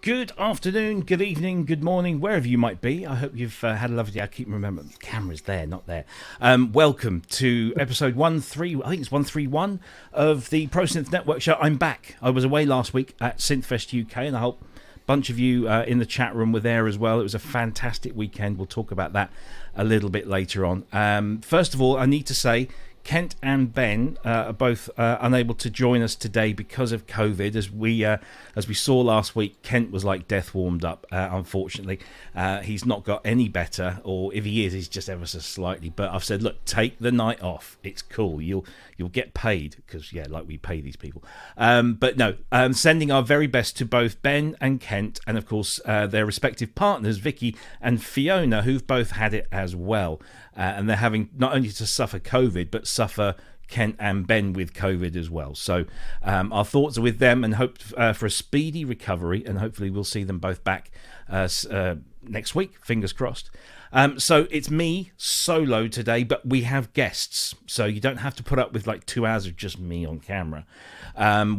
Good afternoon, good evening, good morning, wherever you might be. I hope you've had a lovely day. I keep remembering the camera's there, not there. Welcome to episode 131 of the ProSynth Network show. I'm back. I was away last week at Synthfest UK, and I hope a bunch of you in the chat room were there as well. It was a fantastic weekend. We'll talk about that a little bit later on. First of all, I need to say Kent and Ben are both unable to join us today because of COVID. As we saw last week, Kent was like death warmed up. Unfortunately, he's not got any better, or if he is, he's just ever so slightly. But I've said, look, take the night off. It's cool. You'll get paid because like we pay these people. But no, sending our very best to both Ben and Kent, and of course their respective partners, Vicky and Fiona, who've both had it as well. And they're having not only to suffer COVID, but suffer Kent and Ben with COVID as well. So our thoughts are with them, and hope for a speedy recovery, and hopefully we'll see them both back next week, fingers crossed. So it's me solo today, but we have guests, so you don't have to put up with like 2 hours of just me on camera.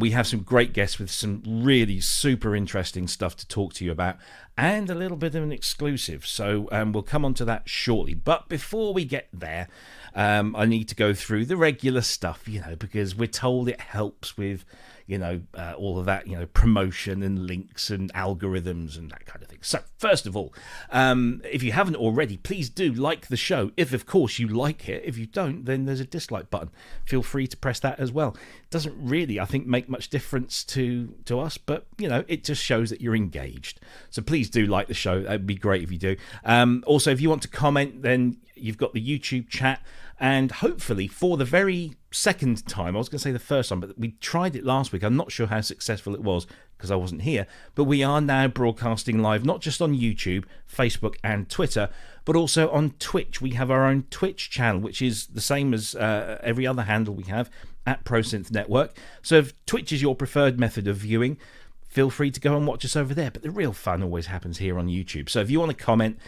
We have some great guests with some really super interesting stuff to talk to you about, and a little bit of an exclusive. So we'll come on to that shortly. But before we get there, I need to go through the regular stuff, because we're told it helps with, all of that, promotion and links and algorithms and that kind of thing. So first of all, if you haven't already, please do like the show. If, of course, you like it. If you don't, then there's a dislike button. Feel free to press that as well. It doesn't really, I think, make much difference to us, but, it just shows that you're engaged. So please do like the show. That'd be great if you do. Also, if you want to comment, then you've got the YouTube chat. And hopefully, for the very second time, I was going to say the first time, but we tried it last week. I'm not sure how successful it was because I wasn't here. But we are now broadcasting live, not just on YouTube, Facebook, and Twitter, but also on Twitch. We have our own Twitch channel, which is the same as every other handle we have at ProSynth Network. So if Twitch is your preferred method of viewing, feel free to go and watch us over there. But the real fun always happens here on YouTube. So if you want to comment,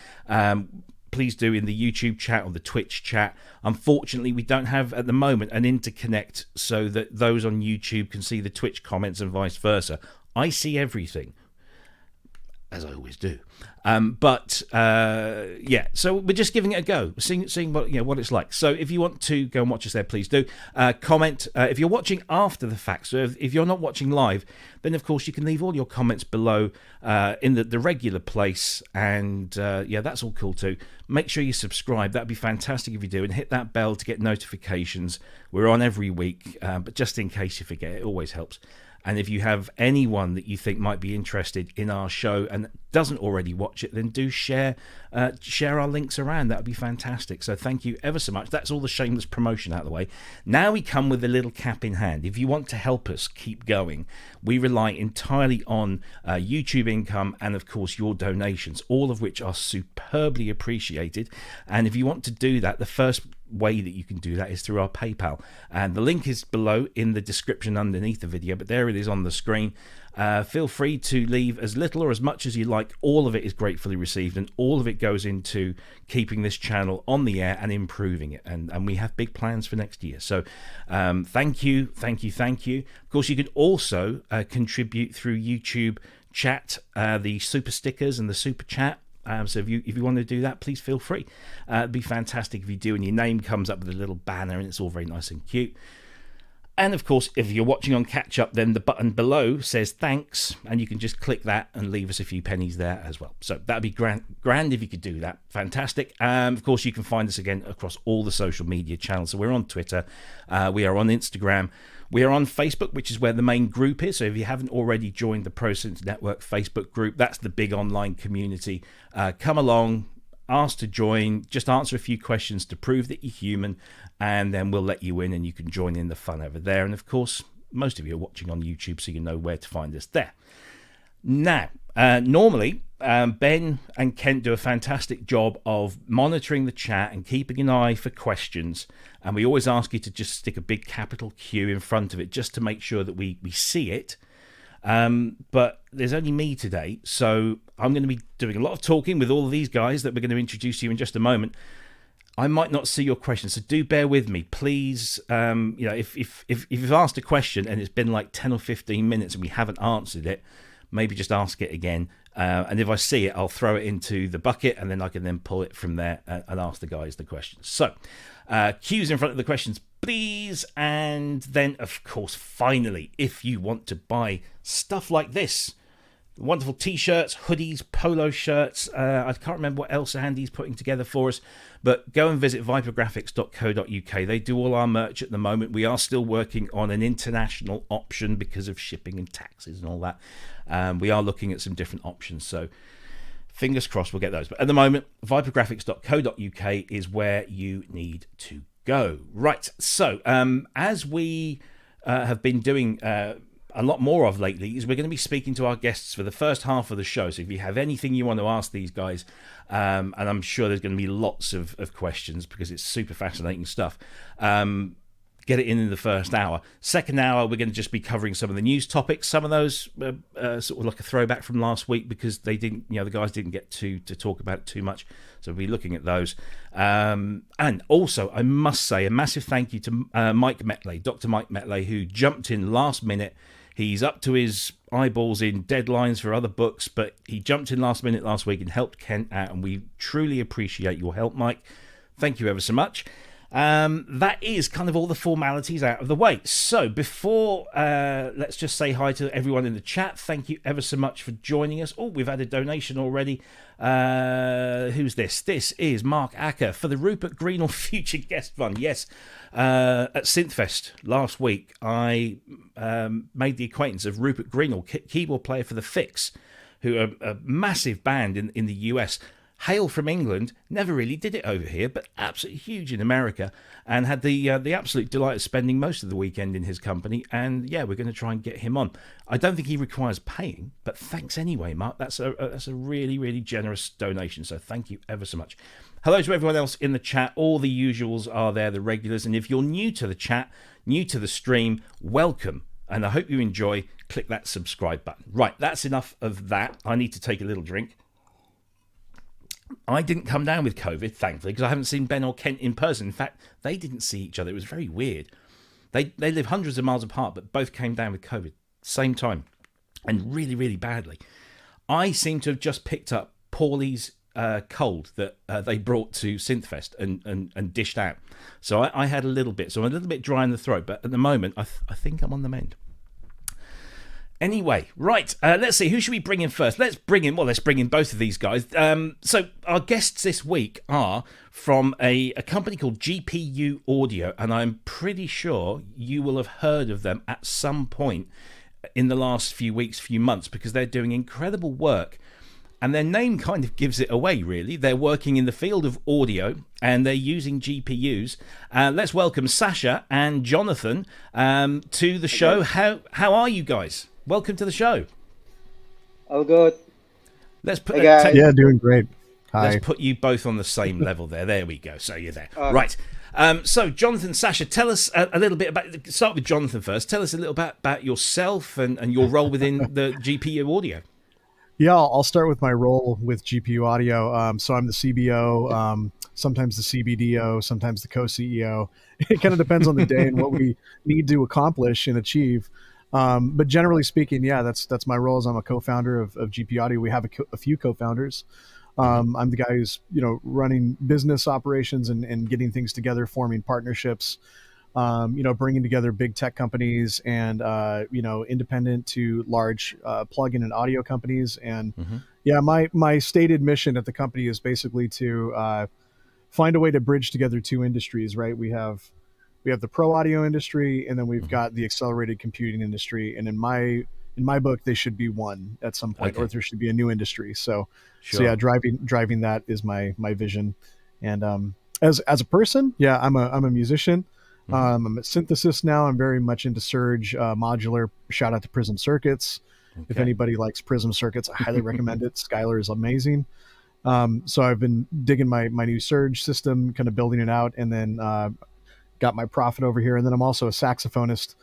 please do in the YouTube chat or the Twitch chat. Unfortunately, we don't have at the moment an interconnect so that those on YouTube can see the Twitch comments and vice versa. I see everything, as I always do. So we're just giving it a go, seeing what it's like. So if you want to go and watch us there, please do. Comment if you're watching after the fact. So if you're not watching live, then of course you can leave all your comments below in the regular place, and that's all cool too. Make sure you subscribe. That'd be fantastic if you do, and hit that bell to get notifications. We're on every week, but just in case you forget, it always helps. And if you have anyone that you think might be interested in our show and doesn't already watch it, then do share our links around. That would be fantastic. So thank you ever so much. That's all the shameless promotion out of the way. Now we come with a little cap in hand. If you want to help us keep going, we rely entirely on YouTube income and, of course, your donations, all of which are superbly appreciated. And if you want to do that, the first way that you can do that is through our PayPal, and the link is below in the description underneath the video, but there it is on the screen. Feel free to leave as little or as much as you like. All of it is gratefully received, and all of it goes into keeping this channel on the air and improving it, and we have big plans for next year. So thank you. Of course, you can also contribute through YouTube chat, the super stickers and the super chat. So if you want to do that, please feel free. It'd be fantastic if you do, and your name comes up with a little banner, and it's all very nice and cute. And of course, if you're watching on catch up, then the button below says thanks, and you can just click that and leave us a few pennies there as well. So that'd be grand if you could do that. Fantastic. Of course, you can find us again across all the social media channels. So we're on Twitter, we are on Instagram, we are on Facebook, which is where the main group is. So if you haven't already joined the ProSynth Network Facebook group, that's the big online community. Come along, ask to join, just answer a few questions to prove that you're human, and then we'll let you in and you can join in the fun over there. And of course, most of you are watching on YouTube, so you know where to find us there. Now, normally, Ben and Kent do a fantastic job of monitoring the chat and keeping an eye for questions. And we always ask you to just stick a big capital Q in front of it just to make sure that we see it. But there's only me today, so I'm going to be doing a lot of talking with all of these guys that we're going to introduce you in just a moment. I might not see your question, so do bear with me, please. If you've asked a question and it's been like 10 or 15 minutes and we haven't answered it, maybe just ask it again. And if I see it, I'll throw it into the bucket, and then I can then pull it from there and ask the guys the questions. So, cues in front of the questions, please. And then, of course, finally, if you want to buy stuff like this, wonderful t-shirts, hoodies, polo shirts. I can't remember what else Andy's putting together for us, but go and visit vipergraphics.co.uk. They do all our merch at the moment. We are still working on an international option because of shipping and taxes and all that. We are looking at some different options, so fingers crossed we'll get those. But at the moment, vipergraphics.co.uk is where you need to go. Right, so as we have been doing a lot more of lately, is we're going to be speaking to our guests for the first half of the show. So if you have anything you want to ask these guys, and I'm sure there's going to be lots of questions because it's super fascinating stuff, get it in the first hour. Second hour, we're going to just be covering some of the news topics. Some of those sort of like a throwback from last week because they didn't, the guys didn't get to talk about it too much. So we'll be looking at those. And also, I must say a massive thank you to Mike Metley, Dr. Mike Metley, who jumped in last minute. He's up to his eyeballs in deadlines for other books, but he jumped in last minute last week and helped Kent out, and we truly appreciate your help, Mike. Thank you ever so much. That is kind of all the formalities out of the way. So before, let's just say hi to everyone in the chat. Thank you ever so much for joining us. Oh, we've had a donation already. Who's this? This is Mark Acker for the Rupert Greenall Future Guest Fund. Yes, at Synthfest last week, I made the acquaintance of Rupert Greenall, keyboard player for The Fix, who are a massive band in the US. Hail from England, never really did it over here, but absolutely huge in America, and had the absolute delight of spending most of the weekend in his company. And yeah, we're going to try and get him on. I don't think he requires paying, but thanks anyway, Mark. That's a really, really generous donation, so thank you ever so much. Hello to everyone else in the chat. All the usuals are there, the regulars, and if you're new to the chat, new to the stream, welcome, and I hope you enjoy. Click that subscribe button. Right, that's enough of that. I need to take a little drink. I didn't come down with COVID, thankfully, because I haven't seen Ben or Kent in person. In fact, they didn't see each other. It was very weird. They live hundreds of miles apart, but both came down with COVID same time, and really, really badly. I seem to have just picked up Paulie's cold that they brought to Synthfest and dished out. So I had a little bit. So I'm a little bit dry in the throat, but at the moment, I think I'm on the mend. Anyway, right, let's see, who should we bring in first? Let's bring in both of these guys. So our guests this week are from a company called GPU Audio, and I'm pretty sure you will have heard of them at some point in the last few weeks, few months, because they're doing incredible work. And their name kind of gives it away, really. They're working in the field of audio, and they're using GPUs. Let's welcome Sasha and Jonathan to the show. How are you guys? Welcome to the show. All good. Let's put yeah, doing great. Hi. Let's put you both on the same level there. There we go. So you're there. Right. So Jonathan, Sasha, tell us a little bit about. Start with Jonathan first. Tell us a little bit about yourself and your role within the GPU Audio. Yeah, I'll start with my role with GPU Audio. So I'm the CBO, sometimes the CBDO, sometimes the co-CEO. It kind of depends on the day and what we need to accomplish and achieve. But generally speaking, yeah, that's my role. As I'm a co-founder of GPU Audio. We have a few co-founders. I'm the guy who's running business operations and getting things together, forming partnerships. Bringing together big tech companies and independent to large plug-in and audio companies. And yeah, my stated mission at the company is basically to find a way to bridge together two industries. Right? We have the pro audio industry, and then we've got the accelerated computing industry. And in my book, they should be one at some point, or there should be a new industry. So yeah, driving that is my vision. And as a person, yeah, I'm a musician. I'm a synthesist now. I'm very much into Surge modular. Shout out to Prism Circuits. Okay. If anybody likes Prism Circuits, I highly recommend it. Skylar is amazing. So I've been digging my new Surge system, kind of building it out, and then got my Prophet over here. And then I'm also a saxophonist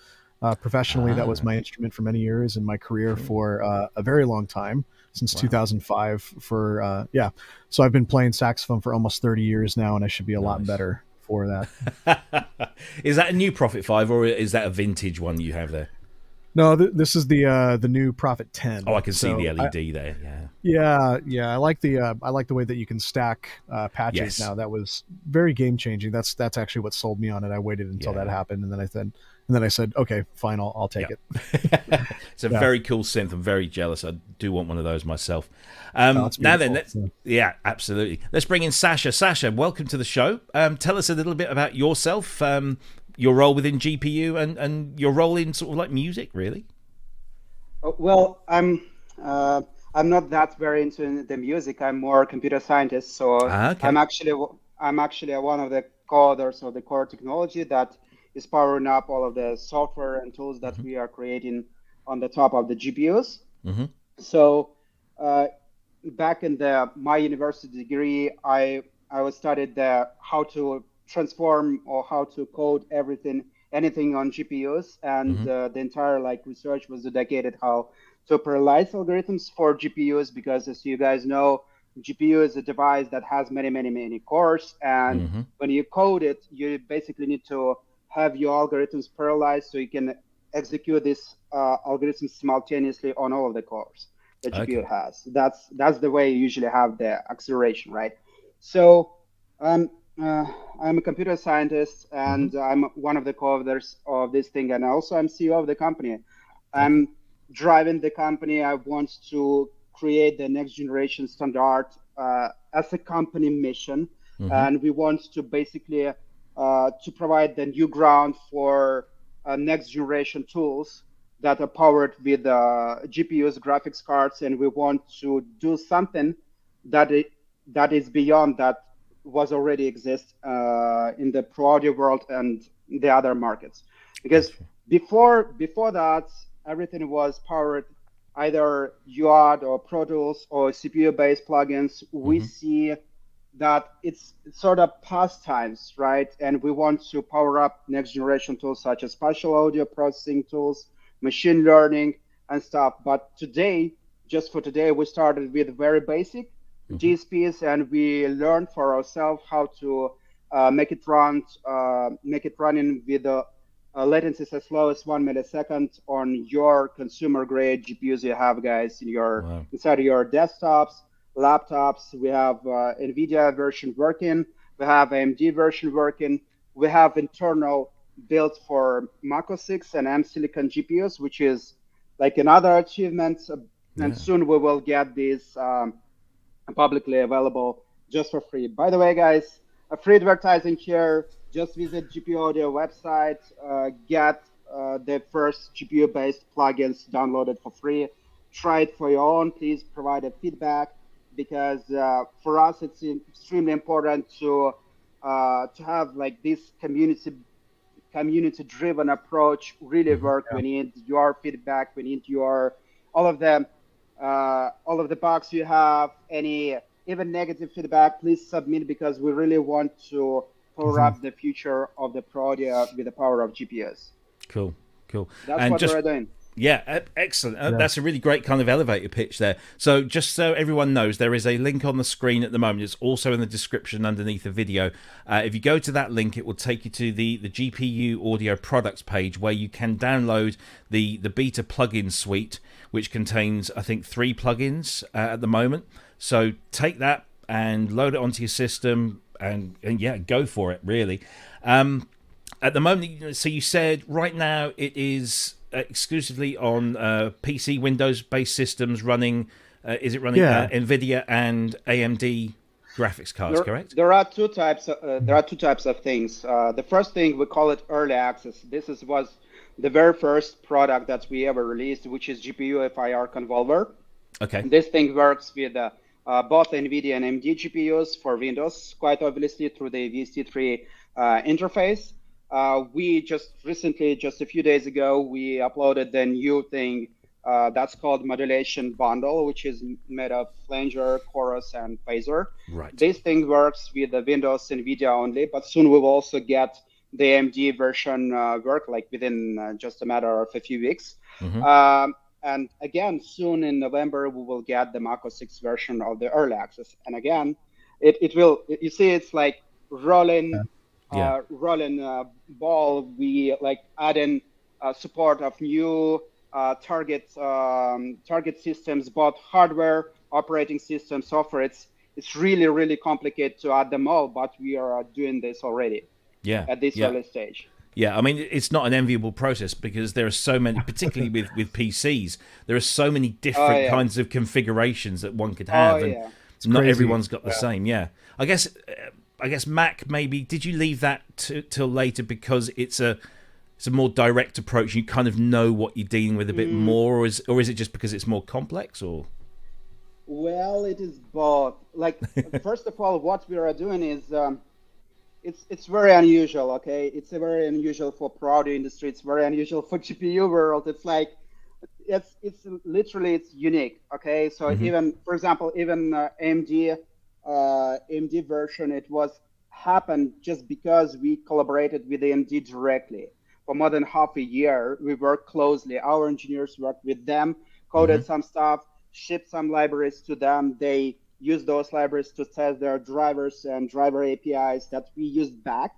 professionally. That was my instrument for many years in my career for a very long time, since 2005. So I've been playing saxophone for almost 30 years now, and I should be a lot better for that. Is that a new Prophet 5, or is that a vintage one you have there? No, this is the new Prophet 10. Oh, I can see So the LED there. Yeah. yeah. I like the way that you can stack patches Yes. now. That was very game changing. That's actually what sold me on it. I waited until that happened, and then I said, okay, fine, I'll take it. It's a very cool synth. I'm very jealous. I do want one of those myself. Oh, Now then, absolutely. Let's bring in Sasha. Sasha, welcome to the show. Tell us a little bit about yourself, your role within GPU, and your role in sort of like music, really. Well, I'm not that very into the music. I'm more a computer scientist, so Okay. I'm actually one of the co-authors of the core technology that is powering up all of the software and tools that we are creating on the top of the GPUs. Mm-hmm. So back in my university degree, I was studied how to transform or how to code anything on GPUs, and the entire research was dedicated how to parallelize algorithms for GPUs, because as you guys know, GPU is a device that has many cores, and when you code it, you basically need to have your algorithms parallelized so you can execute these algorithms simultaneously on all of the cores the GPU has. That's the way you usually have the acceleration, right? So I'm a computer scientist, and I'm one of the co-authors of this thing, and also I'm CEO of the company. I'm driving the company. I want to create the next generation standard as a company mission, and we want to basically to provide the new ground for next generation tools that are powered with GPUs, graphics cards, and we want to do something that is beyond that was already exist in the pro audio world and the other markets. Because before that, everything was powered either UAD or Pro Tools or CPU-based plugins. We see that it's sort of past times, right? And we want to power up next generation tools such as spatial audio processing tools, machine learning, and stuff. But today, just for today, we started with very basic DSPs, and we learned for ourselves how to make it running with latencies as low as 1 millisecond on your consumer grade GPUs you have, guys, inside of your desktops, laptops. We have NVIDIA version working. We have AMD version working. We have internal built for Mac OS 6 and M Silicon GPUs, which is like another achievement. And soon we will get these publicly available just for free. By the way, guys, a free advertising here. Just visit GPU Audio website, get the first GPU-based plugins downloaded for free. Try it for your own. Please provide a feedback, because for us it's extremely important to have like this community-driven approach really work. We need your feedback. We need all of the bugs you have, even negative feedback. Please submit, because we really want to power up the future of the pro audio with the power of GPUs. Cool. That's and what we're doing. Yeah, excellent. That's a really great kind of elevator pitch there. So just so everyone knows, there is a link on the screen at the moment. It's also in the description underneath the video. If you go to that link, it will take you to the GPU audio products page, where you can download the beta plugin suite, which contains, I think, 3 plugins at the moment. So take that and load it onto your system, and go for it, really. At the moment, so you said right now it is exclusively on PC Windows-based systems running. Is it running NVIDIA and AMD graphics cards? Correct. There are two types. There are two types of things. The first thing, we call it early access. This was the very first product that we ever released, which is GPU FIR Convolver. Okay. This thing works with both NVIDIA and AMD GPUs for Windows, quite obviously through the VST3 interface. We just recently, just a few days ago, we uploaded the new thing that's called Modulation Bundle, which is made of Flanger, Chorus, and Phaser. Right. This thing works with the Windows NVIDIA only, but soon we will also get the AMD version work, like within just a matter of a few weeks. And again, soon in November, we will get the Mac OS 6 version of the early access. And again, it will, you see, it's like rolling ball. We like add in support of new target systems, both hardware, operating system, software. It's really, really complicated to add them all, but we are doing this already at this early stage. Yeah, I mean, it's not an enviable process because there are so many, particularly with PCs, there are so many different kinds of configurations that one could have, and not everyone's got the same. Yeah, I guess Mac maybe. Did you leave that till later because it's a more direct approach? You kind of know what you're dealing with a bit more, or is it just because it's more complex? Or well, it is both. Like first of all, what we are doing is. It's very unusual, okay? It's very unusual for pro audio industry. It's very unusual for GPU world. It's like, it's literally, it's unique, okay? So even, for example, even AMD version, it was happened just because we collaborated with AMD directly. For more than half a year, we worked closely. Our engineers worked with them, coded some stuff, shipped some libraries to them. They use those libraries to test their drivers and driver APIs that we used back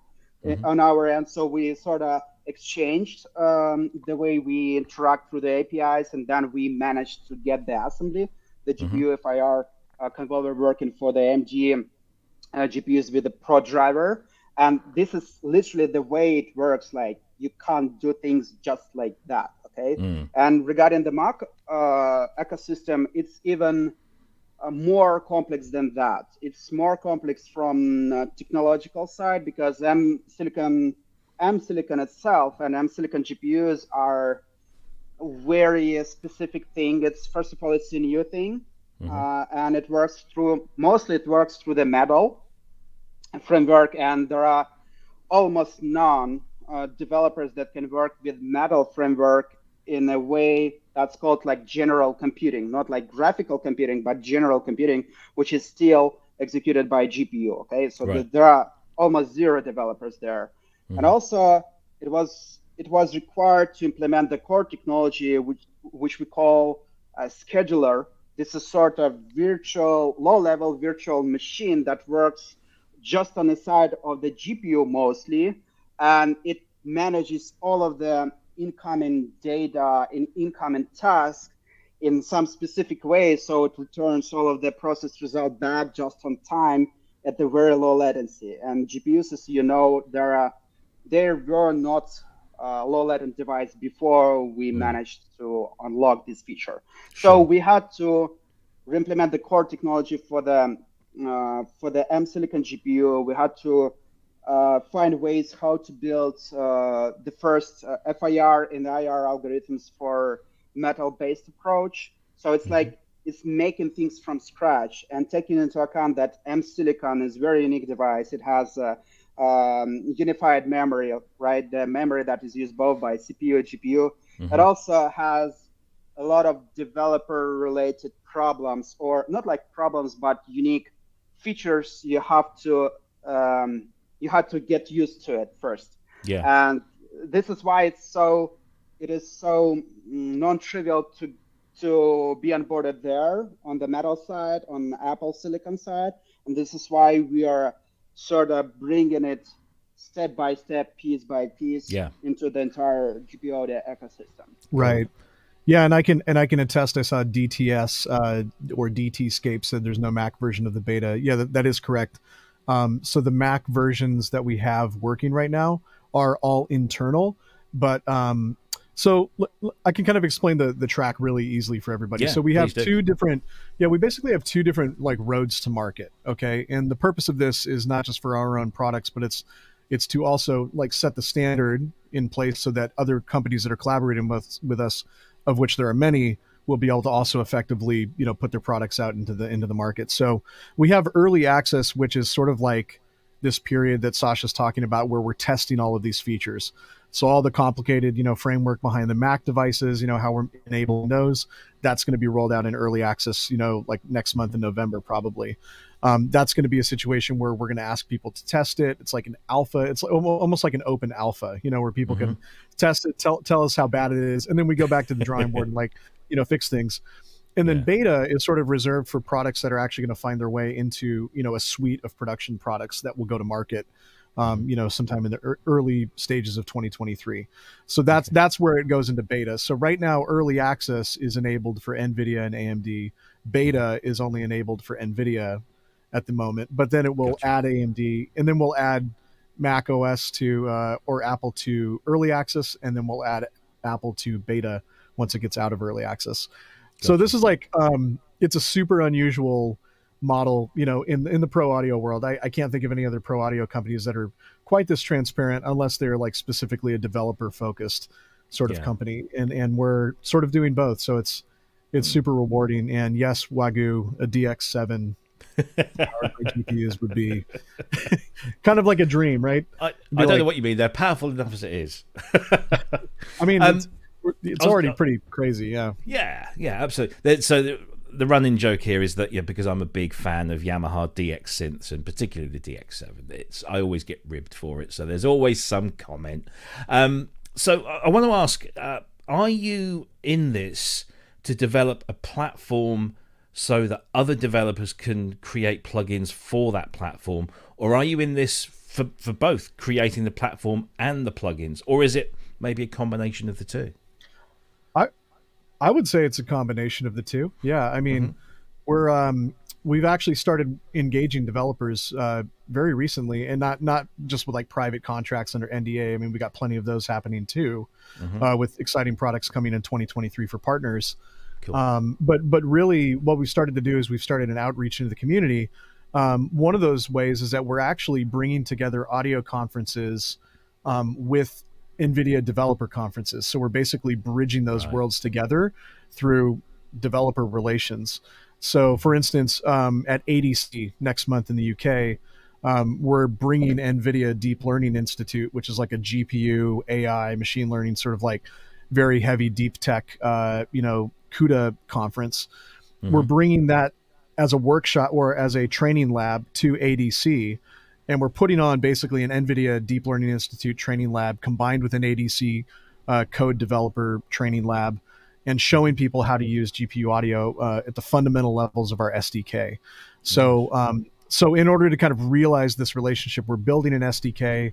on our end. So we sort of exchanged the way we interact through the APIs, and then we managed to get the assembly, the GPU FIR controller working for the AMD GPUs with the Pro driver. And this is literally the way it works. Like, you can't do things just like that, okay? And regarding the Mac ecosystem, it's even more complex than that. It's more complex from technological side because M silicon itself and M silicon GPUs are very specific thing. It's first of all, it's a new thing, and it works through the Metal framework, and there are almost none developers that can work with Metal framework in a way that's called like general computing, not like graphical computing, but general computing, which is still executed by GPU. Okay, so there are almost zero developers there, and also it was required to implement the core technology, which we call a scheduler. This is sort of low-level virtual machine that works just on the side of the GPU mostly, and it manages all of the incoming data in incoming tasks in some specific way, so it returns all of the process result back just on time at the very low latency. And GPUs, as you know, they were not low latent device before we managed to unlock this feature. So we had to re-implement the core technology for the M silicon GPU. We had to find ways how to build the first FIR and IR algorithms for Metal-based approach. So it's like it's making things from scratch and taking into account that M silicon is a very unique device. It has unified memory, right? The memory that is used both by CPU and GPU. It also has a lot of developer-related problems, or not like problems, but unique features you have to get used to it first. Yeah. And this is why it is so non-trivial to be onboarded there on the Metal side, on the Apple Silicon side. And this is why we are sort of bringing it step by step, piece by piece, into the entire GPU audio ecosystem. Right. Yeah, and I can attest. I saw DTS or DTscape said there's no Mac version of the beta. Yeah, that is correct. So the Mac versions that we have working right now are all internal, but so I can kind of explain the track really easily for everybody. So we have we basically have two different like roads to market. Okay. And the purpose of this is not just for our own products, but it's to also like set the standard in place so that other companies that are collaborating with us, of which there are many, will be able to also effectively, put their products out into the market. So we have early access, which is sort of like this period that Sasha's talking about, where we're testing all of these features. So all the complicated, framework behind the Mac devices, how we're enabling those, that's going to be rolled out in early access, like next month in November, probably. That's going to be a situation where we're going to ask people to test it. It's like an alpha. It's almost like an open alpha, where people can test it, tell us how bad it is. And then we go back to the drawing board and fix things. And then beta is sort of reserved for products that are actually going to find their way into, a suite of production products that will go to market. sometime in the early stages of 2023. So that's where it goes into beta. So right now, early access is enabled for NVIDIA and AMD. Beta is only enabled for NVIDIA at the moment, but then it will add AMD, and then we'll add Mac OS to or Apple to early access, and then we'll add Apple to beta once it gets out of early access. So this is like it's a super unusual model, in the pro audio world. I can't think of any other pro audio companies that are quite this transparent, unless they're like specifically a developer focused sort of company, and we're sort of doing both. So it's super rewarding. And yes, Wagyu, a DX7 powered by GPUs would be kind of like a dream, right? I don't know what you mean. They're powerful enough as it is. I mean, it's already pretty crazy. Yeah, absolutely. So the running joke here is that because I'm a big fan of Yamaha DX synths, and particularly the DX7, I always get ribbed for it. So there's always some comment. So I want to ask, are you in this to develop a platform so that other developers can create plugins for that platform, or are you in this for both, creating the platform and the plugins, or is it maybe a combination of the two? I would say it's a combination of the two. Yeah, I mean, we've actually started engaging developers very recently, and not just with like private contracts under NDA. I mean, we got plenty of those happening too, with exciting products coming in 2023 for partners. Cool. But really, what we've started to do is we've started an outreach into the community. One of those ways is that we're actually bringing together audio conferences with NVIDIA developer conferences. So we're basically bridging those worlds together through developer relations. So for instance, at ADC next month in the UK, we're bringing NVIDIA Deep Learning Institute, which is like a GPU, AI, machine learning, sort of like very heavy deep tech, CUDA conference. We're bringing that as a workshop or as a training lab to ADC. And we're putting on basically an NVIDIA Deep Learning Institute training lab combined with an ADC code developer training lab, and showing people how to use GPU audio at the fundamental levels of our SDK. So, so in order to kind of realize this relationship, we're building an SDK.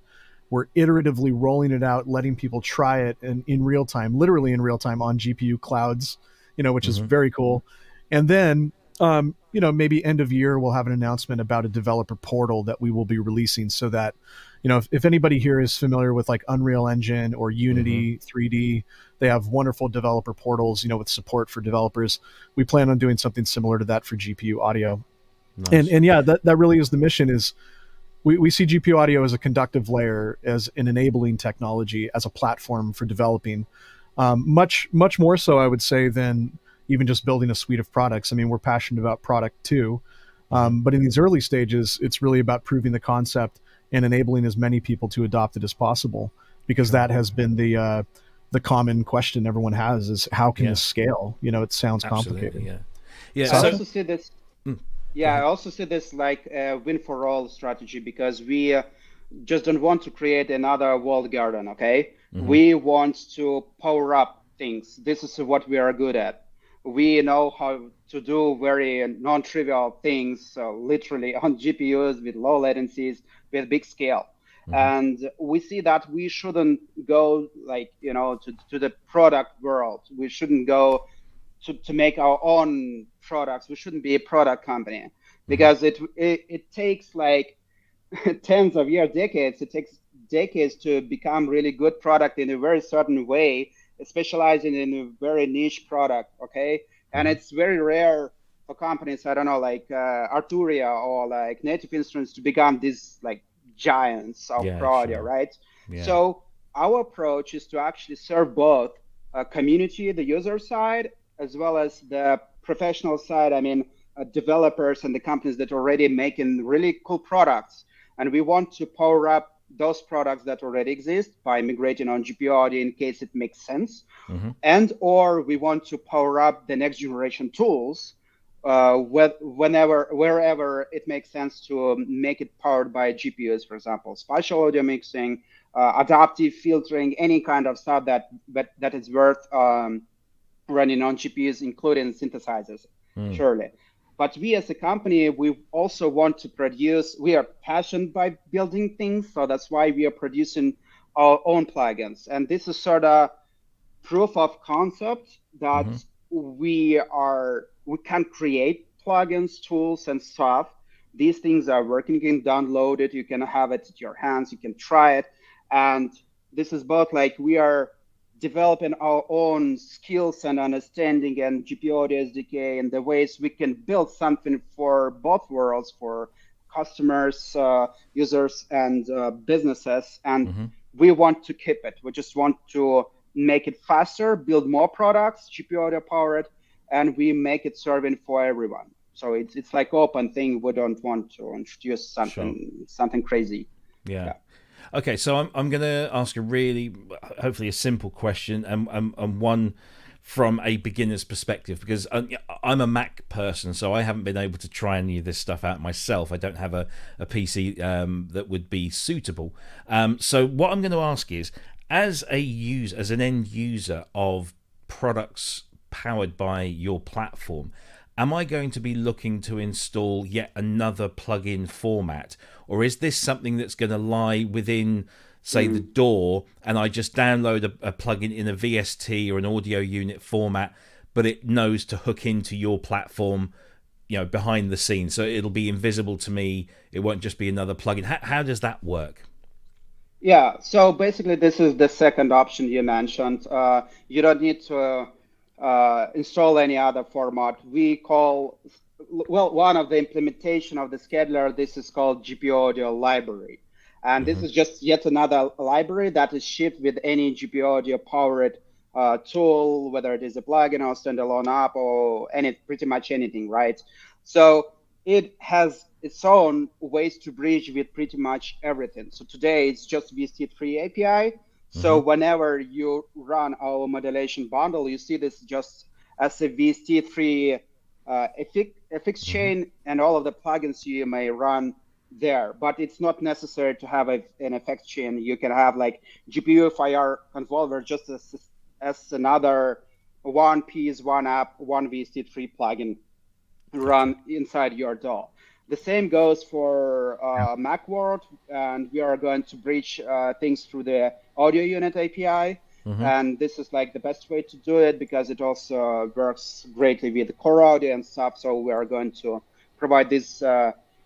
We're iteratively rolling it out, letting people try it in real time, literally in real time on GPU clouds, which is very cool. And then, maybe end of year, we'll have an announcement about a developer portal that we will be releasing, so that, if anybody here is familiar with like Unreal Engine or Unity 3D, they have wonderful developer portals, with support for developers. We plan on doing something similar to that for GPU audio. Nice. And yeah, that really is the mission. Is we see GPU audio as a conductive layer, as an enabling technology, as a platform for developing, much more so, I would say, than even just building a suite of products. I mean, we're passionate about product too, but in these early stages, it's really about proving the concept and enabling as many people to adopt it as possible, because that has been the common question everyone has: is how can this scale? It sounds complicated. Yeah. I also see this. I also see this like a win for all strategy, because we just don't want to create another walled garden. Okay, we want to power up things. This is what we are good at. We know how to do very non-trivial things, literally on GPUs with low latencies, with big scale. And we see that we shouldn't go to the product world. We shouldn't go to make our own products. We shouldn't be a product company, because it takes like tens of years, decades. It takes decades to become really good product in a very certain way, specializing in a very niche product, okay? And it's very rare for companies, I don't know, like Arturia or like Native Instruments, to become these like giants of pro audio, right? So our approach is to actually serve both community, the user side, as well as the professional side. I mean, developers and the companies that are already making really cool products. And we want to power up those products that already exist by migrating on GPU audio in case it makes sense, and or we want to power up the next generation tools wherever it makes sense to make it powered by GPUs, for example, spatial audio mixing, adaptive filtering, any kind of stuff that is worth running on GPUs, including synthesizers, surely. But we as a company, we also want to produce, we are passionate by building things. So that's why we are producing our own plugins. And this is sort of proof of concept that we can create plugins, tools, and stuff. These things are working. You can download it. You can have it at your hands. You can try it. And this is both like we are developing our own skills and understanding and GPU audio SDK and the ways we can build something for both worlds, for customers, users, and businesses. And we want to keep it. We just want to make it faster, build more products, GPU audio powered, and we make it serving for everyone. So it's like open thing. We don't want to introduce something crazy. Yeah. Okay, so I'm going to ask a really, hopefully a simple question, and one from a beginner's perspective, because I'm a Mac person, so I haven't been able to try any of this stuff out myself. I don't have a PC that would be suitable. So what I'm going to ask is, as an end user of products powered by your platform, am I going to be looking to install yet another plugin format, or is this something that's going to lie within, say, the DAW, and I just download a plugin in a VST or an audio unit format, but it knows to hook into your platform, behind the scenes, so it'll be invisible to me. It won't just be another plugin. How does that work? Yeah, so basically this is the second option you mentioned. You don't need to install any other format. We call, one of the implementation of the scheduler, this is called GPU audio library. And this is just yet another library that is shipped with any GPU audio powered tool, whether it is a plugin or standalone app or pretty much anything, right? So it has its own ways to bridge with pretty much everything. So today it's just VST3 API. So whenever you run our modulation bundle, you see this just as a VST3 FX chain and all of the plugins you may run there. But it's not necessary to have an FX chain. You can have like GPU FIR convolver just as another one piece, one app, one VST3 plugin run inside your DAW. The same goes for Mac world, and we are going to bridge things through the audio unit API. And this is like the best way to do it because it also works greatly with core audio and stuff. So we are going to provide this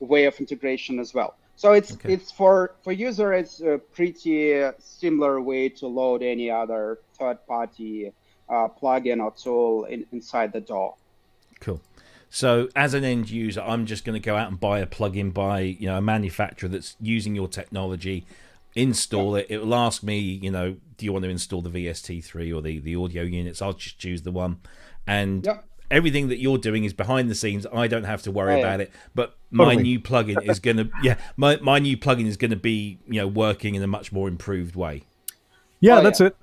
way of integration as well. So it's for user, it's a pretty similar way to load any other third-party plugin or tool inside the DAW. Cool. So as an end user, I'm just going to go out and buy a plugin by a manufacturer that's using your technology, install it. It will ask me, do you want to install the VST3 or the audio units? I'll just choose the one. And everything that you're doing is behind the scenes. I don't have to worry about it. But my new plugin is going to my new plugin is going to be working in a much more improved way. Yeah, that's it.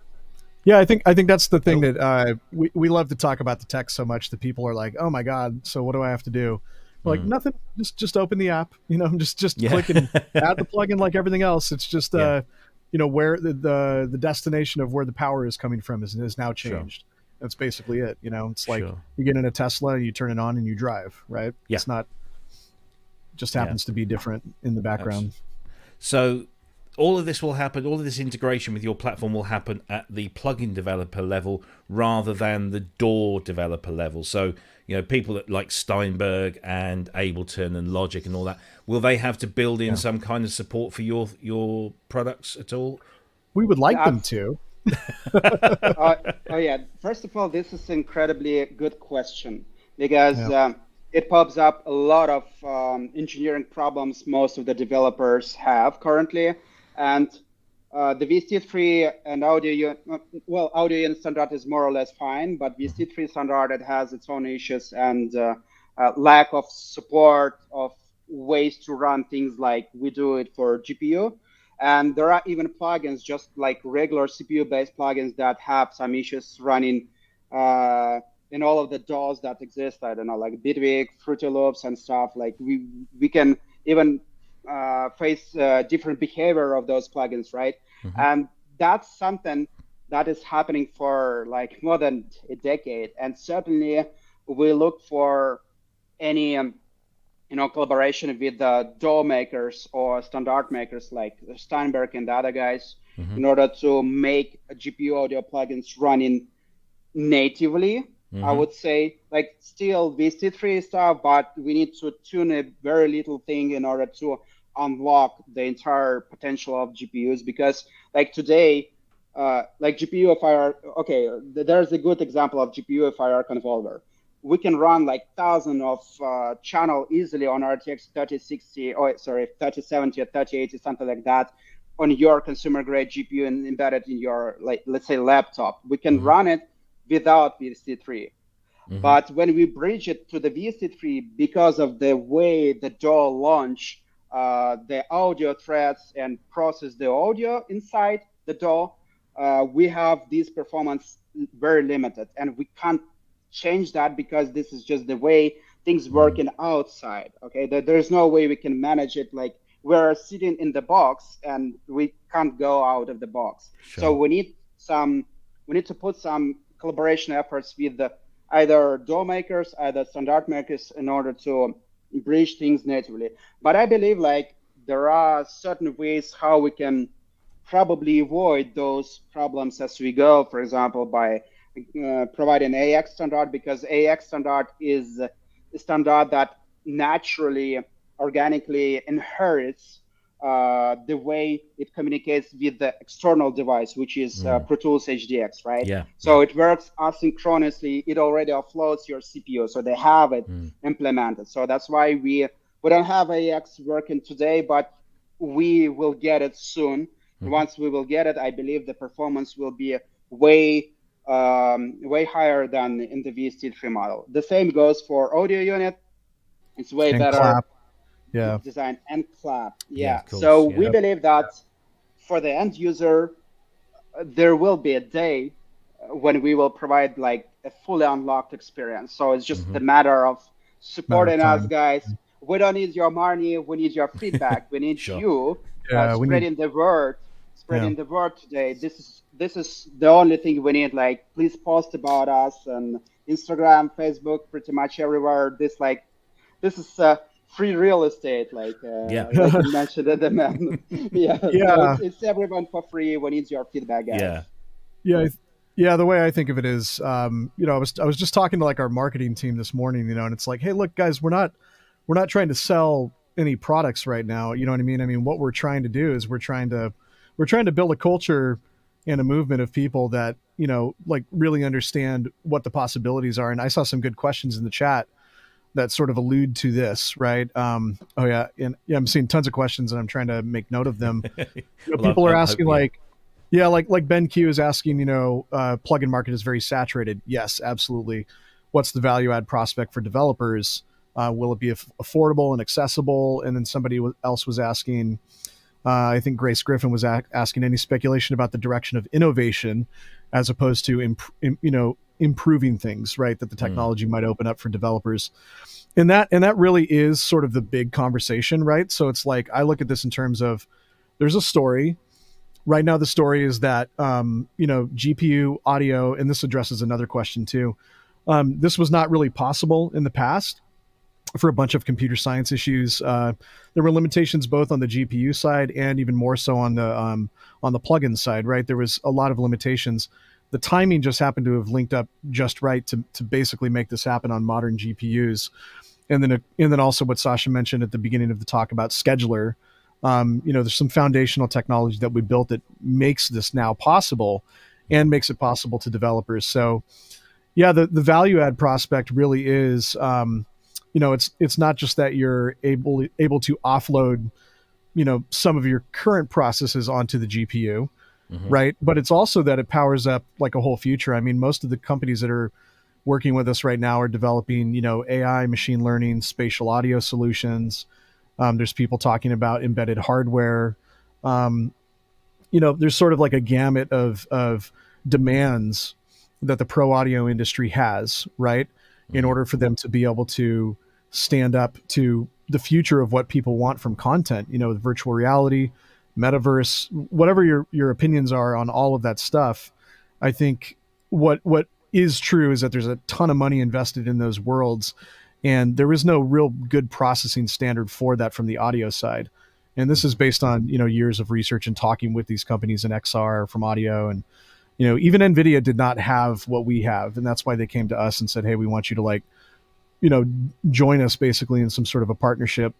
Yeah, I think that's the thing that we love to talk about the tech so much that people are like, oh my god, so what do I have to do? Like nothing, just open the app, just click and add the plugin like everything else. It's just where the destination of where the power is coming from is now changed. Sure. That's basically it. It's like you get in a Tesla and you turn it on and you drive, right? Yeah. It's not just happens to be different in the background. So all of this will happen, all of this integration with your platform will happen at the plugin developer level rather than the DAW developer level. So, people like Steinberg and Ableton and Logic and all that, will they have to build in some kind of support for your products at all? We would like them to. First of all, this is an incredibly good question because it pops up a lot of engineering problems most of the developers have currently. And the VST3 and audio unit standard is more or less fine, but VST3 standard, it has its own issues and lack of support of ways to run things like we do it for GPU. And there are even plugins, just like regular CPU-based plugins, that have some issues running in all of the DAWs that exist. I don't know, like Bitwig, Fruity Loops, and stuff. Like we can even face different behavior of those plugins, right? And that's something that is happening for like more than a decade. And certainly we look for any collaboration with the DAW makers or standard makers like Steinberg and the other guys Mm-hmm. in order to make GPU audio plugins running natively. I would say, like, still VST3 stuff, but we need to tune a very little thing in order to unlock the entire potential of GPUs. Because, like, today, like GPU FIR, okay, there's a good example of GPU FIR convolver. We can run like thousands of channel easily on RTX 3060, or sorry, 3070 or 3080, something like that, on your consumer grade GPU and embedded in your, like, let's say, laptop. We can run it without VST3. But when we bridge it to the VST3, because of the way the DAW launch the audio threads and process the audio inside the DAW, we have this performance very limited, and we can't change that because this is just the way things work in outside. Okay, there's no way we can manage it. Like, we're sitting in the box and we can't go out of the box. Sure. So we need to put some collaboration efforts with either DAW makers, either standard makers, in order to bridge things natively. But I believe, like, there are certain ways how we can probably avoid those problems as we go. For example, by providing AX standard, because AX standard is a standard that naturally, organically inherits the way it communicates with the external device, which is Pro Tools HDX, right? Yeah. So it works asynchronously. It already offloads your CPU, so they have it implemented. So that's why we don't have AX working today, but we will get it soon. Once we will get it, I believe the performance will be way higher than in the VST3 model. The same goes for audio unit. It's way And better. clap. Yeah. Design and clap. Yeah, of course, So yeah. we believe that for the end user, there will be a day when we will provide like a fully unlocked experience. So it's just the matter of supporting us, guys. We don't need your money. We need your feedback. We need you spreading the word. Spreading the word today. This is the only thing we need. Like, please post about us on Instagram, Facebook, pretty much everywhere. This is free real estate, like you mentioned at the man. So it's everyone for free. We need your feedback, guys. Yeah. The way I think of it is, I was just talking to like our marketing team this morning, and it's like, hey, look, guys, we're not trying to sell any products right now. You know what I mean? I mean, what we're trying to do is we're trying to build a culture and a movement of people that, like, really understand what the possibilities are. And I saw some good questions in the chat that sort of allude to this, right? I'm seeing tons of questions and I'm trying to make note of them. People are asking like Ben Q is asking, plugin market is very saturated. Yes, absolutely. What's the value add prospect for developers? Will it be affordable and accessible? And then somebody else was asking, I think Grace Griffin was asking, any speculation about the direction of innovation as opposed to, improving things, right? That the technology might open up for developers. And that really is sort of the big conversation, right? So it's like, I look at this in terms of, there's a story right now. The story is that, GPU audio, and this addresses another question too. This was not really possible in the past for a bunch of computer science issues. There were limitations both on the GPU side and even more so on the plugin side, right? There was a lot of limitations. The timing just happened to have linked up just right to basically make this happen on modern GPUs. And then also what Sasha mentioned at the beginning of the talk about scheduler. There's some foundational technology that we built that makes this now possible and makes it possible to developers. So yeah, the value add prospect really is, it's not just that you're able to offload, some of your current processes onto the GPU, right? But it's also that it powers up like a whole future. I mean, most of the companies that are working with us right now are developing, AI, machine learning, spatial audio solutions. There's people talking about embedded hardware. There's sort of like a gamut of demands that the pro audio industry has, right? In order for them to be able to stand up to the future of what people want from content, virtual reality, metaverse, whatever your opinions are on all of that stuff. I think what is true is that there's a ton of money invested in those worlds. and there is no real good processing standard for that from the audio side. And this is based on, years of research and talking with these companies in XR from audio. And, even NVIDIA did not have what we have. And that's why they came to us and said, hey, we want you to join us basically in some sort of a partnership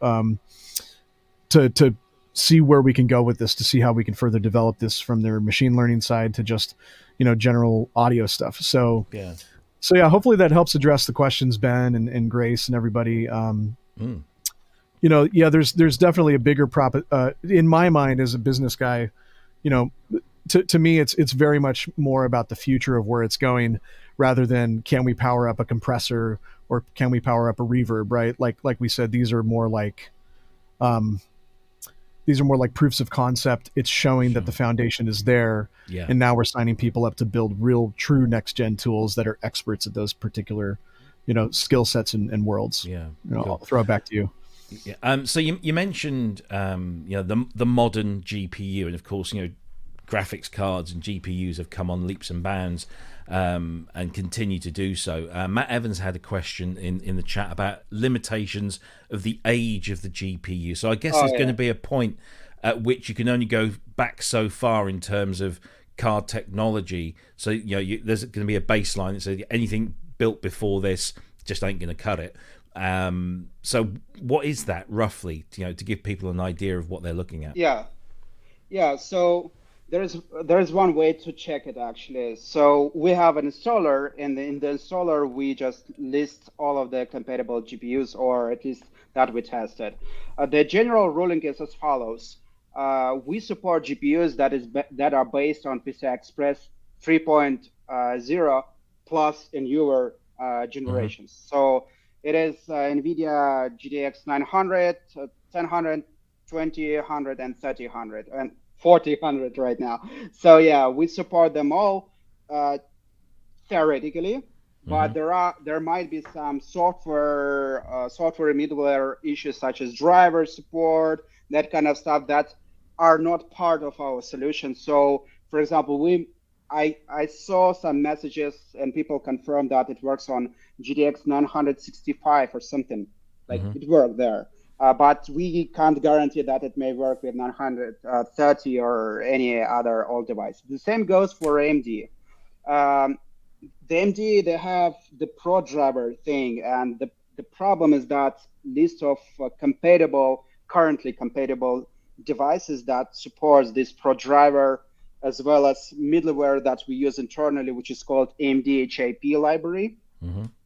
to see where we can go with this, to see how we can further develop this from their machine learning side to just, general audio stuff. So yeah, hopefully that helps address the questions, Ben and Grace and everybody. There's definitely a bigger in my mind as a business guy, to me, it's very much more about the future of where it's going rather than can we power up a compressor or can we power up a reverb, right? Like we said, these are more like proofs of concept. It's showing that the foundation is there. Yeah. And now we're signing people up to build real true next gen tools that are experts at those particular, skill sets and worlds. Yeah. Cool. I'll throw it back to you. Yeah. So you mentioned the modern GPU, and of course graphics cards and GPUs have come on leaps and bounds and continue to do so. Matt Evans had a question in the chat about limitations of the age of the GPU. So I guess there's going to be a point at which you can only go back so far in terms of card technology. So there's going to be a baseline that says anything built before this just ain't going to cut it. So what is that roughly, to give people an idea of what they're looking at? Yeah. So there's one way to check it actually. So we have an installer, and in the installer we just list all of the compatible GPUs, or at least that we tested. The general ruling is as follows. We support GPUs that are based on PCI Express 3.0 plus and newer generations. So it is NVIDIA GTX 900, 1000, 2000, and 3000, and 4000 right now. So yeah, we support them all theoretically, but there might be some software middleware issues such as driver support, that kind of stuff that are not part of our solution. So for example, I saw some messages and people confirmed that it works on GTX 965 or something, like it worked there. But we can't guarantee that it may work with 930 or any other old device. The same goes for AMD. The AMD, they have the Pro driver thing, and the problem is that list of currently compatible devices that supports this Pro driver, as well as middleware that we use internally, which is called AMD HIP library.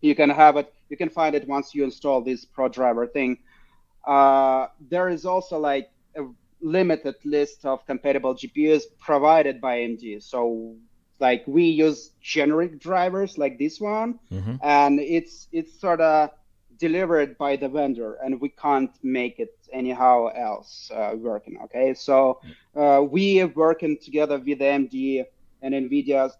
You can have it. You can find it once you install this Pro driver thing. There is also like a limited list of compatible GPUs provided by AMD. So like we use generic drivers like this one, and it's sort of delivered by the vendor, and we can't make it anyhow else working. Okay, so we are working together with AMD and NVIDIA,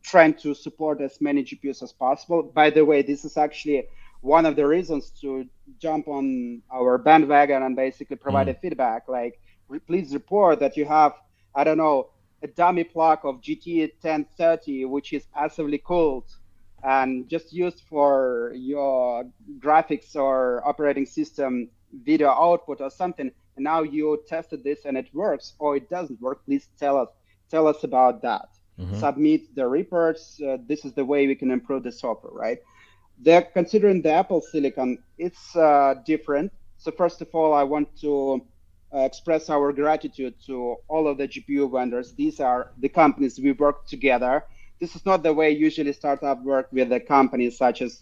trying to support as many GPUs as possible. By the way, this is actually one of the reasons to jump on our bandwagon and basically provide a feedback. Like, please report that you have, I don't know, a dummy plug of GT 1030, which is passively cooled and just used for your graphics or operating system video output or something. And now you tested this and it works, or it doesn't work. Please tell us about that. Submit the reports. This is the way we can improve the software, right? They're considering the Apple Silicon. It's different. So first of all, I want to express our gratitude to all of the GPU vendors. These are the companies we work together. This is not the way usually startups work with the companies such as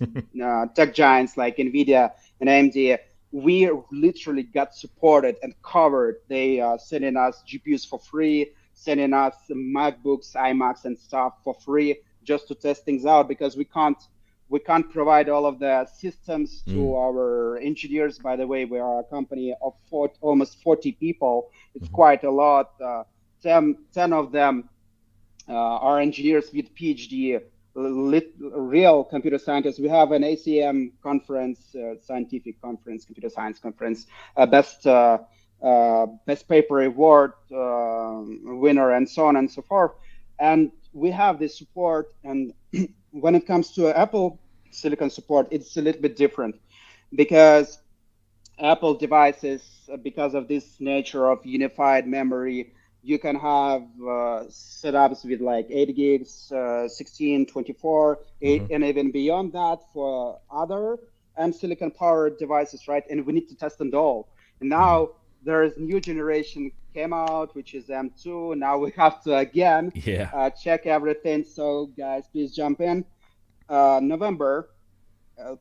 tech giants like NVIDIA and AMD. We literally got supported and covered. They are sending us GPUs for free, sending us MacBooks, iMacs, and stuff for free just to test things out, because we can't provide all of the systems to our engineers. By the way, we are a company of almost 40 people. It's quite a lot. 10 of them are engineers with PhD, real computer scientists. We have an ACM conference, scientific conference, computer science conference, best paper award winner, and so on and so forth. And we have this support. And when it comes to Apple silicon support, it's a little bit different because Apple devices, because of this nature of unified memory, you can have setups with like 8 gigs, 16, 24, 8, and even beyond that for other and silicon powered devices, right? And we need to test them all. And now there's new generation came out, which is M2. Now we have to again check everything. So guys, please jump in. November,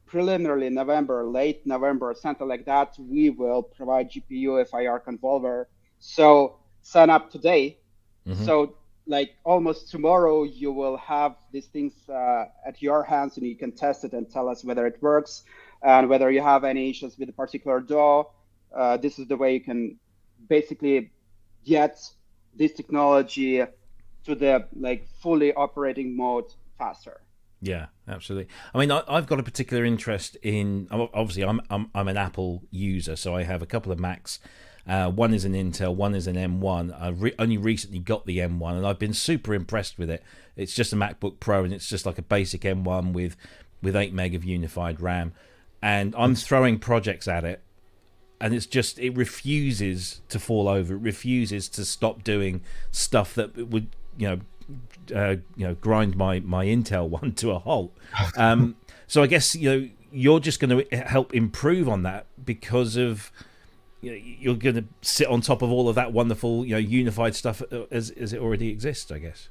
preliminarily November, late November, something like that, we will provide GPU FIR convolver. So sign up today. So like almost tomorrow, you will have these things at your hands and you can test it and tell us whether it works and whether you have any issues with a particular DAW. This is the way you can basically get this technology to the like fully operating mode faster. Yeah, absolutely. I mean, I've got a particular interest in. Obviously, I'm an Apple user, so I have a couple of Macs. One is an Intel, one is an M1. I only recently got the M1, and I've been super impressed with it. It's just a MacBook Pro, and it's just like a basic M1 with 8 meg of unified RAM. And I'm throwing projects at it, and it refuses to fall over. It refuses to stop doing stuff that would, grind my Intel one to a halt. So I guess you're just going to help improve on that because of you're going to sit on top of all of that wonderful unified stuff as it already exists, I guess.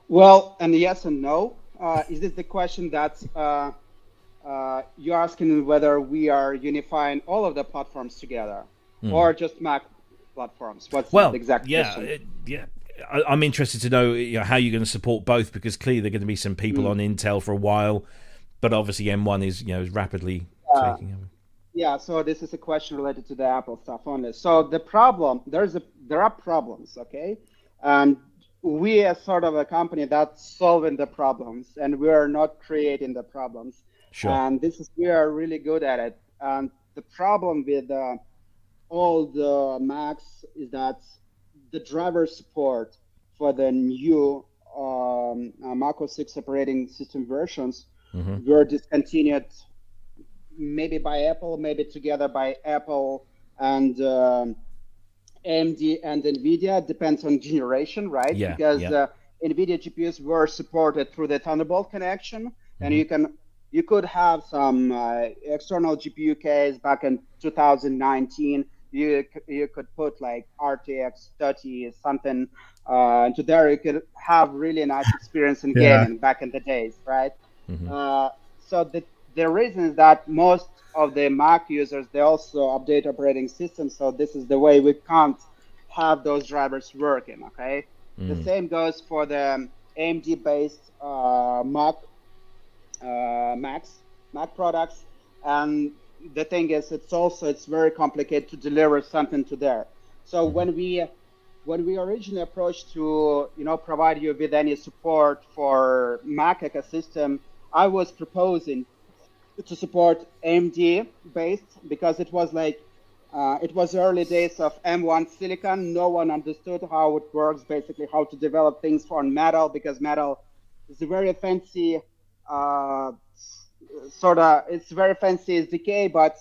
Well, and yes and no. Is this the question that you're asking whether we are unifying all of the platforms together or just Mac platforms? What's the exact question? I'm interested to know how you're going to support both, because clearly there are going to be some people on Intel for a while, but obviously M1 is rapidly taking over. Yeah, so this is a question related to the Apple stuff only. So the problem, there are problems, okay? And we are sort of a company that's solving the problems, and we are not creating the problems. Sure. And we are really good at it. And the problem with all the Macs is that the driver support for the new Mac OS 6 operating system versions were discontinued, maybe by Apple, maybe together by Apple and AMD and NVIDIA. Depends on generation, right? Yeah, because NVIDIA GPUs were supported through the Thunderbolt connection, and you could have some external GPU case back in 2019. You could put like RTX 30 something into there. You could have really nice experience in gaming back in the days, right? So the reason is that most of the Mac users, they also update operating systems. So this is the way we can't have those drivers working, okay? The same goes for the AMD-based Mac products. And the thing is, it's very complicated to deliver something to there. So when we originally approached to provide you with any support for Mac ecosystem, I was proposing to support AMD based, because it was like it was early days of M1 silicon. No one understood how it works, basically how to develop things on metal, because metal is a very fancy it's very fancy SDK, but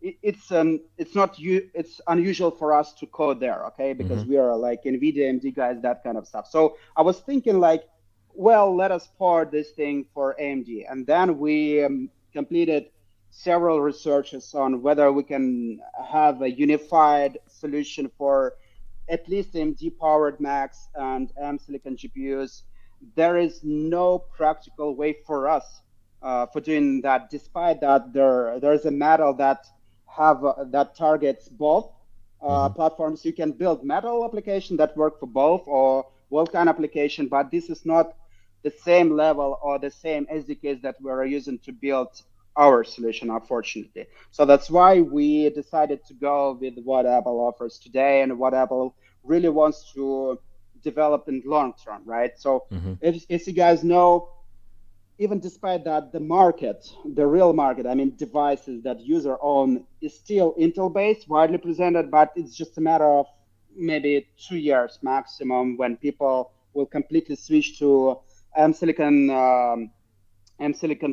it's unusual for us to code there, okay? Because we are like NVIDIA, AMD guys, that kind of stuff. So I was thinking like, well, let us port this thing for AMD. And then we completed several researches on whether we can have a unified solution for at least AMD-powered Macs and ARM silicon GPUs. There is no practical way for us for doing that. Despite that, there's a metal that targets both platforms. You can build metal application that work for both, or Vulkan application, but this is not the same level or the same SDKs that we're using to build our solution, unfortunately. So that's why we decided to go with what Apple offers today and what Apple really wants to develop in long term, right? So as you guys know, even despite that, the real market, I mean, devices that user own is still Intel based, widely presented, but it's just a matter of maybe 2 years maximum when people will completely switch to M silicon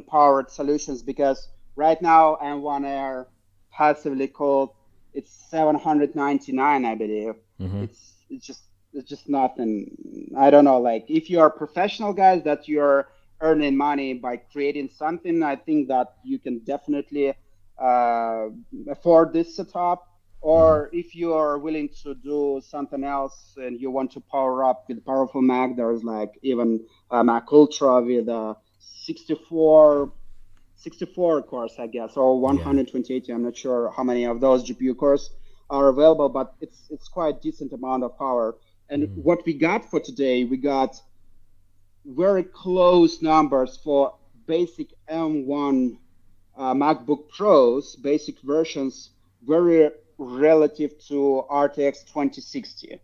powered solutions, because right now M1 Air passively called, it's 799, I believe. Mm-hmm. It's just nothing. I don't know. Like, if you are professional guys that you're earning money by creating something, I think that you can definitely afford this setup. Or if you are willing to do something else and you want to power up with powerful Mac, there's like even a Mac Ultra with a 64 cores, I guess, or 128. I'm not sure how many of those GPU cores are available, but it's quite decent amount of power. And what we got for today, we got very close numbers for basic M1 MacBook Pros, basic versions, very relative to RTX 2060.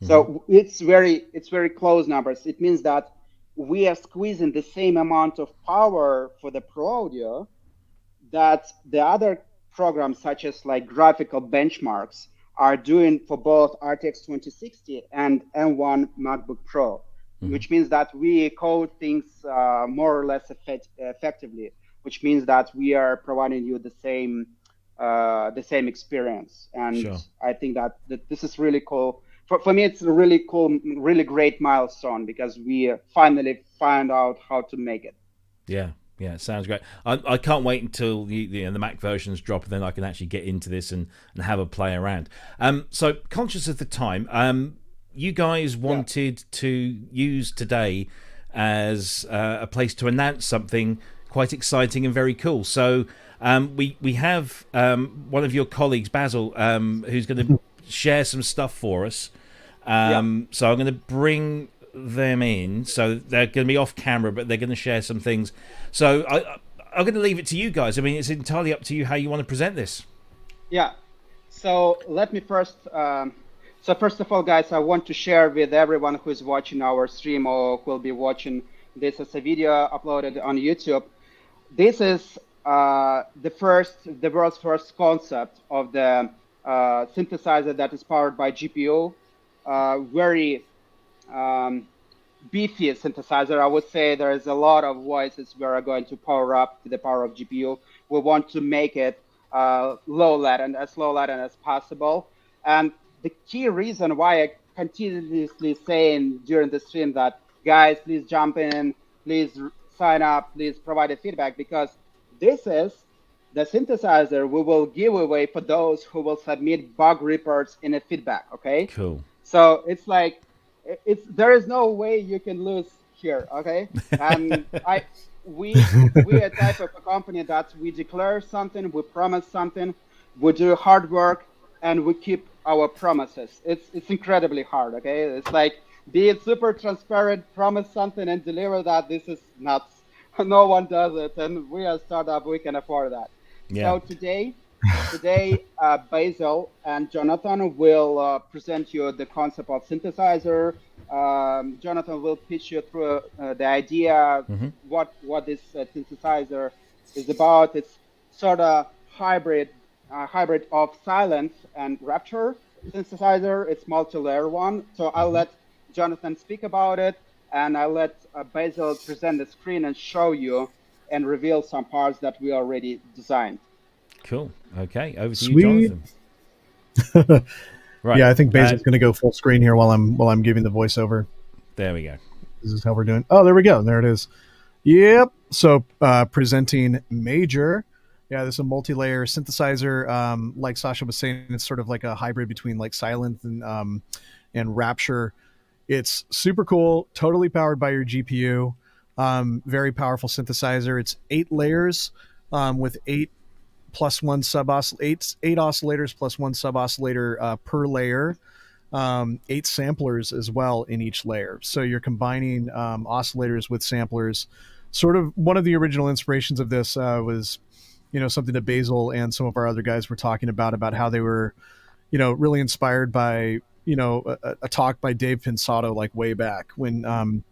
So it's very close numbers. It means that we are squeezing the same amount of power for the Pro Audio that the other programs, such as like graphical benchmarks, are doing for both RTX 2060 and M1 MacBook Pro, which means that we code things more or less effectively, which means that we are providing you the same experience. And I think that this is really cool. For me, it's a really cool, really great milestone, because we finally find out how to make it. Yeah, it sounds great. I can't wait until the Mac versions drop, and then I can actually get into this and have a play around. So, conscious of the time, you guys wanted to use today as a place to announce something quite exciting and very cool. So we have one of your colleagues, Basil, who's going to share some stuff for us. So I'm going to bring them in. So they're going to be off camera, but they're going to share some things. So I'm going to leave it to you guys. I mean, it's entirely up to you how you want to present this. Yeah. So let me first. So first of all, guys, I want to share with everyone who is watching our stream or who will be watching this as a video uploaded on YouTube. This is the world's first concept of the synthesizer that is powered by GPU. Very beefy synthesizer. I would say there is a lot of voices we are going to power up to the power of GPU. We want to make it low latent as possible. And the key reason why I continuously saying during the stream that, guys, please jump in, please sign up, please provide a feedback, because this is the synthesizer we will give away for those who will submit bug reports in a feedback. Okay. Cool. So it's like, there is no way you can lose here. Okay. And we are a type of a company that we declare something, we promise something, we do hard work, and we keep our promises. It's incredibly hard. Okay. It's like, be it super transparent, promise something and deliver that. This is nuts. No one does it, and we are a startup. We can afford that. Yeah. So today, Basil and Jonathan will present you the concept of synthesizer. Jonathan will pitch you through the idea, what this synthesizer is about. It's sort of hybrid of silence and rapture synthesizer. It's multi-layer one. So I'll let Jonathan speak about it, and I'll let Basil present the screen and show you and reveal some parts that we already designed. Cool. Okay, over to you, Jonathan. Right. Yeah, I think Basil's going to go full screen here while I'm giving the voiceover. There we go. This is how we're doing. Oh, there we go. There it is. Yep. So presenting Major. Yeah, this is a multi-layer synthesizer. Like Sasha was saying, it's sort of like a hybrid between like silence and rapture. It's super cool, totally powered by your GPU. Very powerful synthesizer. It's 8 layers with 8 oscillators plus 1 sub-oscillator per layer. 8 samplers as well in each layer. So you're combining oscillators with samplers. Sort of one of the original inspirations of this was, something that Basil and some of our other guys were talking about how they were, really inspired by, a talk by Dave Pinsato, like way back when,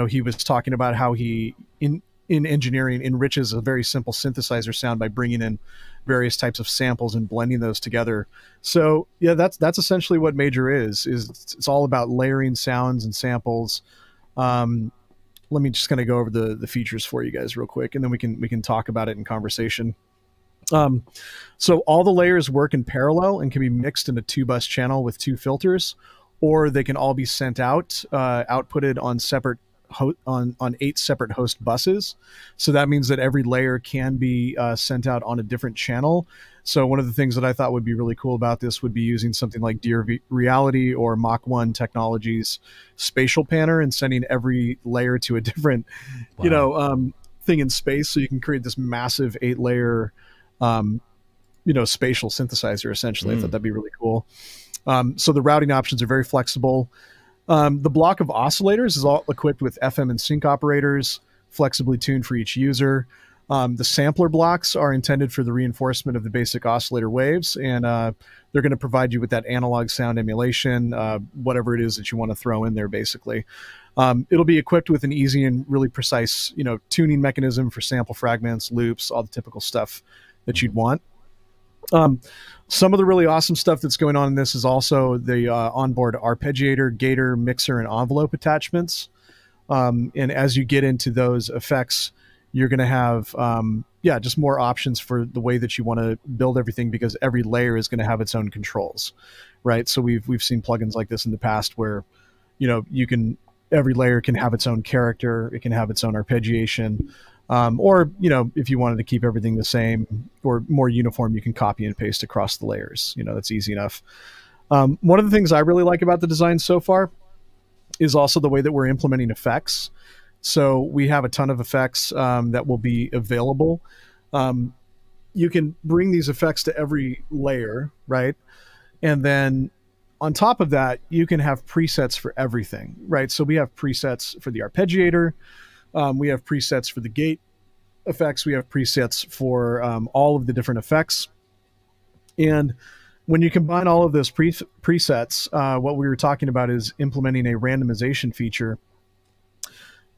he was talking about how he in engineering enriches a very simple synthesizer sound by bringing in various types of samples and blending those together. So yeah, that's essentially what Major is it's all about layering sounds and samples. let me just kind of go over the features for you guys real quick, and then we can talk about it in conversation. So all the layers work in parallel and can be mixed in a 2-bus channel with 2 filters, or they can all be sent out, outputted on separate on 8 separate host buses. So that means that every layer can be sent out on a different channel. So one of the things that I thought would be really cool about this would be using something like Dear Reality or Mach 1 Technologies spatial panner and sending every layer to a different, thing in space. So you can create this massive 8-layer, spatial synthesizer, essentially. I thought that'd be really cool. So the routing options are very flexible. The block of oscillators is all equipped with FM and sync operators, flexibly tuned for each user. The sampler blocks are intended for the reinforcement of the basic oscillator waves, and they're going to provide you with that analog sound emulation, whatever it is that you want to throw in there, basically. It'll be equipped with an easy and really precise, tuning mechanism for sample fragments, loops, all the typical stuff that you'd want. Some of the really awesome stuff that's going on in this is also the onboard arpeggiator, gator, mixer, and envelope attachments. And as you get into those effects, you're going to have, just more options for the way that you want to build everything, because every layer is going to have its own controls, right? So we've seen plugins like this in the past where, every layer can have its own character, it can have its own arpeggiation. Or, if you wanted to keep everything the same or more uniform, you can copy and paste across the layers. That's easy enough. One of the things I really like about the design so far is also the way that we're implementing effects. So we have a ton of effects that will be available. You can bring these effects to every layer, right? And then on top of that, you can have presets for everything, right? So we have presets for the arpeggiator. We have presets for the gate effects. We have presets for all of the different effects. And when you combine all of those presets, what we were talking about is implementing a randomization feature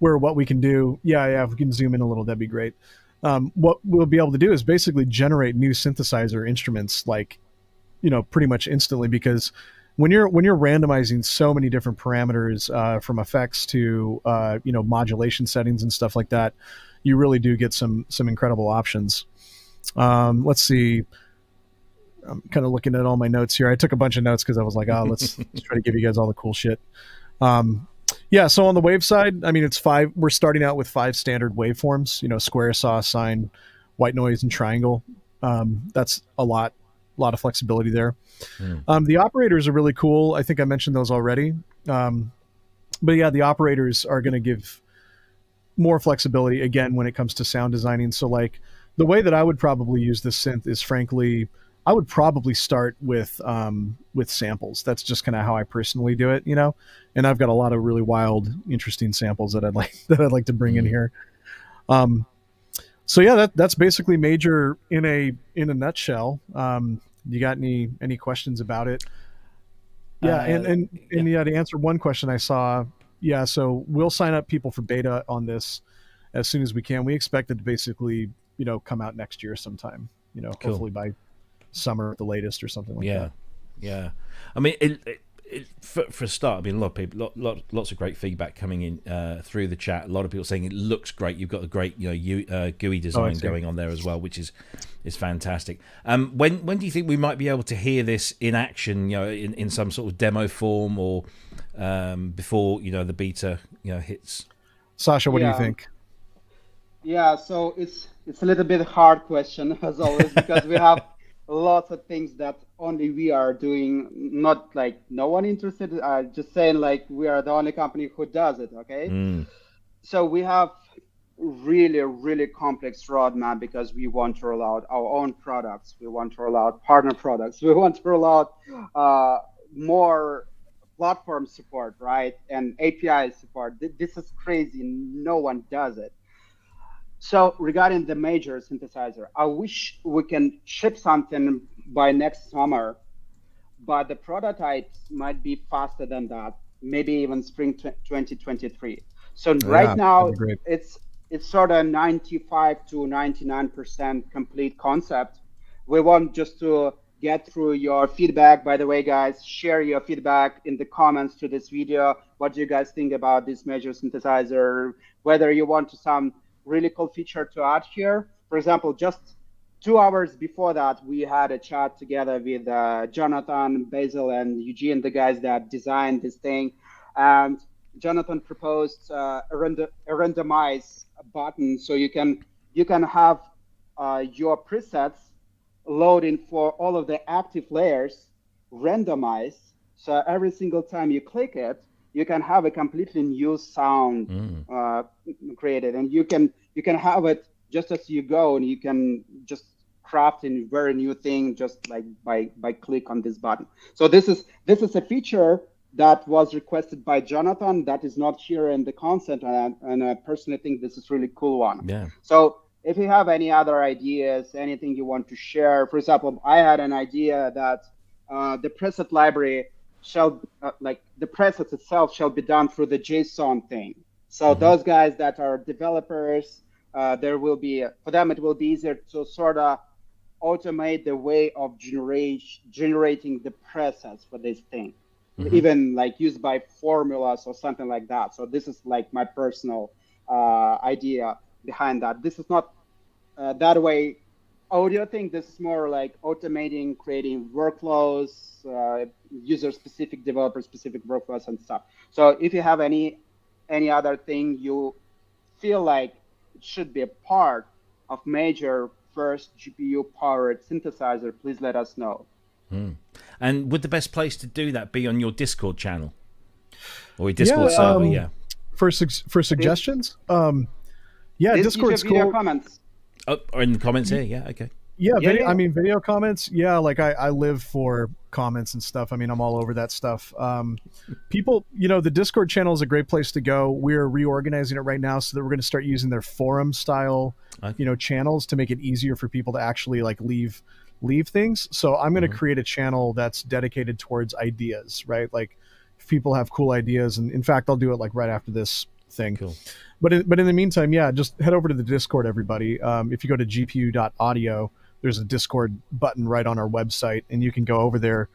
where what we can do, if we can zoom in a little, that'd be great. What we'll be able to do is basically generate new synthesizer instruments, pretty much instantly, because when you're randomizing so many different parameters from effects to modulation settings and stuff like that, you really do get some incredible options. Let's see. I'm kind of looking at all my notes here. I took a bunch of notes because I was like, let's try to give you guys all the cool shit. So on the wave side, it's 5. We're starting out with 5 standard waveforms. Square, saw, sine, white noise, and triangle. That's a lot of flexibility there. The operators are really cool. I think I mentioned those already. The operators are going to give more flexibility again when it comes to sound designing. So the way that I would probably use this synth is, frankly, I would probably start with samples. That's just kind of how I personally do it, and I've got a lot of really wild, interesting samples that I'd like to bring in here. That's basically Major in a nutshell. You got any questions about it? To answer one question I saw, so we'll sign up people for beta on this as soon as we can. We expect it to basically, come out next year sometime, Cool. Hopefully by summer at the latest or something like that. Yeah. For a start, a lot of people, lots of great feedback coming in through the chat. A lot of people saying it looks great. You've got a great, GUI design going on there as well, which is fantastic. When do you think we might be able to hear this in action? In some sort of demo form, or before the beta hits? Sasha, what do you think? Yeah, so it's a little bit hard question as always, because we have lots of things that only we are doing, not no one interested, just saying we are the only company who does it, okay? So we have really, really complex roadmap, because we want to roll out our own products, we want to roll out partner products, we want to roll out more platform support, right? And API support. This is crazy, no one does it. So regarding the Major synthesizer, I wish we can ship something by next summer, but the prototypes might be faster than that, maybe even spring 2023. So right now it's sort of 95 to 99% complete concept. We want just to get through your feedback. By the way, guys, share your feedback in the comments to this video. what do you guys think about this major synthesizer, whether you want some really cool feature to add here. For example, just 2 hours before that, we had a chat together with Jonathan, Basil, and Eugene, the guys that designed this thing. And Jonathan proposed a randomize button, so you can have your presets loading for all of the active layers randomized. So every single time you click it, you can have a completely new sound created, and you can have it just as you go, and you can just craft a very new thing just like by click on this button. So this is a feature that was requested by Jonathan that is not here in the consent, and I personally think this is really cool one. Yeah. So if you have any other ideas, anything you want to share, for example, I had an idea that the preset library shall, like the presets itself shall be done through the JSON thing. So those guys that are developers, there will be, for them, it will be easier to sort of automate the way of generating the presets for this thing, even like used by formulas or something like that. So this is like my personal idea behind that. This is not that way audio thing. This is more like automating, creating workflows, user-specific, developer-specific workflows and stuff. So if you have any other thing you feel like it should be a part of major first GPU-powered synthesizer, please let us know. And would the best place to do that be on your Discord channel or your Discord server? For suggestions, Discord's cool. Comments. Oh, or in the comments here, yeah, okay. Yeah, I mean, video comments. Yeah, like I live for comments and stuff. I mean, I'm all over that stuff. People, the Discord channel is a great place to go. We're reorganizing it right now so that we're going to start using their forum style, channels to make it easier for people to actually like leave things. So I'm going to create a channel that's dedicated towards ideas, right? Like if people have cool ideas, and in fact, I'll do it like right after this thing. Cool. But in the meantime, just head over to the Discord, everybody. If you go to gpu.audio, there's a Discord button right on our website, and you can go over there.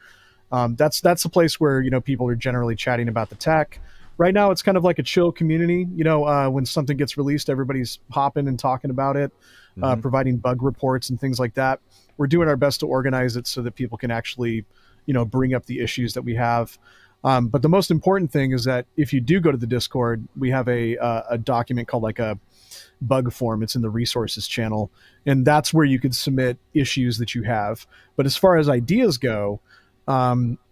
That's a place where people are generally chatting about the tech. Right now, it's kind of like a chill community. When something gets released, everybody's hopping and talking about it, providing bug reports and things like that. We're doing our best to organize it so that people can actually, bring up the issues that we have. But the most important thing is that if you do go to the Discord, we have a document called like a bug form. It's in the resources channel, and that's where you could submit issues that you have. But as far as ideas go,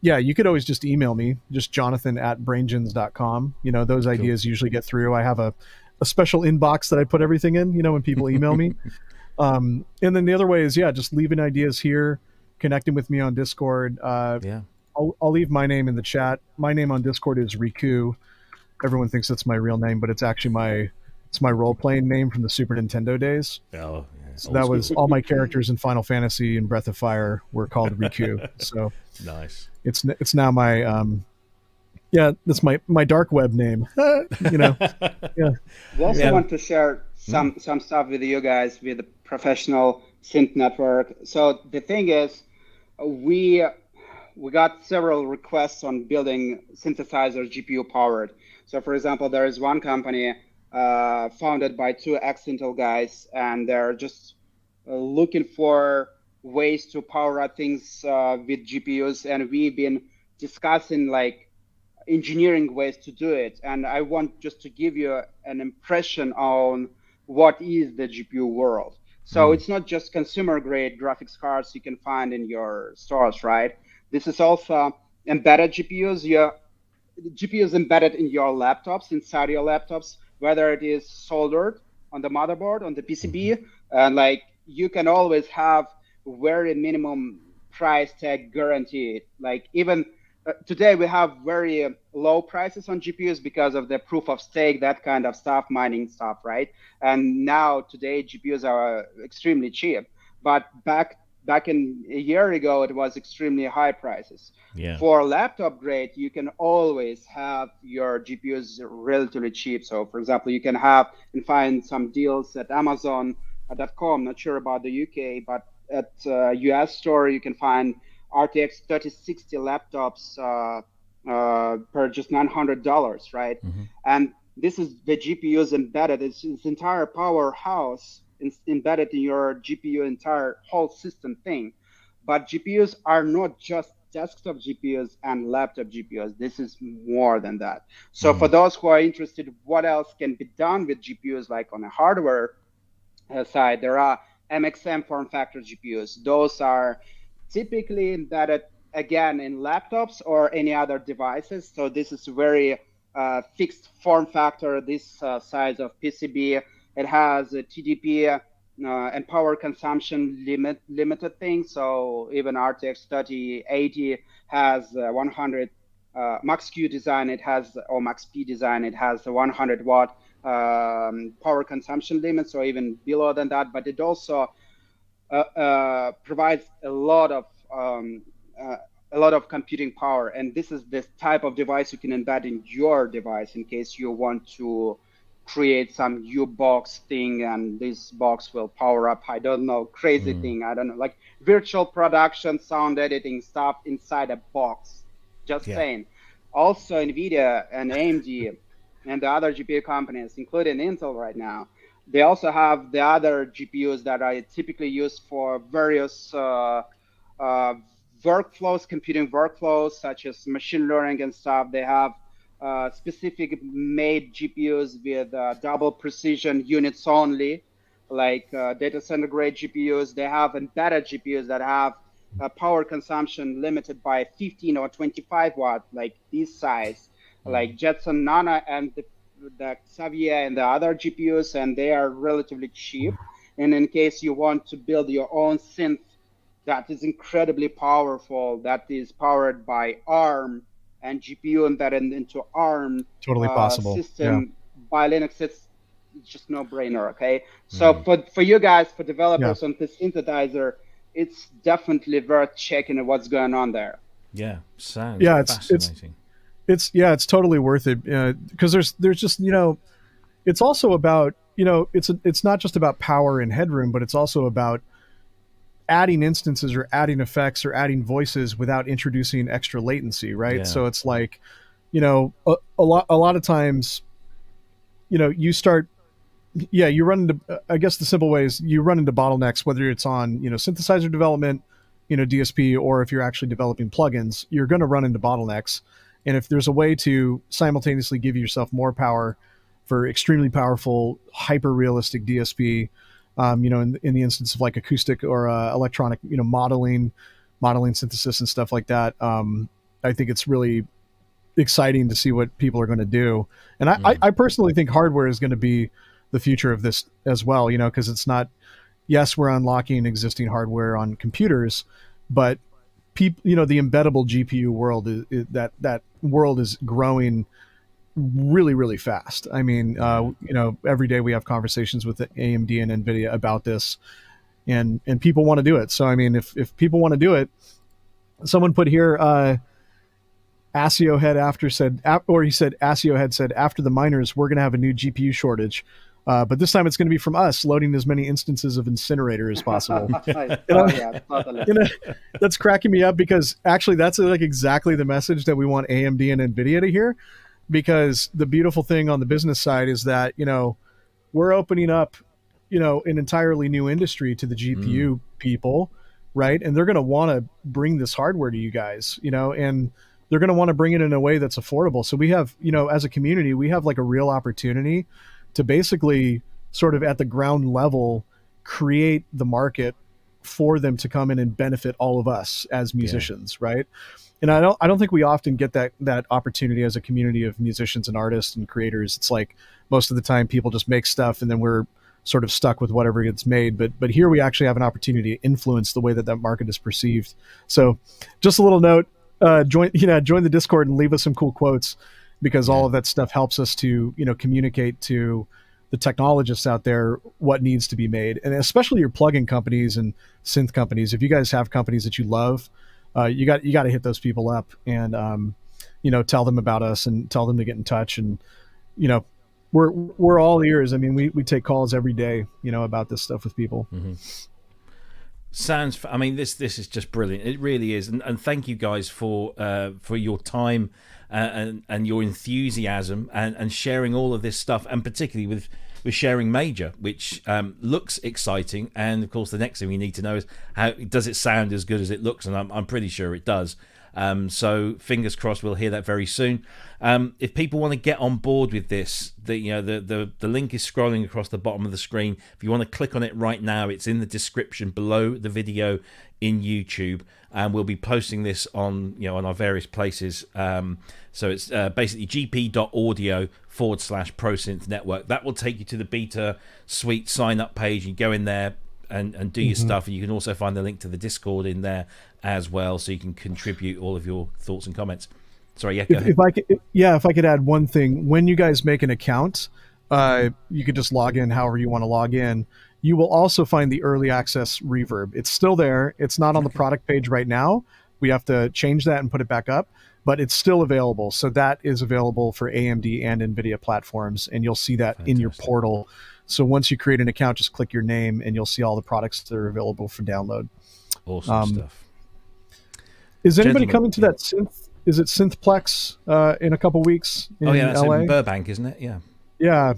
you could always just email me, just jonathan@braingens.com. Those ideas usually get through. I have a special inbox that I put everything in, when people email me. And then the other way is, just leaving ideas here, connecting with me on Discord. I'll leave my name in the chat. My name on Discord is Riku. Everyone thinks that's my real name, but it's actually my role-playing name from the Super Nintendo days. Oh, yeah. So that was all my characters in Final Fantasy and Breath of Fire were called Riku. So nice. It's now my that's my dark web name. Yeah. We also want to share some stuff with you guys with the professional synth network. So the thing is, we got several requests on building synthesizers GPU powered. So for example, there is one company founded by two ex-Intel guys, and they're just looking for ways to power up things with GPUs. And we've been discussing like engineering ways to do it. And I want just to give you an impression on what is the GPU world. So it's not just consumer grade graphics cards you can find in your stores, right? This is also embedded GPUs. GPUs embedded in your laptops, inside your laptops, whether it is soldered on the motherboard, on the PCB, and like you can always have very minimum price tag guaranteed. Like even today we have very low prices on GPUs because of the proof of stake, that kind of stuff, mining stuff, right? And now today GPUs are extremely cheap, but back in a year ago, it was extremely high prices. Yeah. For laptop grade, you can always have your GPUs relatively cheap. So for example, you can have and find some deals at Amazon.com, not sure about the UK, but at US store, you can find RTX 3060 laptops per just $900, right? Mm-hmm. And this is the GPUs embedded. It's entire powerhouse embedded in your GPU entire whole system thing. But GPUs are not just desktop GPUs and laptop GPUs. This is more than that. So for those who are interested, what else can be done with GPUs, like on a hardware side, there are MXM form factor GPUs. Those are typically embedded again in laptops or any other devices. So this is very fixed form factor, this size of PCB. It has a TDP and power consumption limited thing. So even RTX 3080 has 100 Max Q design. It has, or Max P design. It has a 100-watt power consumption limit, so even below than that. But it also provides a lot of computing power, and this is this type of device you can embed in your device in case you want to create some U box thing, and this box will power up, I don't know, crazy thing, I don't know, like virtual production, sound editing stuff inside a box. Just saying. Also, NVIDIA and AMD and the other GPU companies, including Intel right now, they also have the other GPUs that are typically used for various workflows, computing workflows, such as machine learning and stuff. They have specific made GPUs with double precision units only, like data center grade GPUs. They have embedded GPUs that have power consumption limited by 15 or 25 watt, like this size, like Jetson Nano and the Xavier and the other GPUs, and they are relatively cheap. And in case you want to build your own synth that is incredibly powerful, that is powered by ARM and GPU embedded into ARM Totally possible system by Linux, it's just no brainer. Okay, so for you guys, for developers on the synthesizer, it's definitely worth checking what's going on there. Yeah, sounds fascinating. It's totally worth it, because there's just, it's also about, it's not just about power and headroom, but it's also about adding instances or adding effects or adding voices without introducing extra latency, right? So it's like, a lot of times, you start, you run into, I guess the simple way is you run into bottlenecks, whether it's on, synthesizer development, DSP, or if you're actually developing plugins, you're going to run into bottlenecks. And if there's a way to simultaneously give yourself more power for extremely powerful, hyper realistic DSP, in the instance of like acoustic or electronic, modeling synthesis and stuff like that, I think it's really exciting to see what people are going to do. And I personally think hardware is going to be the future of this as well, because it's not, yes, we're unlocking existing hardware on computers, but people, the embeddable GPU world that world is growing really, really fast. I mean, every day we have conversations with AMD and NVIDIA about this, and people want to do it. So, I mean, if people want to do it, someone put here, ASIO Head ASIO Head said, after the miners, we're going to have a new GPU shortage. But this time it's going to be from us loading as many instances of Incinerator as possible. Totally. That's cracking me up, because actually that's like exactly the message that we want AMD and NVIDIA to hear. Because the beautiful thing on the business side is that, we're opening up, an entirely new industry to the GPU people, right? And they're going to want to bring this hardware to you guys, and they're going to want to bring it in a way that's affordable. So we have, as a community, we have like a real opportunity to basically sort of at the ground level create the market for them to come in and benefit all of us as musicians, right? And I don't think we often get that opportunity as a community of musicians and artists and creators. It's like most of the time people just make stuff and then we're sort of stuck with whatever gets made. But here we actually have an opportunity to influence the way that market is perceived. So just a little note, join the Discord and leave us some cool quotes, because all of that stuff helps us to, communicate to the technologists out there what needs to be made. And especially your plugin companies and synth companies. If you guys have companies that you love, you got to hit those people up and, tell them about us and tell them to get in touch. And, we're all ears. I mean, we take calls every day, about this stuff with people. Mm-hmm. I mean, this is just brilliant. It really is, and thank you guys for your time and your enthusiasm and sharing all of this stuff, and particularly with sharing Major, which looks exciting. And of course, the next thing we need to know is how does it sound as good as it looks, and I'm pretty sure it does. So fingers crossed, we'll hear that very soon. If people want to get on board with this, the link is scrolling across the bottom of the screen. If you want to click on it right now, it's in the description below the video in YouTube, and we'll be posting this on on our various places. So it's basically gp.audio/ProSynth Network. That will take you to the beta suite sign up page. You go in there and do your stuff, and you can also find the link to the Discord in there as well, so you can contribute all of your thoughts and comments. Sorry, yeah, go ahead. If I could add one thing, when you guys make an account, you could just log in however you want to log in. You will also find the early access reverb. It's still there. It's not on the product page right now. We have to change that and put it back up, but it's still available. So that is available for AMD and NVIDIA platforms, and you'll see that in your portal. So once you create an account, just click your name, and you'll see all the products that are available for download. Awesome stuff. Is anybody coming to that synth? Is it Synthplex in a couple weeks in that's LA? in Burbank, isn't it? Yeah. Yeah.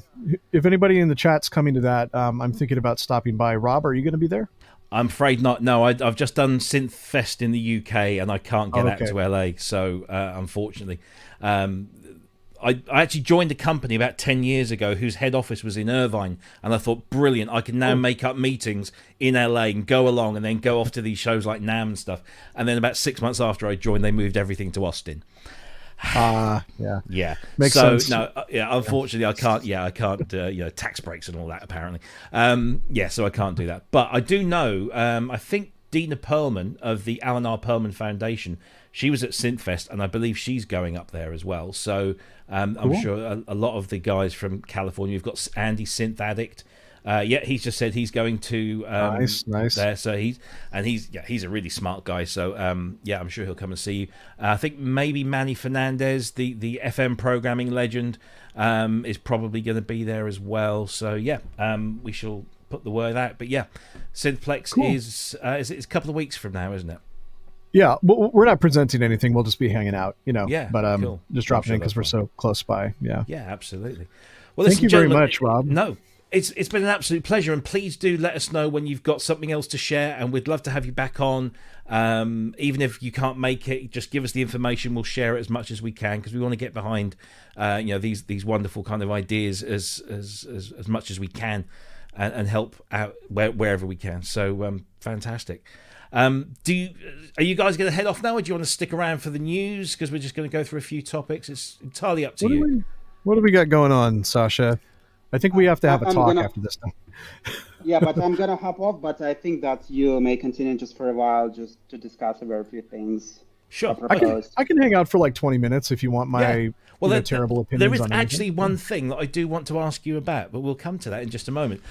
If anybody in the chat's coming to that, I'm thinking about stopping by. Rob, are you going to be there? I'm afraid not. No, I've just done Synthfest in the UK, and I can't get out to LA. So unfortunately, I actually joined a company about 10 years ago whose head office was in Irvine, and I thought, brilliant, I can now make up meetings in LA and go along and then go off to these shows like NAMM and stuff. And then about 6 months after I joined, they moved everything to Austin. Yeah. Makes sense. No, unfortunately, I can't, tax breaks and all that, apparently. So I can't do that. But I do know, I think Dina Perlman of the Alan R. Perlman Foundation, she was at Synthfest, and I believe she's going up there as well. So I'm sure a lot of the guys from California, you've got Andy Synth Addict. He's just said he's going to nice there. So he's a really smart guy. So I'm sure he'll come and see you. I think maybe Manny Fernandez, the FM programming legend, is probably going to be there as well. So we shall put the word out. But Synthplex is it's a couple of weeks from now, isn't it? Yeah, we're not presenting anything. We'll just be hanging out, But cool. Just dropping in because we're so close by. Yeah. Yeah, absolutely. Well, thank you very much, Rob. No, it's been an absolute pleasure, and please do let us know when you've got something else to share, and we'd love to have you back on. Even if you can't make it, just give us the information. We'll share it as much as we can, because we want to get behind, these wonderful kind of ideas as much as we can, and help out wherever we can. So fantastic. Are you guys going to head off now, or do you want to stick around for the news? Because we're just going to go through a few topics. It's entirely up to you. What do we got going on, Sasha? I think we have to have a talk after this time. Yeah, but I'm going to hop off, but I think that you may continue just for a while, just to discuss a very few things. Sure. I can hang out for like 20 minutes if you want my terrible opinions. There is on actually one thing that I do want to ask you about, but we'll come to that in just a moment.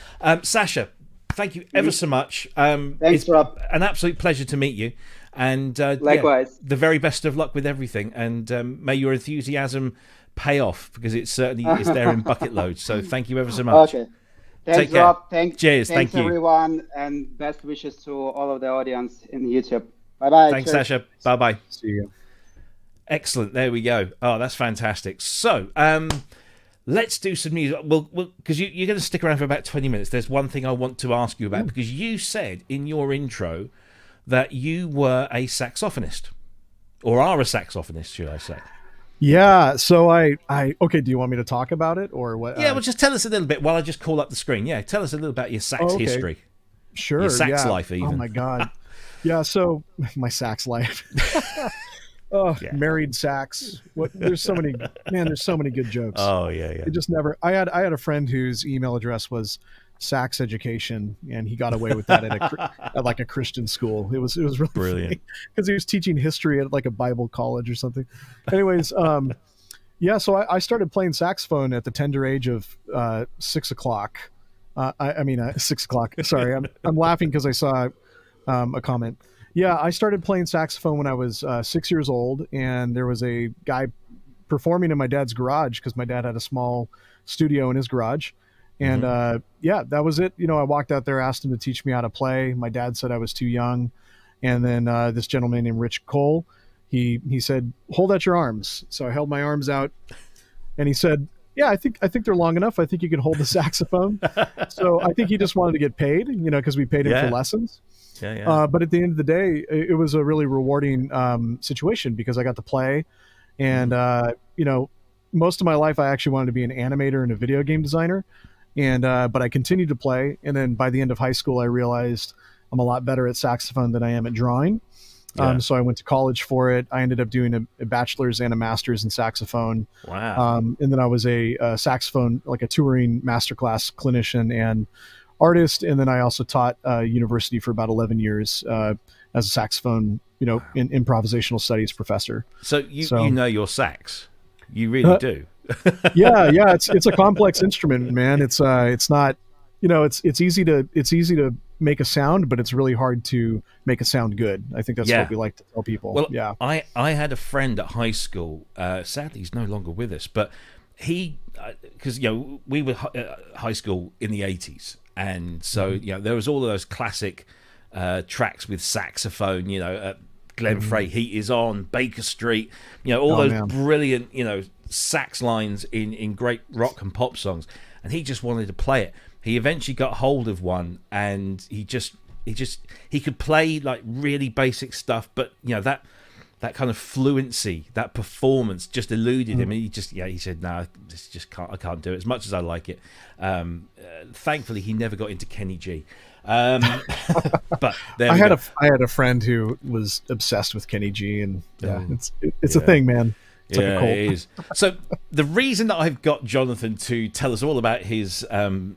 Sasha, thank you ever so much. Thanks, Rob. An absolute pleasure to meet you. And likewise. The very best of luck with everything. And may your enthusiasm pay off, because it certainly is there in bucket loads. So thank you ever so much. Okay. Thanks, Rob. Cheers. Thanks, thank you, everyone. And best wishes to all of the audience in YouTube. Bye-bye. Thanks, Sasha. Bye-bye. See you. Excellent. There we go. Oh, that's fantastic. So, let's do some news. Well, because you're going to stick around for about 20 minutes. There's one thing I want to ask you about, because you said in your intro that you were a saxophonist, or are a saxophonist, should I say? Yeah. So okay. Do you want me to talk about it, or what? Yeah. Well, just tell us a little bit while I just call up the screen. Yeah. Tell us a little about your sax history. Sure. Your sax life, even. Oh my God. Yeah. So my sax life. Married sax. There's so many good jokes. Oh yeah. It just never. I had a friend whose email address was Sax Education, and he got away with that at like a Christian school. It was really brilliant, because he was teaching history at like a Bible college or something. Anyways, so I started playing saxophone at the tender age of 6 o'clock. 6 o'clock. Sorry, I'm laughing because I saw a comment. Yeah, I started playing saxophone when I was 6 years old, and there was a guy performing in my dad's garage, because my dad had a small studio in his garage. And yeah, that was it. You know, I walked out there, asked him to teach me how to play. My dad said I was too young. And then this gentleman named Rich Cole, he said, hold out your arms. So I held my arms out, and he said, yeah, I think they're long enough. I think you can hold the saxophone. So I think he just wanted to get paid, you know, because we paid him for lessons. But at the end of the day, it was a really rewarding situation because I got to play. And, you know, most of my life, I actually wanted to be an animator and a video game designer. And but I continued to play. And then by the end of high school, I realized I'm a lot better at saxophone than I am at drawing. So I went to college for it. I ended up doing a bachelor's and a master's in saxophone. Wow. And then I was a saxophone, like a touring masterclass clinician and artist. And then I also taught university for about 11 years as a saxophone, you know, in improvisational studies professor. So you know your sax. You really do. yeah. It's a complex instrument, man. It's not, you know, it's easy to make a sound, but it's really hard to make a sound good. I think that's what we like to tell people. Well, I had a friend at high school. Sadly, he's no longer with us, but he, because you know, we were high school in the 80s, and so you know there was all of those classic tracks with saxophone. You know, Glenn Frey, Heat Is On, Baker Street. You know, all those brilliant, you know, sax lines in great rock and pop songs, and he just wanted to play it. He eventually got hold of one, and he could play like really basic stuff, but you know that kind of fluency, that performance just eluded him. And he said, "No, I can't do it as much as I like it." Thankfully, he never got into Kenny G. But I had a friend who was obsessed with Kenny G, and it's a thing, man. It's like a cult. It is. So the reason that I've got Jonathan to tell us all about his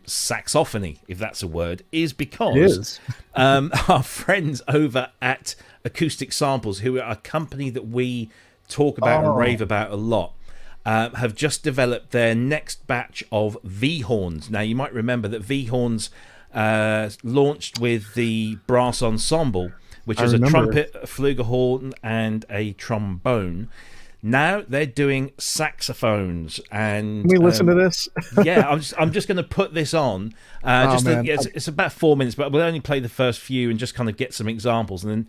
saxophony, if that's a word, is because our friends over at AcousticSamples, who are a company that we talk about and rave about a lot, have just developed their next batch of V-horns. Now, you might remember that V-horns launched with the brass ensemble, which is a trumpet, a flugelhorn, and a trombone. Now they're doing saxophones, and can we listen to this? I'm just going to put this on. It's about 4 minutes, but we'll only play the first few and just kind of get some examples, and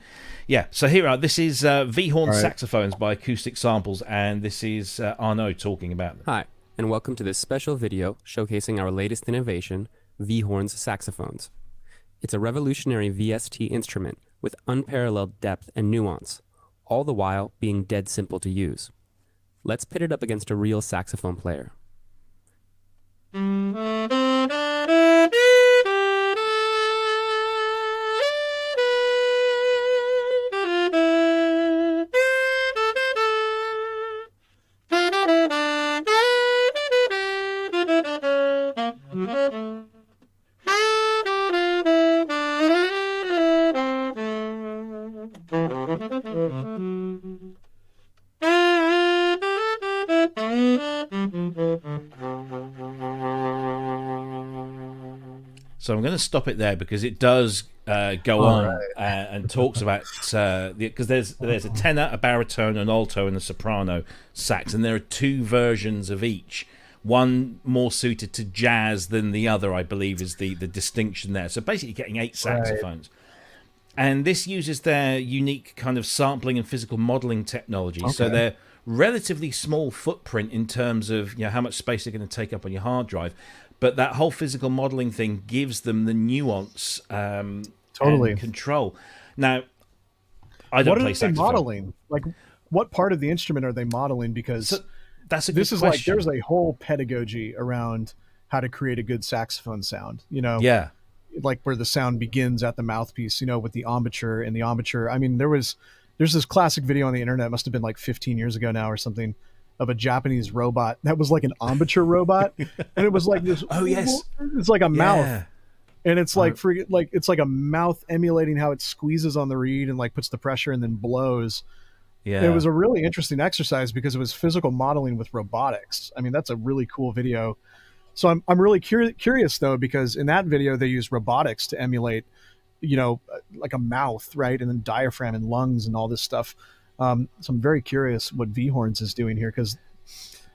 then So here are. This is V-horn saxophones by AcousticSamples, and this is Arnaud talking about them. Hi, and welcome to this special video showcasing our latest innovation, V-horns saxophones. It's a revolutionary VST instrument with unparalleled depth and nuance, all the while being dead simple to use. Let's pit it up against a real saxophone player. So I'm going to stop it there because it does go on and talks about because there's a tenor, a baritone, an alto, and a soprano sax, and there are two versions of each. One more suited to jazz than the other, I believe, is the distinction there. So basically, getting 8 saxophones, and this uses their unique kind of sampling and physical modeling technology. So they're relatively small footprint in terms of how much space they're going to take up on your hard drive. But that whole physical modeling thing gives them the nuance and control. Now, I don't play saxophone. What are they modeling? Like, what part of the instrument are they modeling? Because that's a this good is question. like there's a whole pedagogy around how to create a good saxophone sound. Like where the sound begins at the mouthpiece. With the embouchure and the embouchure. I mean, there's this classic video on the internet. It must have been like 15 years ago now or something, of a Japanese robot that was like an embouchure robot, and it was like this. Oh yes, it's like a mouth, and it's like it's like a mouth emulating how it squeezes on the reed and like puts the pressure and then blows. Yeah, and it was a really interesting exercise because it was physical modeling with robotics. I mean, that's a really cool video. So I'm really curious though, because in that video they use robotics to emulate, like a mouth, right, and then diaphragm and lungs and all this stuff. So I'm very curious what V-horns is doing here, because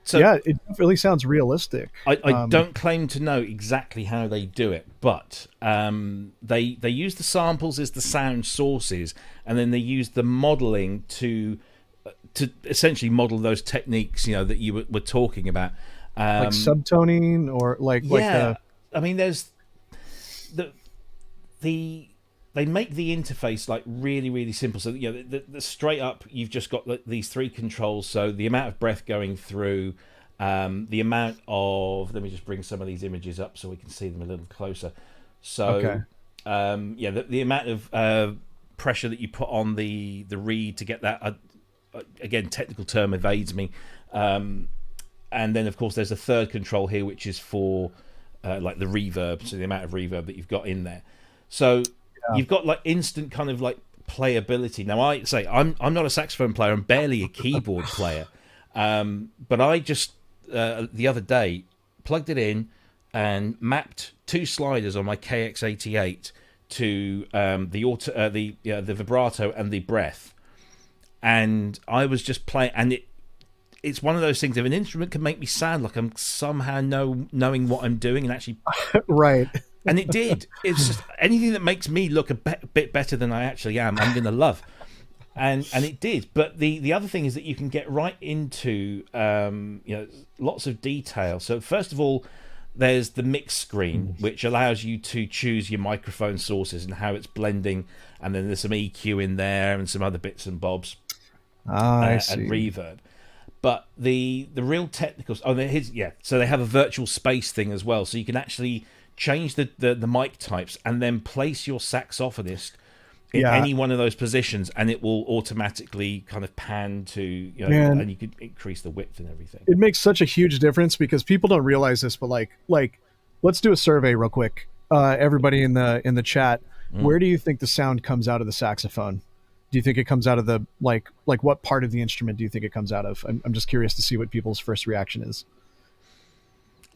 So yeah, it really sounds realistic. I don't claim to know exactly how they do it, but they use the samples as the sound sources, and then they use the modeling to essentially model those techniques, that you were talking about, like subtoning or like I mean, there's they make the interface like really, really simple. So the straight up, you've just got these three controls. So the amount of breath going through, the amount of, let me just bring some of these images up so we can see them a little closer. So the amount of pressure that you put on the reed to get that, again, technical term evades me. And then of course there's a third control here, which is for like the reverb, so the amount of reverb that you've got in there. So you've got like instant kind of like playability. Now I say I'm not a saxophone player, I'm barely a keyboard player, but I just the other day plugged it in and mapped two sliders on my KX88 to the vibrato and the breath, and I was just playing, and it's one of those things. If an instrument can make me sound like I'm somehow knowing what I'm doing and actually right. And it did. It's just anything that makes me look a bit better than I actually am, I'm going to love. And it did. But the other thing is that you can get right into lots of detail. So first of all, there's the mix screen, which allows you to choose your microphone sources and how it's blending. And then there's some EQ in there and some other bits and bobs. I see. And reverb. But the real technicals. So they have a virtual space thing as well. So you can actually change the mic types and then place your saxophonist in any one of those positions, and it will automatically kind of pan to and you could increase the width and everything. It makes such a huge difference because people don't realize this, but like let's do a survey real quick. Everybody in the chat, where do you think the sound comes out of the saxophone? Do you think it comes out of the like what part of the instrument do you think it comes out of? I'm just curious to see what people's first reaction is.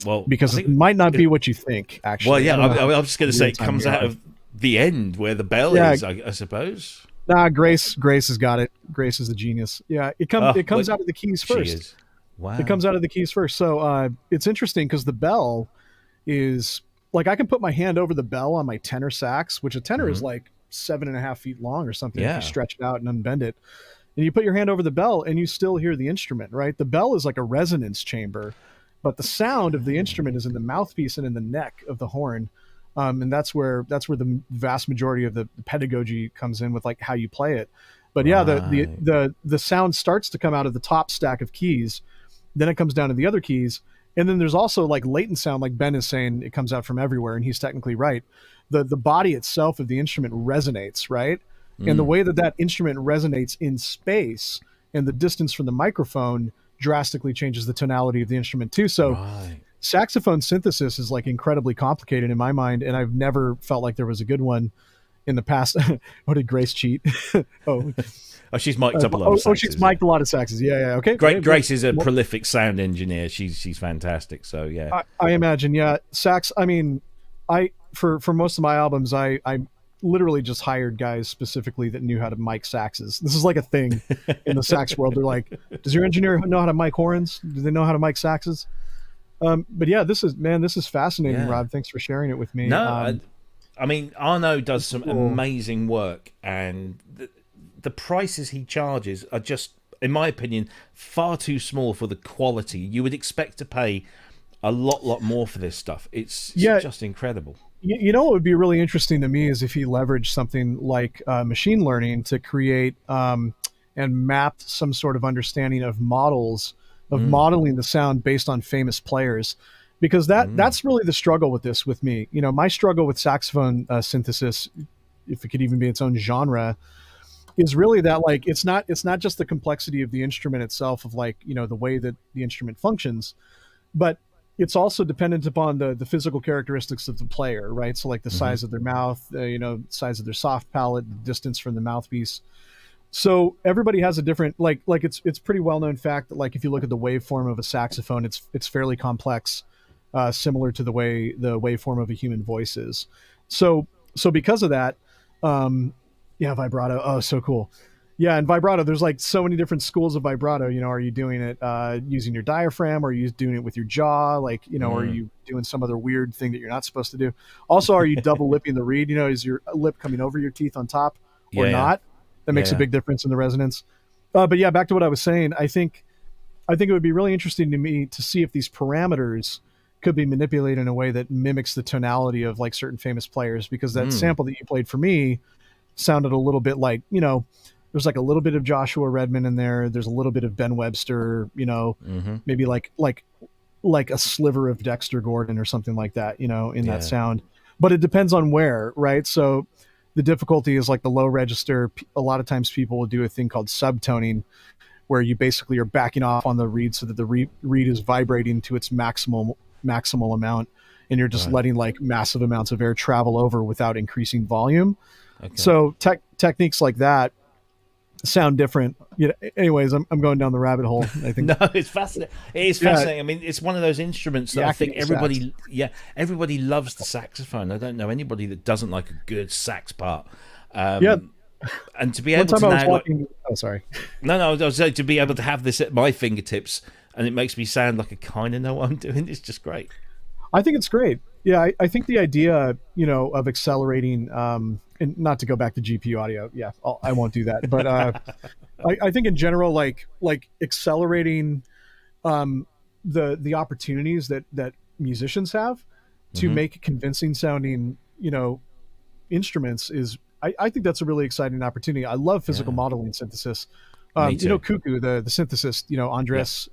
Well, because it might not be what you think, actually. Well, yeah, I'm just going to say it comes out of the end where the bell is, I suppose. Nah, Grace has got it. Grace is the genius. Yeah, it comes out of the keys first. She is. Wow. It comes out of the keys first. So it's interesting because the bell is like I can put my hand over the bell on my tenor sax, which a tenor is like 7.5 feet long or something if you stretch it out and unbend it. And you put your hand over the bell and you still hear the instrument, right? The bell is like a resonance chamber. But the sound of the instrument is in the mouthpiece and in the neck of the horn, and that's where the vast majority of the pedagogy comes in with like how you play it. But the sound starts to come out of the top stack of keys, then it comes down to the other keys, and then there's also like latent sound, like Ben is saying, it comes out from everywhere, and he's technically right. The body itself of the instrument resonates, right? And the way that instrument resonates in space and the distance from the microphone drastically changes the tonality of the instrument too. So saxophone synthesis is like incredibly complicated in my mind, and I've never felt like there was a good one in the past. Oh, did Grace cheat? She's mic'd up a lot of saxes. She's mic'd a lot of saxes. Yeah, okay. Grace is a prolific sound engineer. She's fantastic. So yeah. I imagine, sax, I mean, for most of my albums, I literally just hired guys specifically that knew how to mic saxes. This is like a thing in the sax world. They're like, does your engineer know how to mic horns? Do they know how to mic saxes? But yeah, this is fascinating, Rob. Thanks for sharing it with me. No, I mean, Arno does some amazing work, and the prices he charges are just, in my opinion, far too small for the quality. You would expect to pay a lot more for this stuff. It's just incredible. You know what would be really interesting to me is if he leveraged something like machine learning to create and map some sort of understanding of models, of modeling the sound based on famous players. Because that's really the struggle with this with me. My struggle with saxophone synthesis, if it could even be its own genre, is really that like it's not just the complexity of the instrument itself, of like, the way that the instrument functions, but it's also dependent upon the physical characteristics of the player, right? So like the size of their mouth, size of their soft palate, the distance from the mouthpiece. So everybody has a different, like it's pretty well known fact that like if you look at the waveform of a saxophone, it's fairly complex, similar to the waveform of a human voice is. So because of that, vibrato. Oh, so cool. Yeah, and vibrato, there's like so many different schools of vibrato. Are you doing it using your diaphragm? Or are you doing it with your jaw? Like, are you doing some other weird thing that you're not supposed to do? Also, are you double lipping the reed? Is your lip coming over your teeth on top or not? That makes a big difference in the resonance. But yeah, back to what I was saying. I think it would be really interesting to me to see if these parameters could be manipulated in a way that mimics the tonality of like certain famous players, because that sample that you played for me sounded a little bit like, there's like a little bit of Joshua Redman in there. There's a little bit of Ben Webster, maybe like a sliver of Dexter Gordon or something like that, in that sound. But it depends on where, right? So the difficulty is like the low register. A lot of times people will do a thing called subtoning, where you basically are backing off on the reed so that the reed is vibrating to its maximal amount, and you're just letting like massive amounts of air travel over without increasing volume. Okay. So techniques like that sound different. Anyways, I'm going down the rabbit hole, I think. No, it's fascinating. It is fascinating. I mean, it's one of those instruments that I think everybody loves the saxophone. I don't know anybody that doesn't like a good sax part. And to be able to now, sorry. No, I was saying, to be able to have this at my fingertips, and it makes me sound like I kind of know what I'm doing. It's just great. I think it's great. Yeah, I think the idea, of accelerating, and not to go back to GPU audio. Yeah, I won't do that. But I think in general, like accelerating the opportunities that musicians have to make convincing sounding, instruments is. I think that's a really exciting opportunity. I love physical modeling synthesis. Cuckoo, the synthesist, Andres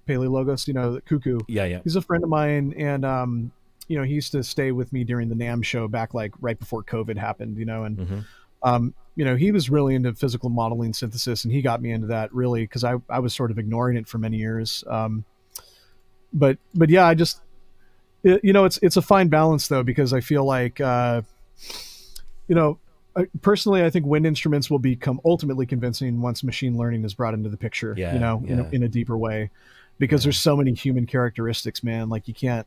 Palaiologos, Cuckoo. Yeah. He's a friend of mine, and he used to stay with me during the NAMM show back like right before COVID happened, and he was really into physical modeling synthesis, and he got me into that really because I was sort of ignoring it for many years. But yeah, I just it's a fine balance though, because I feel like personally, I think wind instruments will become ultimately convincing once machine learning is brought into the picture, in a deeper way, because there's so many human characteristics, man. Like you can't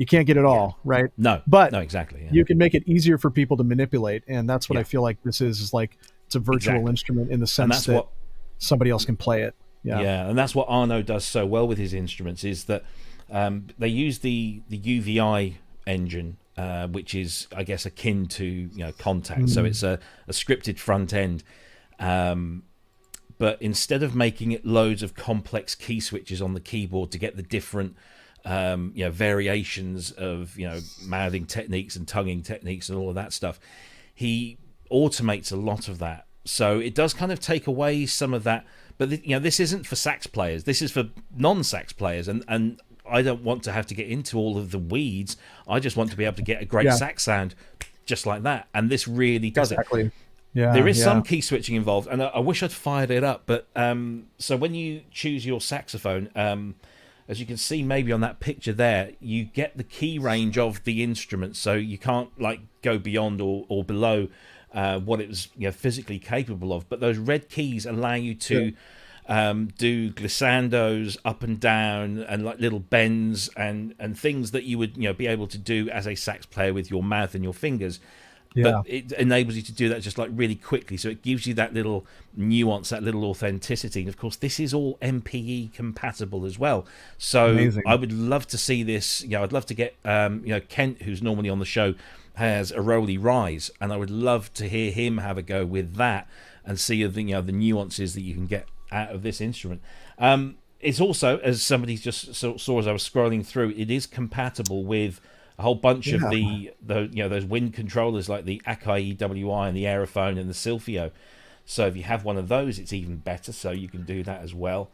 get it all, right? No, exactly. Yeah. You can make it easier for people to manipulate. And that's what I feel like this is like, it's a virtual instrument in the sense that somebody else can play it. Yeah. And that's what Arno does so well with his instruments, is that they use the UVI engine, which is, I guess, akin to Contact. So it's a scripted front end, but instead of making it loads of complex key switches on the keyboard to get the different variations of mouthing techniques and tonguing techniques and all of that stuff, he automates a lot of that. So it does kind of take away some of that. But this isn't for sax players. This is for non-sax players, and I don't want to have to get into all of the weeds. I just want to be able to get a great sax sound just like that. And this really does it. Yeah, there is some key switching involved, and I wish I'd fired it up. But so when you choose your saxophone, as you can see maybe on that picture there, you get the key range of the instrument. So you can't like go beyond or below what it was physically capable of. But those red keys allow you to do glissandos up and down and like little bends and things that you would be able to do as a sax player with your mouth and your fingers. But it enables you to do that just like really quickly, so it gives you that little nuance, that little authenticity. And of course this is all MPE compatible as well, so amazing. I would love to see this. I'd love to get Kent, who's normally on the show, has a Rolly Rise, and I would love to hear him have a go with that and see the nuances that you can get out of this instrument. It's also, as somebody just saw as I was scrolling through, it is compatible with a whole bunch of the those wind controllers like the Akai EWI and the Aerophone and the Silphio. So if you have one of those, it's even better. So you can do that as well.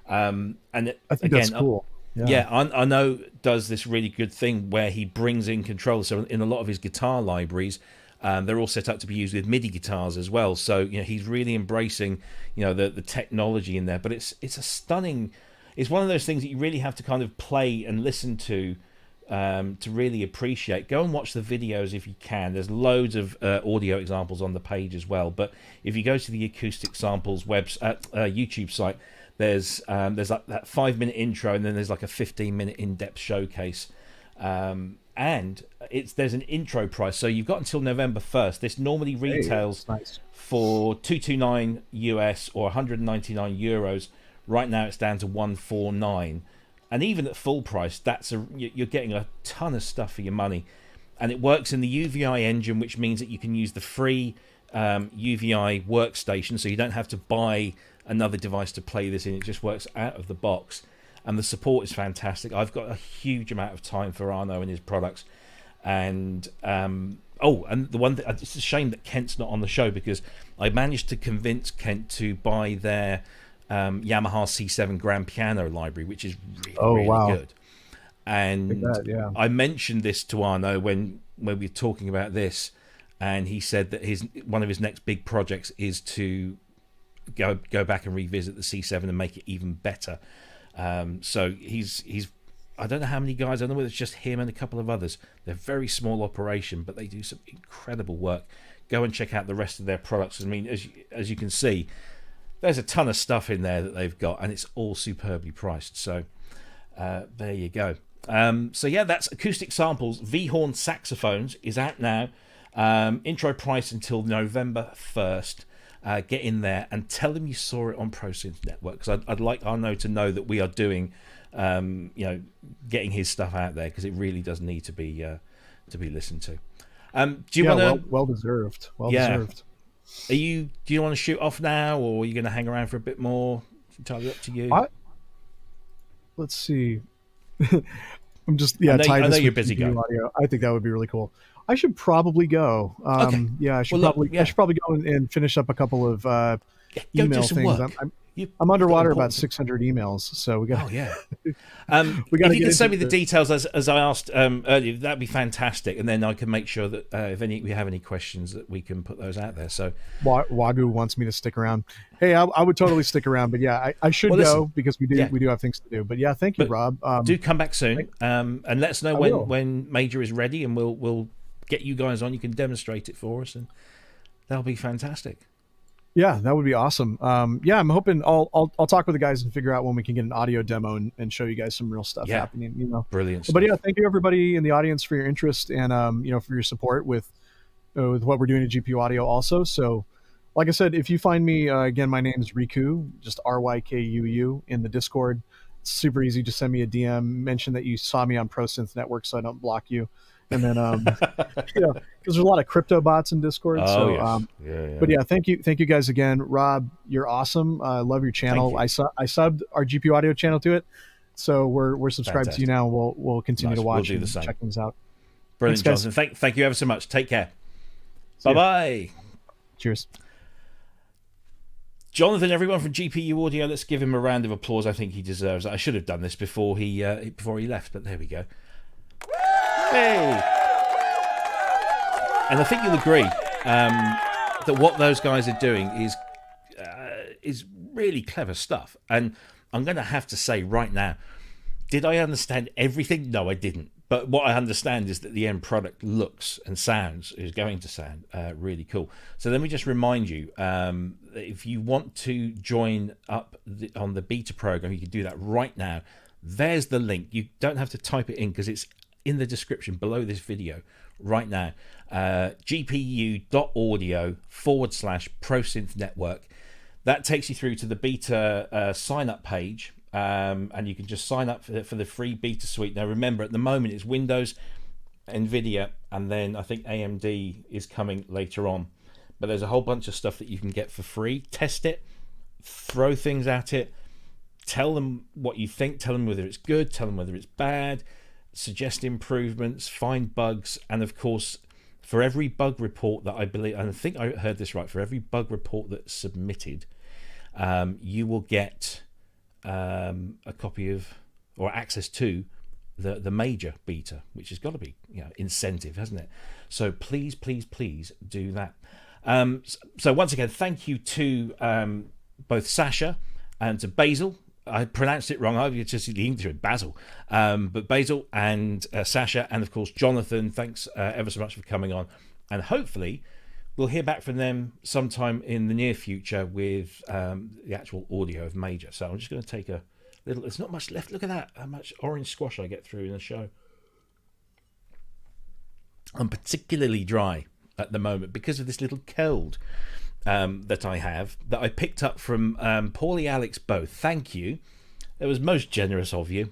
And I think that's cool. I know does this really good thing where he brings in controls. So in a lot of his guitar libraries, they're all set up to be used with MIDI guitars as well. So he's really embracing the technology in there. But it's a stunning. It's one of those things that you really have to kind of play and listen to really appreciate. Go and watch the videos if you can. There's loads of audio examples on the page as well. But if you go to the AcousticSamples YouTube site, there's like that 5-minute intro, and then there's like a 15-minute in-depth showcase. And and there's an intro price, so you've got until November 1st. This normally retails for $229 US or 199 euros. Right now it's down to 149, and even at full price, you're getting a ton of stuff for your money. And it works in the UVI engine, which means that you can use the free UVI workstation, so you don't have to buy another device to play this in. It just works out of the box, and the support is fantastic. I've got a huge amount of time for Arno and his products, and and the one thing, it's a shame that Kent's not on the show, because I managed to convince Kent to buy their Yamaha C7 grand piano library, which is really good. And I mentioned this to Arno when we were talking about this, and he said that one of his next big projects is to go back and revisit the C7 and make it even better. So he's I don't know how many guys. I don't know whether it's just him and a couple of others. They're a very small operation, but they do some incredible work. Go and check out the rest of their products. I mean, as you can see, there's a ton of stuff in there that they've got, and it's all superbly priced. So there you go. So yeah, that's AcousticSamples. V-Horn Saxophones is out now. Intro price until November 1st. Get in there and tell them you saw it on ProSynth Network, because I'd like Arno to know that we are doing, getting his stuff out there, because it really does need to be listened to. Do you want to? Well deserved. Deserved. Do you want to shoot off now, or are you going to hang around for a bit more? It's entirely up to you. Let's see. I'm just I know you're busy going. Audio. I think that would be really cool. I should probably go. Okay. Yeah, I should probably go and finish up a couple of email things. I'm underwater about 600 emails, so we got. Oh yeah. If you can send me the details as I asked earlier, that'd be fantastic, and then I can make sure that if we have any questions, that we can put those out there. So Wagyu wants me to stick around. Hey, I would totally stick around, but yeah, I should go, because we do have things to do. But yeah, thank you, Rob. Do come back soon, and let us know when Major is ready, and we'll get you guys on. You can demonstrate it for us, and that'll be fantastic. Yeah, that would be awesome. I'm hoping I'll talk with the guys and figure out when we can get an audio demo and show you guys some real stuff happening. Brilliant stuff. But yeah, thank you everybody in the audience for your interest and for your support with what we're doing at GPU Audio also. So, like I said, if you find me again, my name is Riku, just RYKUU in the Discord. It's super easy. Just send me a DM. Mention that you saw me on ProSynth Network, so I don't block you. And then, because there's a lot of crypto bots in Discord. But yeah, thank you guys again. Rob, you're awesome. I love your channel. I subbed our GPU Audio channel to it, so we're subscribed to you now. We'll continue to watch and check things out. Brilliant, Thanks, Jonathan. Thank you ever so much. Take care. Bye bye. Cheers. Jonathan, everyone from GPU Audio, let's give him a round of applause. I think he deserves it. I should have done this before he left, but there we go. Hey! And I think you'll agree that what those guys are doing is really clever stuff. And I'm going to have to say right now, did I understand everything? No, I didn't. But what I understand is that the end product looks and is going to sound really cool. So let me just remind you, that if you want to join up on the beta program, you can do that right now. There's the link. You don't have to type it in, because it's in the description below this video right now. gpu.audio/ProSynth Network. That takes you through to the beta sign up page, and you can just sign up for the free beta suite. Now remember, at the moment it's Windows, Nvidia, and then I think AMD is coming later on, but there's a whole bunch of stuff that you can get for free. Test it, throw things at it, tell them what you think, tell them whether it's good, tell them whether it's bad, suggest improvements, find bugs, and of course, for every bug report that I believe, and I think I heard this right, for every bug report that's submitted, you will get a copy of, or access to, the major beta, which has got to be incentive, hasn't it? So please do that. So once again, thank you to both Sasha and to Basil. I pronounced it wrong. I just the English with Basil, but Basil and Sasha, and of course Jonathan. Thanks ever so much for coming on, and hopefully we'll hear back from them sometime in the near future with the actual audio of Major. So I'm just going to take a little. There's not much left. Look at that. How much orange squash I get through in the show. I'm particularly dry at the moment because of this little cold that I have, that I picked up from Paulie, Alex both. Thank you. It was most generous of you.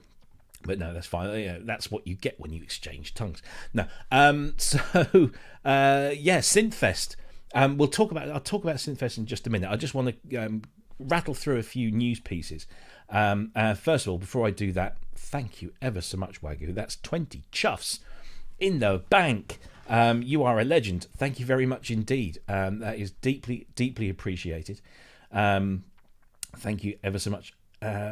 But no, that's fine. You know, that's what you get when you exchange tongues. No. Synthfest. I'll talk about Synthfest in just a minute. I just want to rattle through a few news pieces. First of all, before I do that, thank you ever so much, Wagyu. That's 20 chuffs in the bank. You are a legend. Thank you very much indeed. That is deeply, deeply appreciated. Thank you ever so much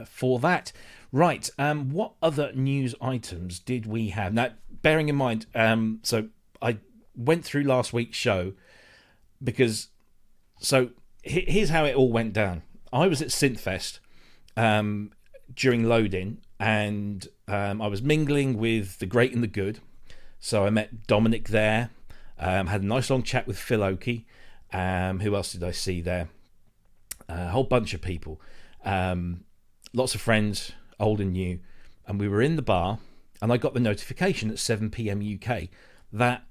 for that. Right. What other news items did we have? Now, bearing in mind, so I went through last week's show because, so here's how it all went down. I was at Synthfest during load-in, and I was mingling with the great and the good. So I met Dominic there, had a nice long chat with Phil Oakey. Who else did I see there? A whole bunch of people. Lots of friends, old and new. And we were in the bar, and I got the notification at 7 p.m. UK that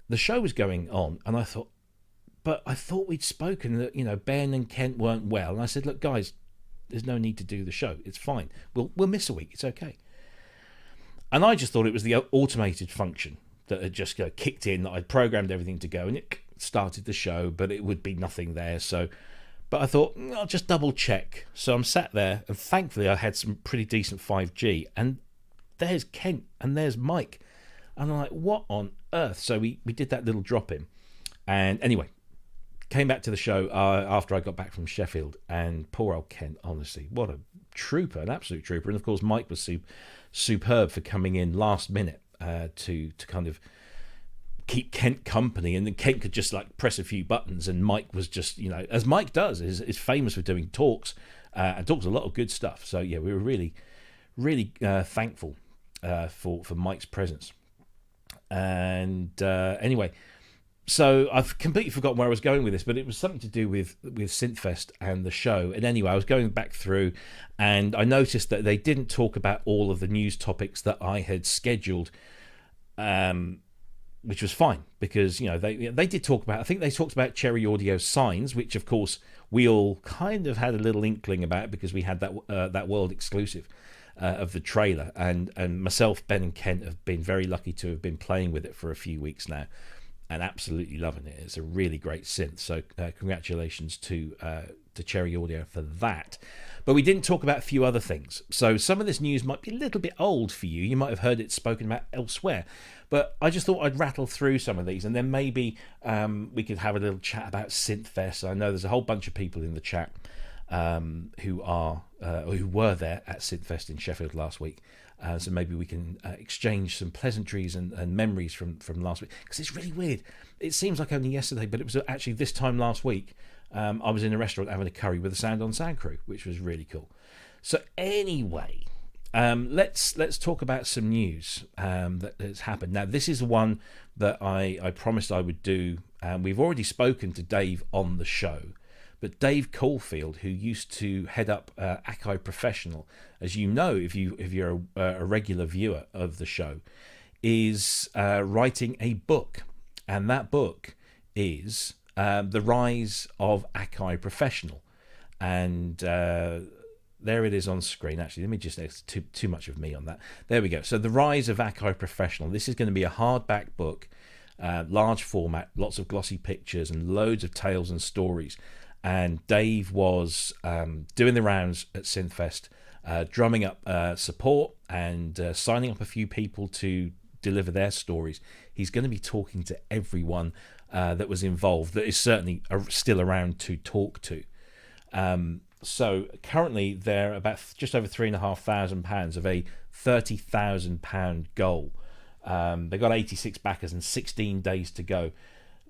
the show was going on. And I thought we'd spoken that, you know, Ben and Kent weren't well. And I said, look, guys, there's no need to do the show. It's fine. We'll miss a week. It's okay. And I just thought it was the automated function that had just kicked in, that I'd programmed everything to go, and it started the show, but it would be nothing there. But I thought, I'll just double check. So I'm sat there, and thankfully I had some pretty decent 5G, and there's Kent and there's Mike. And I'm like, what on earth? So we did that little drop in. And anyway, came back to the show after I got back from Sheffield, and poor old Kent, honestly, what a trooper, an absolute trooper. And of course, Mike was superb for coming in last minute to kind of keep Kent company, and then Kent could just like press a few buttons, and Mike was just, you know, as Mike does, is famous for doing talks and talks a lot of good stuff. So yeah, we were really thankful for Mike's presence. And anyway, so I've completely forgotten where I was going with this, but it was something to do with Synthfest and the show. And anyway, I was going back through, and I noticed that they didn't talk about all of the news topics that I had scheduled, which was fine, because, you know, they did talk about, I think they talked about Cherry Audio Signs, which of course we all kind of had a little inkling about because we had that world exclusive of the trailer, and myself, Ben and Kent have been very lucky to have been playing with it for a few weeks now, and absolutely loving it. It's a really great synth. So congratulations to Cherry Audio for that. But we didn't talk about a few other things. So some of this news might be a little bit old for you. You might have heard it spoken about elsewhere. But I just thought I'd rattle through some of these, and then maybe we could have a little chat about Synthfest. I know there's a whole bunch of people in the chat who were there at Synthfest in Sheffield last week. So maybe we can exchange some pleasantries and memories from last week, because it's really weird. It seems like only yesterday, but it was actually this time last week. I was in a restaurant having a curry with the Sound on Sound crew, which was really cool. So anyway, let's talk about some news that has happened. Now, this is one that I promised I would do. We've already spoken to Dave on the show. But Dave Caulfield, who used to head up Akai Professional, as you know, if you're a regular viewer of the show, is writing a book, and that book is The Rise of Akai Professional, and there it is on screen. Actually, let me just, there's too much of me on that. There we go. So The Rise of Akai Professional. This is going to be a hardback book, large format, lots of glossy pictures, and loads of tales and stories. And Dave was doing the rounds at Synthfest, drumming up support and signing up a few people to deliver their stories. He's going to be talking to everyone that was involved, that is certainly still around to talk to. So currently they're about just over £3,500 of a £30,000 goal. They've got 86 backers and 16 days to go.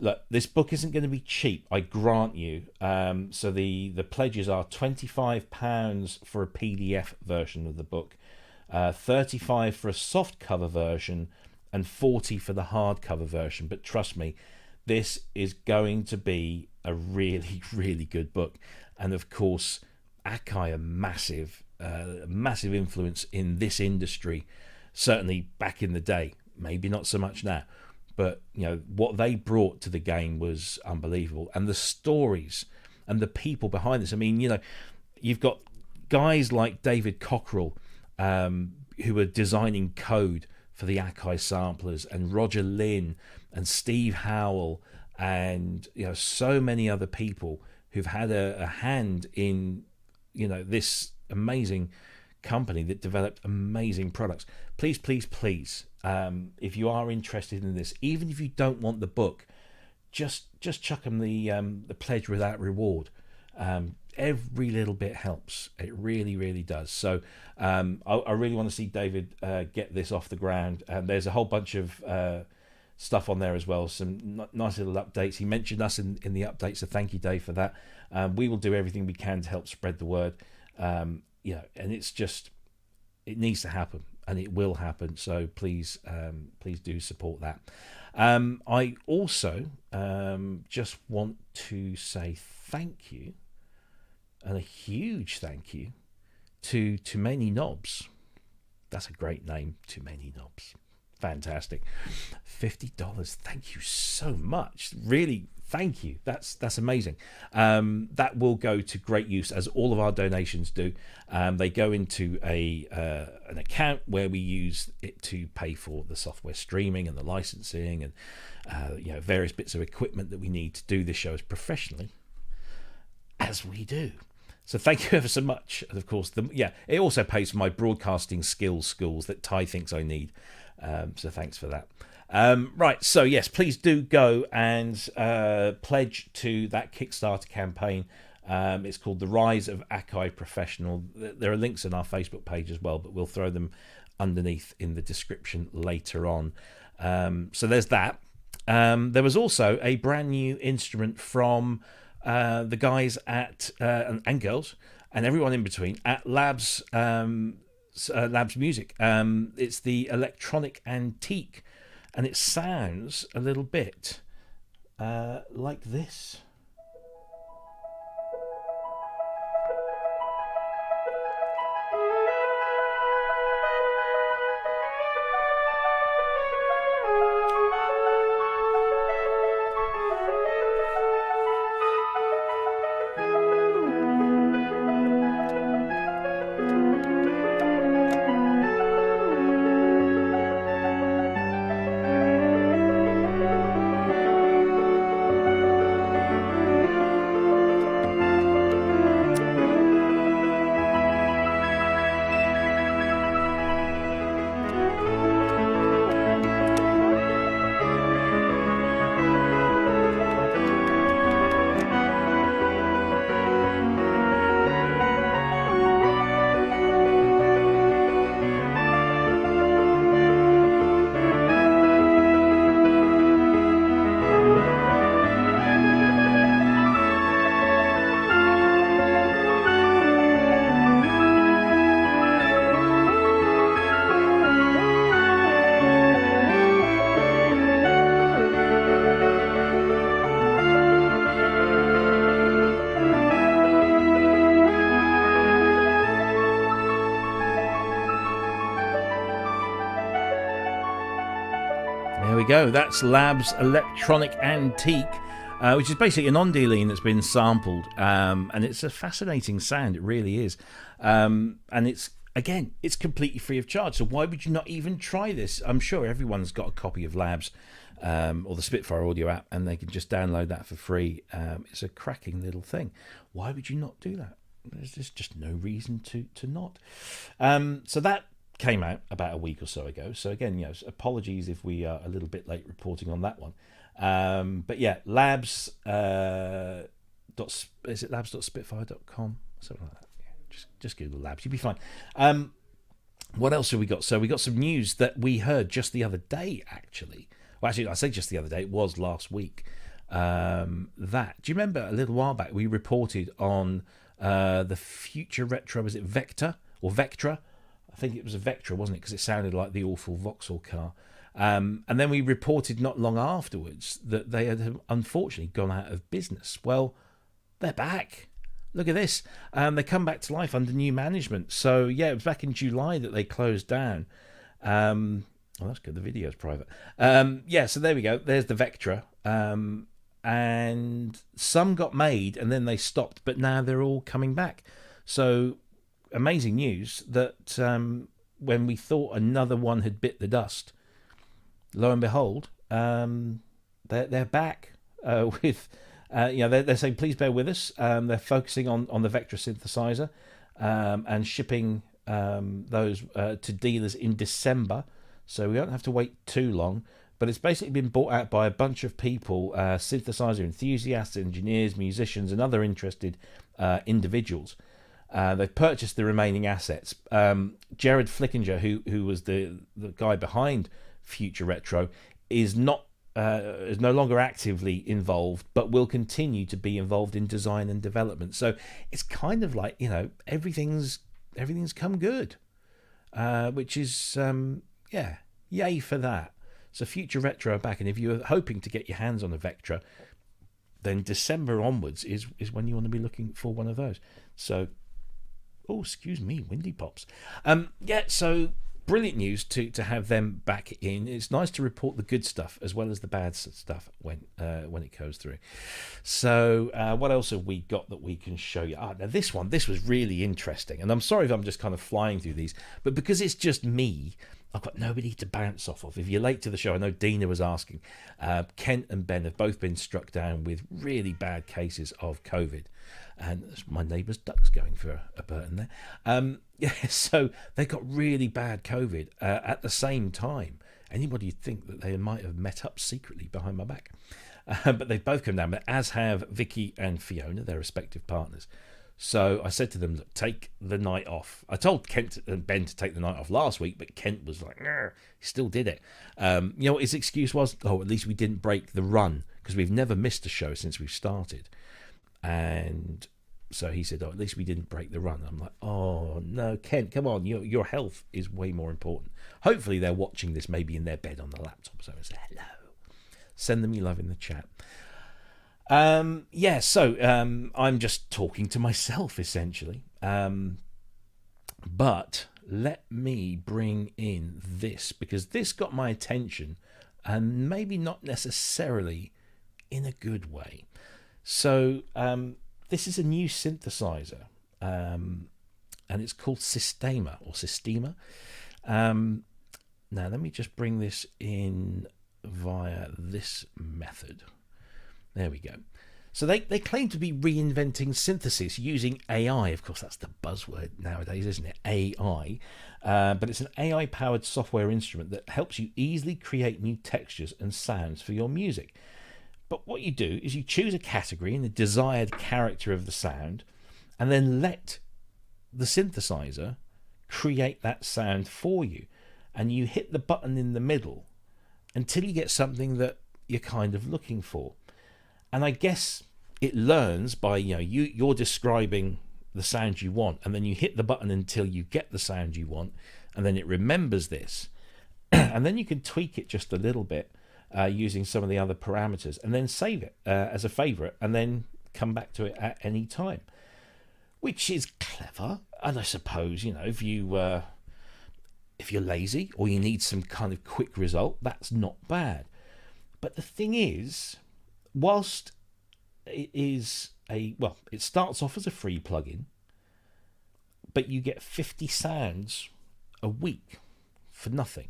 Look, this book isn't going to be cheap, I grant you. So the pledges are £25 for a PDF version of the book, $35 for a soft cover version, and $40 for the hardcover version. But trust me, this is going to be a really, really good book. And of course, Akai, a massive influence in this industry, certainly back in the day, maybe not so much now. but what they brought to the game was unbelievable, and the stories and the people behind this. I mean, you've got guys like David Cockrell, who are designing code for the Akai samplers, and Roger Lynn and Steve Howell, and so many other people who've had a hand in this amazing company that developed amazing products. Please, please, please, if you are interested in this, even if you don't want the book, just chuck them the pledge without reward. Every little bit helps. It really, really does. So I really want to see David get this off the ground. There's a whole bunch of stuff on there as well, some nice little updates. He mentioned us in the updates, so thank you, Dave, for that. We will do everything we can to help spread the word. And it's just, it needs to happen, and it will happen. So please do support that. I also just want to say thank you, and a huge thank you to Too Many Knobs. That's a great name, Too Many Knobs. Fantastic. $50. Thank you so much. Really, thank you. That's amazing. That will go to great use, as all of our donations do. They go into an account where we use it to pay for the software streaming and the licensing and various bits of equipment that we need to do this show as professionally as we do. So thank you ever so much. And of course, it also pays for my broadcasting skills schools that Ty thinks I need. So thanks for that. Right, so yes, please do go and pledge to that Kickstarter campaign. It's called The Rise of Akai Professional. There are links on our Facebook page as well, but we'll throw them underneath in the description later on. So there's that. There was also a brand new instrument from the guys at and girls and everyone in between at Labs Music. It's the Electronic Antique, and it sounds a little bit like this. Go. That's Labs Electronic Antique, which is basically an Ondeline that's been sampled, and it's a fascinating sound. It really is, and it's completely free of charge. So why would you not even try this? I'm sure everyone's got a copy of Labs or the Spitfire audio app, and they can just download that for free. It's a cracking little thing. Why would you not do that? There's just no reason to not. So that came out about a week or so ago. So again, apologies if we are a little bit late reporting on that one. But yeah, labs. Is it labs.spitfire.com? Something like that. Yeah, just Google Labs. You'll be fine. What else have we got? So we got some news that we heard just the other day, actually. Well, actually, I say just the other day. It was last week. Do you remember a little while back we reported on the future retro? Was it Vector or Vectra? I think it was a Vectra, wasn't it? Because it sounded like the awful Vauxhall car. And then we reported not long afterwards that they had unfortunately gone out of business. Well, they're back. Look at this. They come back to life under new management. So, yeah, it was back in July that they closed down. Oh, that's good. The video's private. Yeah, so there we go. There's the Vectra. And some got made and then they stopped, but now they're all coming back. So amazing news that when we thought another one had bit the dust, lo and behold, they're back with, they're saying, please bear with us. They're focusing on the Vectra synthesizer and shipping those to dealers in December. So we don't have to wait too long. But it's basically been bought out by a bunch of people, synthesizer enthusiasts, engineers, musicians, and other interested individuals. They've purchased the remaining assets. Jared Flickinger, who was the guy behind Future Retro, is no longer actively involved, but will continue to be involved in design and development. So it's kind of like, everything's come good, which is yay for that. So Future Retro are back, and if you're hoping to get your hands on a Vectra, then December onwards is when you want to be looking for one of those. So, oh, excuse me, windy pops. So brilliant news to have them back in. It's nice to report the good stuff as well as the bad stuff when it goes through. So what else have we got that we can show you? Now this was really interesting, and I'm sorry if I'm just kind of flying through these, but because it's just me, I've got nobody to bounce off of. If you're late to the show, I know Dina was asking. Kent and Ben have both been struck down with really bad cases of COVID. And my neighbour's duck's going for a burn there. So they got really bad COVID at the same time. Anybody would think that they might have met up secretly behind my back. But they've both come down, as have Vicky and Fiona, their respective partners. So I said to them, look, take the night off. I told Kent and Ben to take the night off last week, but Kent was like, he still did it. What his excuse was? Oh, at least we didn't break the run, because we've never missed a show since we've started. And so he said, oh, at least we didn't break the run. I'm like, oh, no, Kent, come on. Your health is way more important. Hopefully they're watching this maybe in their bed on the laptop. So I say hello. Send them your love in the chat. I'm just talking to myself, essentially. But let me bring in this, because this got my attention, and maybe not necessarily in a good way. So this is a new synthesizer, and it's called Sistema. Now, let me just bring this in via this method. There we go. So they claim to be reinventing synthesis using AI. Of course, that's the buzzword nowadays, isn't it? AI. But it's an AI-powered software instrument that helps you easily create new textures and sounds for your music. But what you do is you choose a category and the desired character of the sound, and then let the synthesizer create that sound for you. And you hit the button in the middle until you get something that you're kind of looking for. And I guess it learns by, you're describing the sound you want, and then you hit the button until you get the sound you want, and then it remembers this. And then you can tweak it just a little bit using some of the other parameters, and then save it as a favorite, and then come back to it at any time, which is clever. And I suppose, if you're lazy or you need some kind of quick result, that's not bad. But the thing is, whilst it is it starts off as a free plugin, but you get 50 sounds a week for nothing.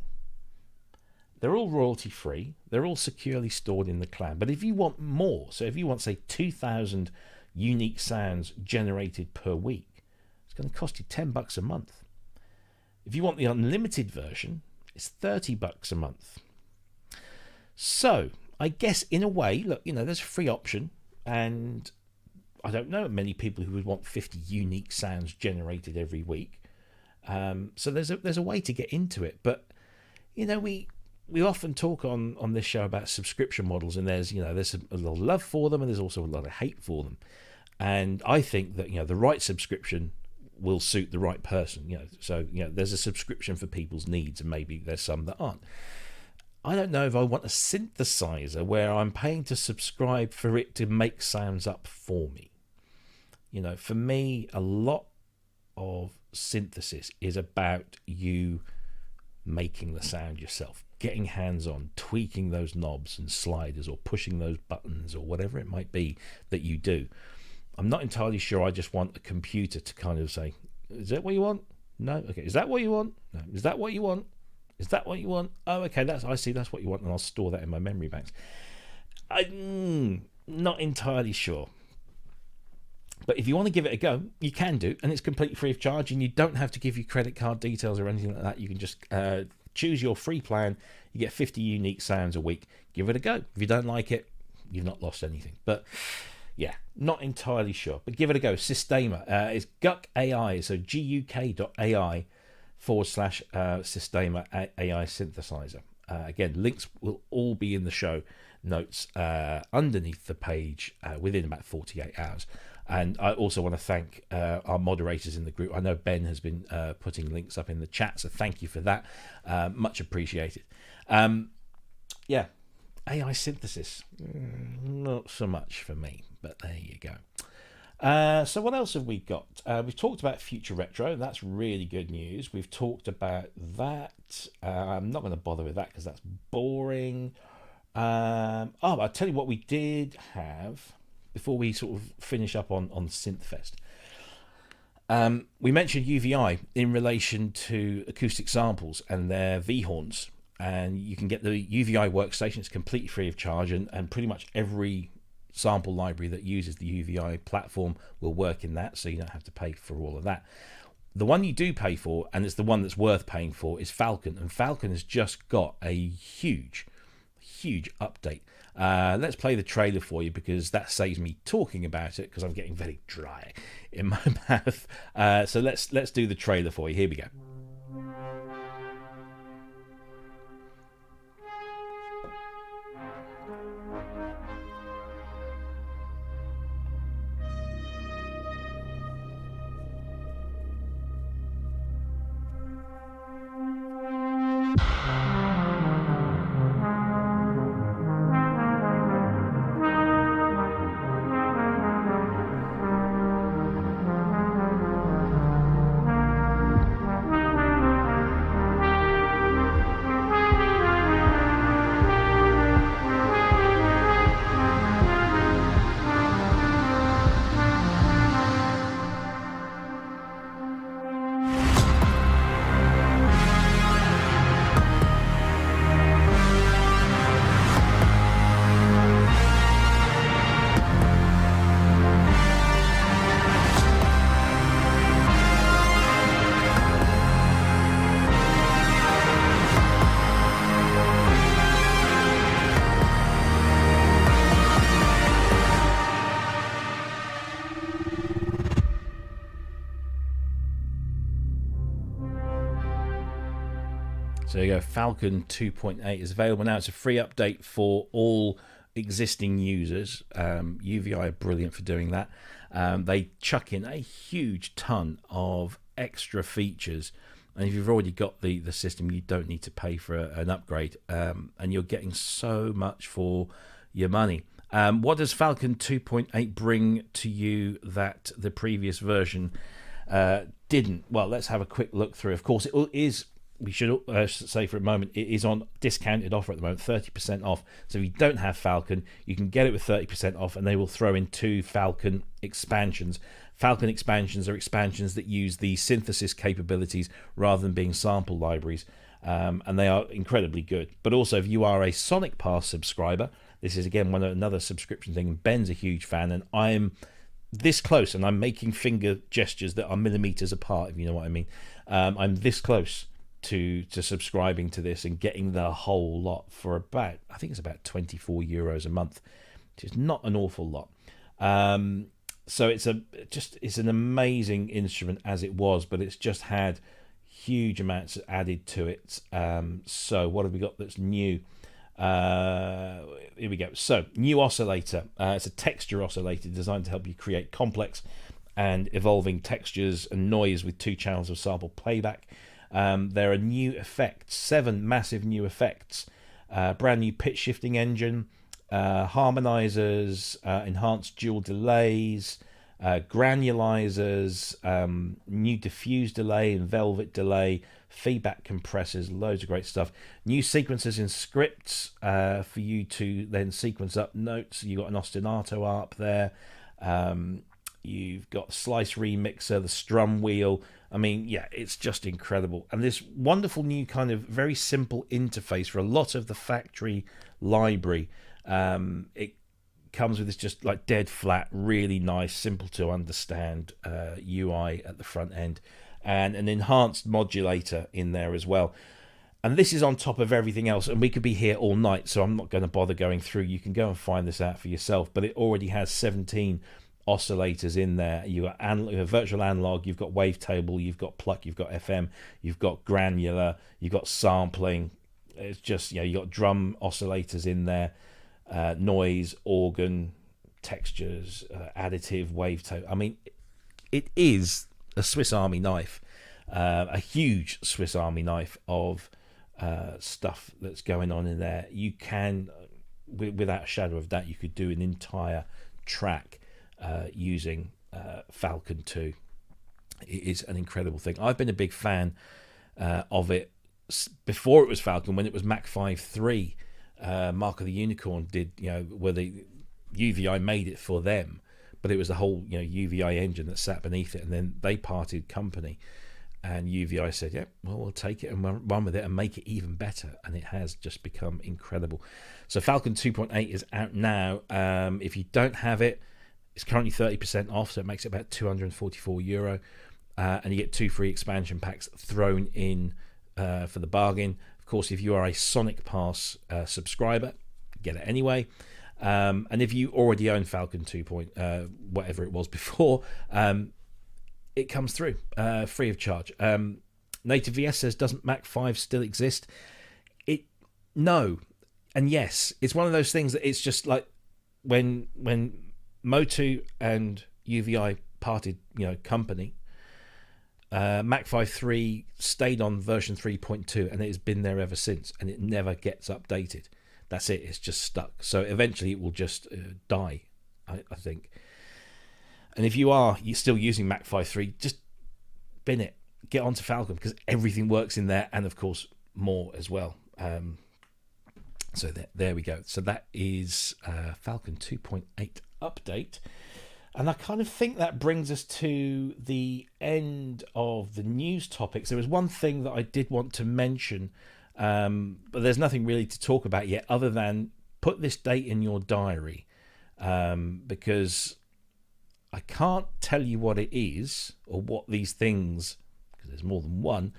They're all royalty free. They're all securely stored in the cloud. But if you want more, so if you want, say, 2,000 unique sounds generated per week, it's going to cost you $10 a month. If you want the unlimited version, it's $30 a month. So I guess in a way, look, there's a free option, and I don't know many people who would want 50 unique sounds generated every week. So there's a way to get into it, but we often talk on this show about subscription models, and there's a lot of love for them, and there's also a lot of hate for them. And I think that the right subscription will suit the right person. So there's a subscription for people's needs, and maybe there's some that aren't. I don't know if I want a synthesizer where I'm paying to subscribe for it to make sounds up for me. For me, a lot of synthesis is about you making the sound yourself, getting hands-on, tweaking those knobs and sliders or pushing those buttons or whatever it might be that you do. I'm not entirely sure I just want a computer to kind of say, is that what you want? No? Okay. Is that what you want? No. Is that what you want? Is that what you want? Oh, okay, I see, that's what you want, and I'll store that in my memory banks. I'm not entirely sure. But if you want to give it a go, you can do, and it's completely free of charge, and you don't have to give your credit card details or anything like that. You can just choose your free plan. You get 50 unique sounds a week. Give it a go. If you don't like it, you've not lost anything. But yeah, not entirely sure. But give it a go. Sistema. It's Guk AI, so guk.ai / Sistema AI synthesizer. Again, links will all be in the show notes underneath the page within about 48 hours. And I also want to thank our moderators in the group. I know Ben has been putting links up in the chat, so thank you for that. Much appreciated. Yeah, AI synthesis, not so much for me, but there you go. So what else have we got? We've talked about Future Retro. That's really good news. We've talked about that. I'm not going to bother with that because that's boring. I'll tell you what we did have before we sort of finish up on Synthfest. We mentioned UVI in relation to AcousticSamples and their V-horns. And you can get the UVI workstation. It's completely free of charge, and pretty much every sample library that uses the UVI platform will work in that, so you don't have to pay for all of that. The one you do pay for, and it's the one that's worth paying for, is Falcon, and Falcon has just got a huge update. Let's play the trailer for you because that saves me talking about it because I'm getting very dry in my mouth. So let's do the trailer for you. Here we go. So there you go, Falcon 2.8 is available now. It's a free update for all existing users. UVI are brilliant for doing that. They chuck in a huge ton of extra features, and if you've already got the system, you don't need to pay for an upgrade, and you're getting so much for your money. What does Falcon 2.8 bring to you that the previous version didn't? Well, let's have a quick look through. Of course, it is, we should say for a moment, it is on discounted offer at the moment, 30% off. So if you don't have Falcon, you can get it with 30% off, and they will throw in 2 Falcon expansions. Falcon expansions are expansions that use the synthesis capabilities rather than being sample libraries, and they are incredibly good. But also, if you are a Sonic Pass subscriber, this is again another subscription thing. Ben's a huge fan, and I'm this close, and I'm making finger gestures that are millimeters apart, if you know what I mean. I'm this close to subscribing to this and getting the whole lot for about, I think it's about €24 a month, which is not an awful lot. So it's an amazing instrument as it was, but it's just had huge amounts added to it. So what have we got that's new? Here we go. So new oscillator. It's a texture oscillator designed to help you create complex and evolving textures and noise with 2 channels of sample playback. There are new effects, 7 massive new effects, brand new pitch shifting engine, harmonizers, enhanced dual delays, granulizers, new diffuse delay and velvet delay, feedback compressors, loads of great stuff. New sequencers in scripts for you to then sequence up notes. You've got an ostinato up there. You've got Slice Remixer, the strum wheel. I mean, yeah, it's just incredible. And this wonderful new kind of very simple interface for a lot of the factory library. It comes with this just like dead flat, really nice, simple to understand UI at the front end, and an enhanced modulator in there as well. And this is on top of everything else, and we could be here all night, so I'm not going to bother going through. You can go and find this out for yourself, but it already has 17 oscillators in there. You got virtual analog, you've got wavetable, you've got pluck, you've got FM, you've got granular, you've got sampling. It's just, you got drum oscillators in there, noise, organ, textures, additive, wavetable. I mean, it is a Swiss Army knife, a huge Swiss Army knife of stuff that's going on in there. You can, without a shadow of doubt, you could do an entire track using Falcon 2. It is an incredible thing. I've been a big fan of it before it was Falcon, when it was Mac 5.3. Mark of the Unicorn did, where the UVI made it for them, but it was the whole UVI engine that sat beneath it, and then they parted company, and UVI said, yeah, well, we'll take it and run with it and make it even better, and it has just become incredible. So Falcon 2.8 is out now. If you don't have it, it's currently 30% off, so it makes it about €244, and you get 2 free expansion packs thrown in for the bargain. Of course, if you are a Sonic Pass subscriber, get it anyway. And if you already own Falcon 2. Whatever it was before, it comes through free of charge. Native VS says, doesn't Mac 5 still exist? No and yes. It's one of those things that it's just like when Motu and UVI parted company, Mac 5.3 stayed on version 3.2, and it has been there ever since, and it never gets updated. That's it. It's just stuck. So eventually it will just die, I think. And if you're still using Mac 5.3, just bin it. Get onto Falcon, because everything works in there, and of course more as well. So there we go. So that is Falcon 2.8 update. And I kind of think that brings us to the end of the news topics. There was one thing that I did want to mention, but there's nothing really to talk about yet, other than put this date in your diary, because I can't tell you what it is or what these things, because there's more than one,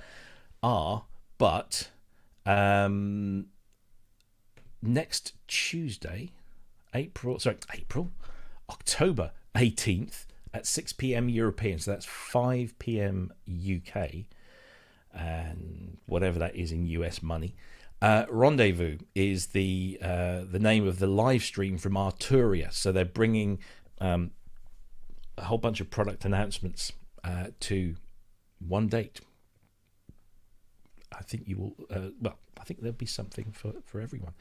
are, but next Tuesday, October 18th at 6 p.m. European, so that's 5 p.m. UK, and whatever that is in US money. Rendez-vous is the name of the live stream from Arturia. So they're bringing a whole bunch of product announcements to one date. I think you will. I think there'll be something for everyone.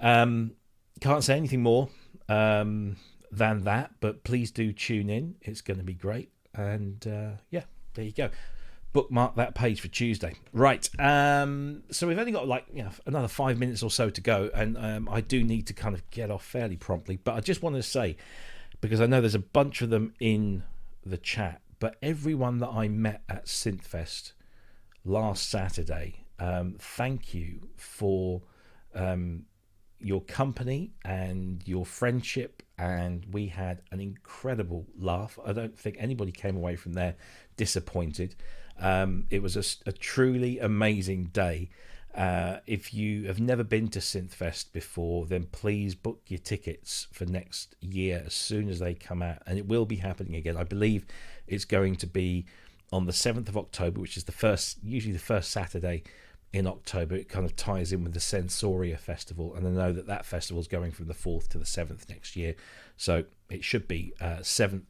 Can't say anything more than that, but please do tune in. It's going to be great. And yeah, there you go. Bookmark that page for Tuesday. Right. So we've only got another 5 minutes or so to go, and I do need to kind of get off fairly promptly. But I just wanted to say, because I know there's a bunch of them in the chat, but everyone that I met at Synthfest last Saturday, thank you for your company and your friendship, and we had an incredible laugh. I don't think anybody came away from there disappointed. It was a truly amazing day. If you have never been to Synthfest before, then please book your tickets for next year as soon as they come out, and it will be happening again. I believe it's going to be on the 7th of October, which is usually the first Saturday in October. It kind of ties in with the Sensoria Festival, and I know that festival is going from the 4th to the 7th next year, so it should be 7th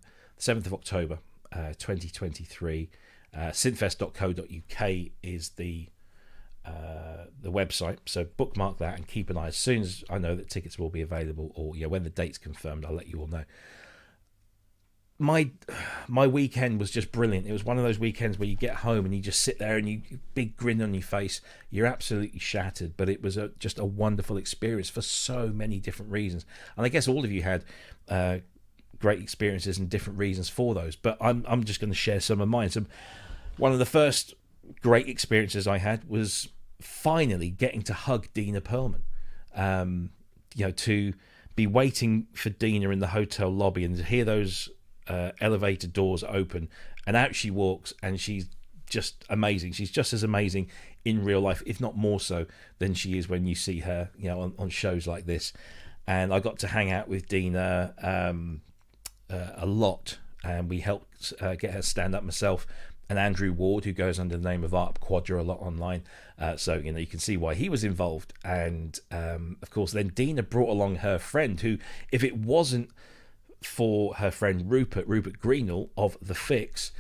of October 2023. Synthfest.co.uk is the website, so bookmark that and keep an eye. As soon as I know that tickets will be available, or when the date's confirmed, I'll let you all know. my weekend was just brilliant. It was one of those weekends where you get home and you just sit there and you big grin on your face. You're absolutely shattered, but it was just a wonderful experience for so many different reasons. And I guess all of you had great experiences and different reasons for those. But I'm just going to share some of mine. One of the first great experiences I had was finally getting to hug Dina Perlman. To be waiting for Dina in the hotel lobby and to hear those elevator doors open, and out she walks, and she's just amazing. She's just as amazing in real life, if not more so, than she is when you see her, on shows like this. And I got to hang out with Dina a lot, and we helped get her stand up myself and Andrew Ward, who goes under the name of Art Quadra a lot online. So you can see why he was involved. And of course, then Dina brought along her friend, who, if it wasn't for her friend Rupert Greenall of The Fix,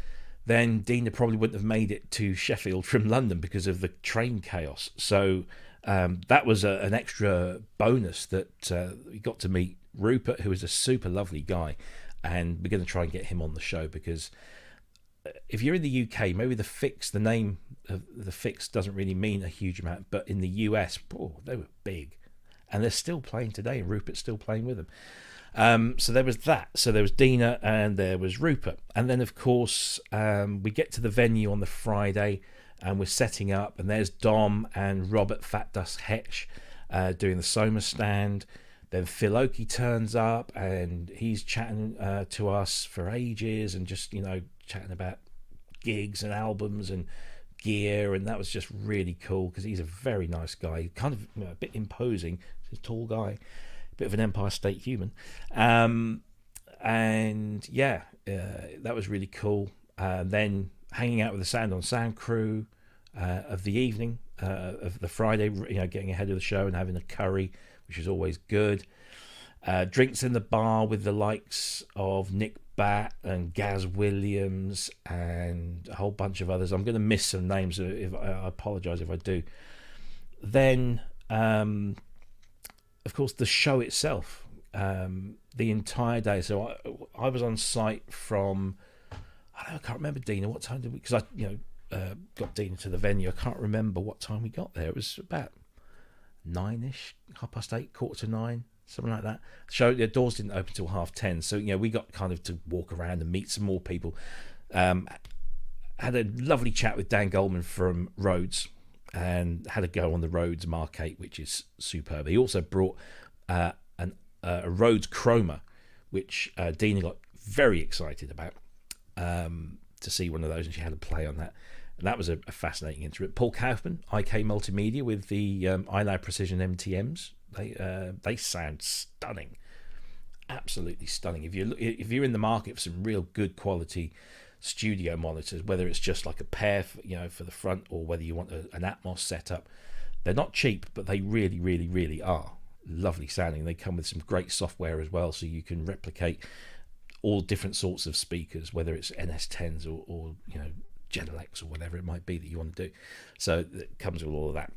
then Dina probably wouldn't have made it to Sheffield from London because of the train chaos. So that was an extra bonus that we got to meet Rupert, who is a super lovely guy. And we're going to try and get him on the show, because if you're in the UK, maybe The Fix, the name of The Fix doesn't really mean a huge amount, but in the US, they were big. And they're still playing today, and Rupert's still playing with them. So there was that. So there was Dina and there was Rupert. And then, of course, we get to the venue on the Friday and we're setting up. And there's Dom and Robert Fat Dust Hetch doing the Soma stand. Then Phil Oakey turns up and he's chatting to us for ages and just, chatting about gigs and albums and gear. And that was just really cool because he's a very nice guy, kind of a bit imposing. He's a tall guy. Bit of an Empire State human, that was really cool. Then hanging out with the Sound on Sound crew of the evening of the Friday, getting ahead of the show and having a curry, which is always good. Drinks in the bar with the likes of Nick Batt and Gaz Williams and a whole bunch of others. I'm going to miss some names. I apologise if I do. Then of course, the show itself, the entire day. So I was on site from, I can't remember, Dina, what time did we, because I got Dina to the venue. I can't remember what time we got there. It was about 9ish, 8:30, 8:45, something like that. So the doors didn't open till 10:30. So, we got kind of to walk around and meet some more people. Had a lovely chat with Dan Goldman from Rhodes, and had a go on the Rhodes Mark 8, which is superb. He also brought a Rhodes Chroma, which Dina got very excited about, to see one of those, and she had a play on that. And that was a fascinating instrument. Paul Kaufman, IK Multimedia, with the iLab Precision MTMs. They sound stunning, absolutely stunning. If you're in the market for some real good quality studio monitors, whether it's just like a pair for the front, or whether you want an Atmos setup, they're not cheap, but they really, really, really are lovely sounding. They come with some great software as well, so you can replicate all different sorts of speakers, whether it's NS10s or Genelecs or whatever it might be that you want to do. So it comes with all of that.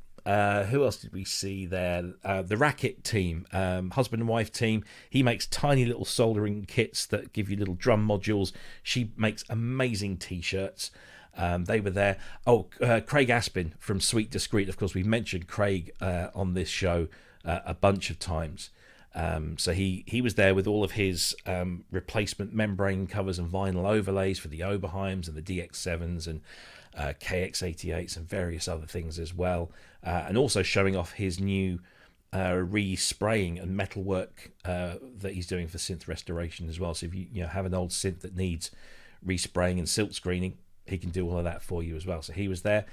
Who else did we see there? The Racket team, husband and wife team. He makes tiny little soldering kits that give you little drum modules. She makes amazing t-shirts. They were there. Craig Aspin from Sweet Discreet. Of course, we've mentioned Craig on this show a bunch of times. So he was there with all of his replacement membrane covers and vinyl overlays for the Oberheims and the DX7s and KX88s and various other things as well, and also showing off his new re-spraying and metalwork that he's doing for synth restoration as well. So if you have an old synth that needs re-spraying and silk screening, he can do all of that for you as well. So he was there.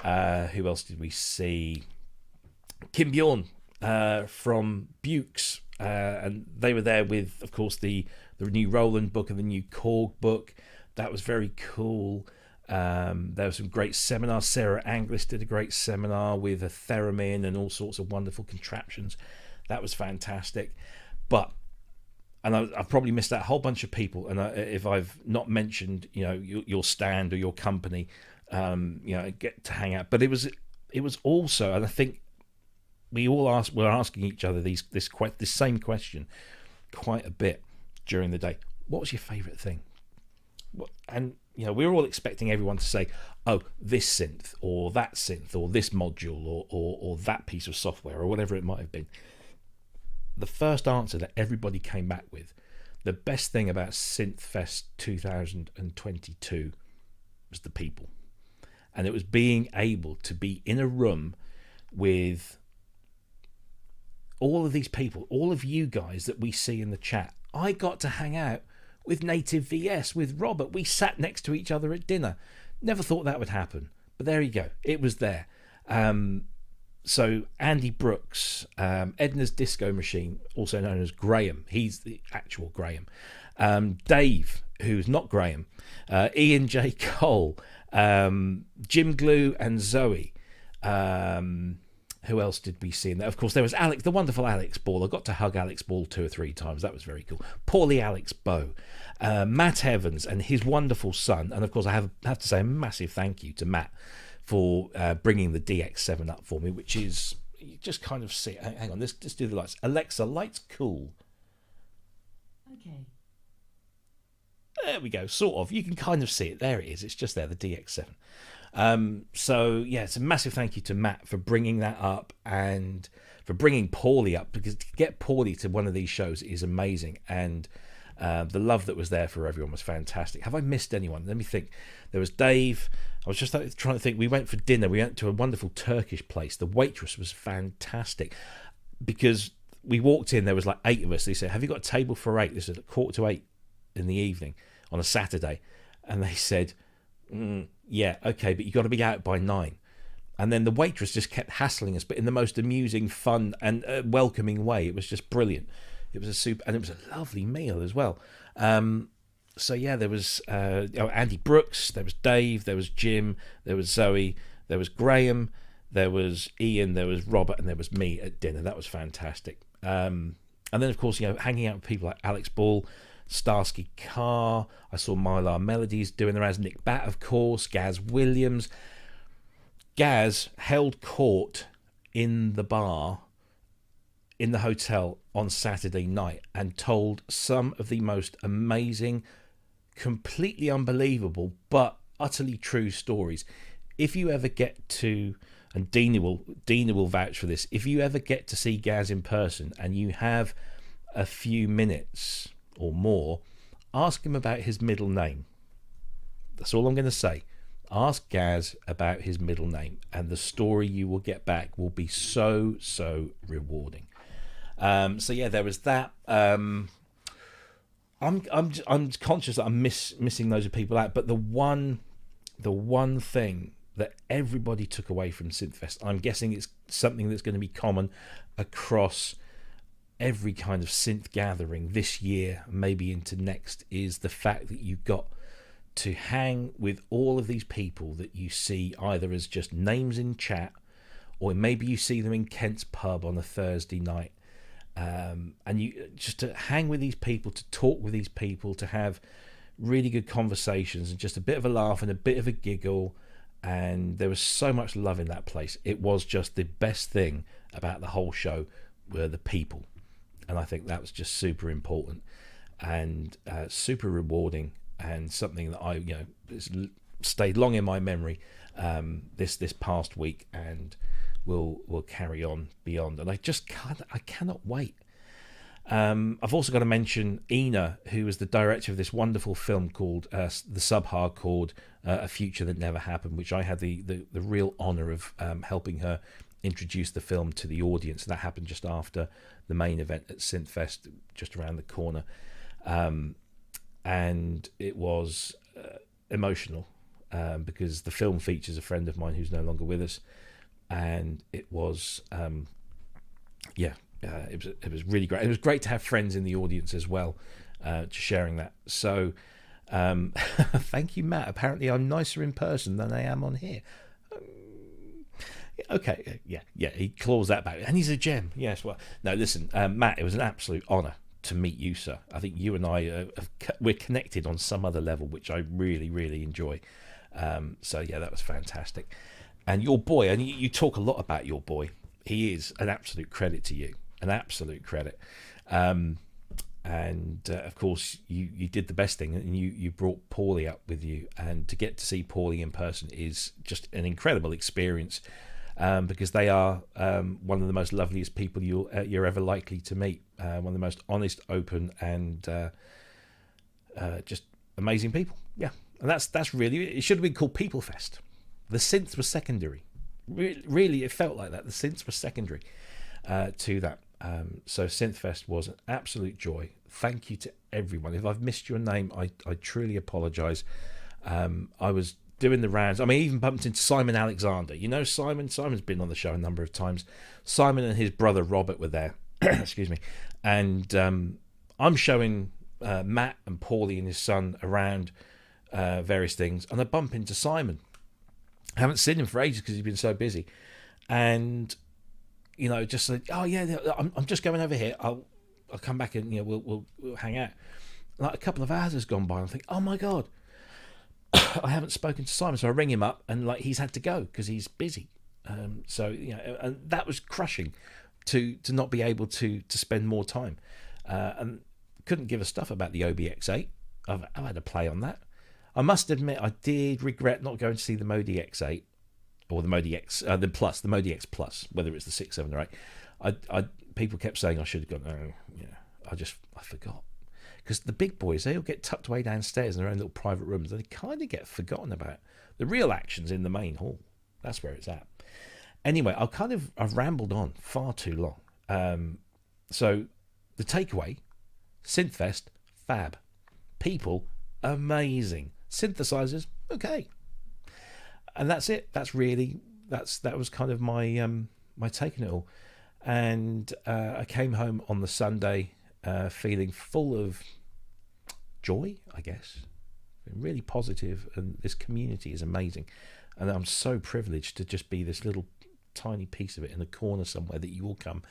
Who else did we see? Kim Bjorn from Bukes, and they were there with, of course, the new Roland book and the new Korg book. That was very cool. There were some great seminars. Sarah Anglis did a great seminar with a theremin and all sorts of wonderful contraptions. That was fantastic. And I've probably missed out a whole bunch of people. And if I've not mentioned, your stand or your company, get to hang out. But it was also, and I think we all were asking each other this same question quite a bit during the day. What was your favourite thing? and you know, we were all expecting everyone to say, oh, this synth or this module or that piece of software or whatever it might have been. The first answer that everybody came back with, the best thing about Synthfest 2022 was the people. And it was being able to be in a room with all of these people, all of you guys that we see in the chat. I got to hang out with Native VS, with Robert. We sat next to each other at dinner. Never thought that would happen, but there you go. It was there. So Andy Brooks, Edna's Disco Machine, also known as Graham. He's the actual Graham. Dave, who's not Graham. Ian J. Cole. Jim Glue and Zoe. Who else did we see in there? Of course, there was Alex, the wonderful Alex Ball. I got to hug Alex Ball 2 or 3 times. That was very cool. Paulie Alex Bow. Matt Evans and his wonderful son. And of course, I have to say a massive thank you to Matt for bringing the DX7 up for me, which is, you just kind of see. Hang on, let's do the lights. Alexa, lights cool. Okay. There we go, sort of. You can kind of see it. There it is. It's just there, the DX7. So yeah, it's a massive thank you to Matt for bringing that up and for bringing Paulie up, because to get Paulie to one of these shows is amazing, and the love that was there for everyone was fantastic. Have I missed anyone? Let me think. There was Dave. I was just trying to think. We went for dinner. We went to a wonderful Turkish place. The waitress was fantastic, because we walked in, there was like 8 of us. They said, have you got a table for 8? This is at 7:45 in the evening on a Saturday. And they said, yeah, okay, but you got to be out by 9. And then the waitress just kept hassling us, but in the most amusing, fun and welcoming way. It was just brilliant. It was a super, and it was a lovely meal as well. So yeah, there was Andy Brooks, there was Dave, there was Jim, there was Zoe, there was Graham, there was Ian, there was Robert, and there was me at dinner. That was fantastic. And then of course, you know, hanging out with people like Alex Ball, Starsky Carr. I saw Mylar Melodies doing their as, Nick Batt, of course, Gaz Williams. Gaz held court in the bar in the hotel on Saturday night and told some of the most amazing, completely unbelievable, but utterly true stories. If you ever get to, and Dina will vouch for this, if you ever get to see Gaz in person and you have a few minutes or more, ask him about his middle name. That's all I'm going to say. Ask Gaz about his middle name, and the story you will get back will be so rewarding. So yeah, there was that. I'm conscious that I'm missing those people out, but the one thing that everybody took away from Synthfest, I'm guessing it's something that's going to be common across every kind of synth gathering this year, maybe into next, is the fact that you got to hang with all of these people that you see either as just names in chat, or maybe you see them in Kent's pub on a Thursday night, and you just to hang with these people, to talk with these people, to have really good conversations and just a bit of a laugh and a bit of a giggle. And there was so much love in that place. It was just the best thing about the whole show were the people, and I think that was just super important and super rewarding, and something that I, you know, stayed long in my memory this past week, and will carry on beyond. And I cannot wait. I've also got to mention Ina, who is the director of this wonderful film called The Sub-Hardcore, A Future That Never Happened, which I had the real honour of helping her introduce the film to the audience. That happened just after the main event at Synthfest, just around the corner. And it was emotional because the film features a friend of mine who's no longer with us. And it was, it was really great. It was great to have friends in the audience as well, sharing that. So, thank you, Matt. Apparently, I'm nicer in person than I am on here. Okay, yeah. He claws that back, and he's a gem. Yes. Well, no, listen, Matt. It was an absolute honour to meet you, sir. I think you and I we're connected on some other level, which I really enjoy. So yeah, that was fantastic. And your boy, and you talk a lot about your boy. He is an absolute credit to you, an absolute credit. And of course, you did the best thing, and you brought Paulie up with you. And to get to see Paulie in person is just an incredible experience, because they are one of the most loveliest people you're ever likely to meet. One of the most honest, open, and just amazing people. Yeah, and that's really it. Should have been called People Fest. The synth was secondary. Really, it felt like that. The synths were secondary to that. So Synthfest was an absolute joy. Thank you to everyone. If I've missed your name, I truly apologise. I was doing the rounds. I mean, I even bumped into Simon Alexander. You know Simon? Simon's been on the show a number of times. Simon and his brother Robert were there. Excuse me. And I'm showing Matt and Paulie and his son around various things, and I bump into Simon. I haven't seen him for ages because he's been so busy. And just like, oh yeah, I'm just going over here. I'll come back and we'll hang out. Like a couple of hours has gone by, and I think, oh my god, I haven't spoken to Simon. So I ring him up, and like he's had to go because he's busy. So and that was crushing to not be able to spend more time, and couldn't give a stuff about the OBX8. I've had a play on that. I must admit, I did regret not going to see the Modi X8. Or the Modi X, the Plus, the Modi X Plus, whether it's the 6, 7, or 8. People kept saying I should have gone. I forgot, because the big boys, they all get tucked away downstairs in their own little private rooms, and they kind of get forgotten about. The real action's in the main hall. That's where it's at. Anyway, I've rambled on far too long. So the takeaway: Synthfest, fab. People, amazing. Synthesizers, okay. And that's it. That was kind of my my take on it all. And I came home on the Sunday feeling full of joy, I guess, really positive, and this community is amazing, and I'm so privileged to just be this little tiny piece of it in a corner somewhere that you all come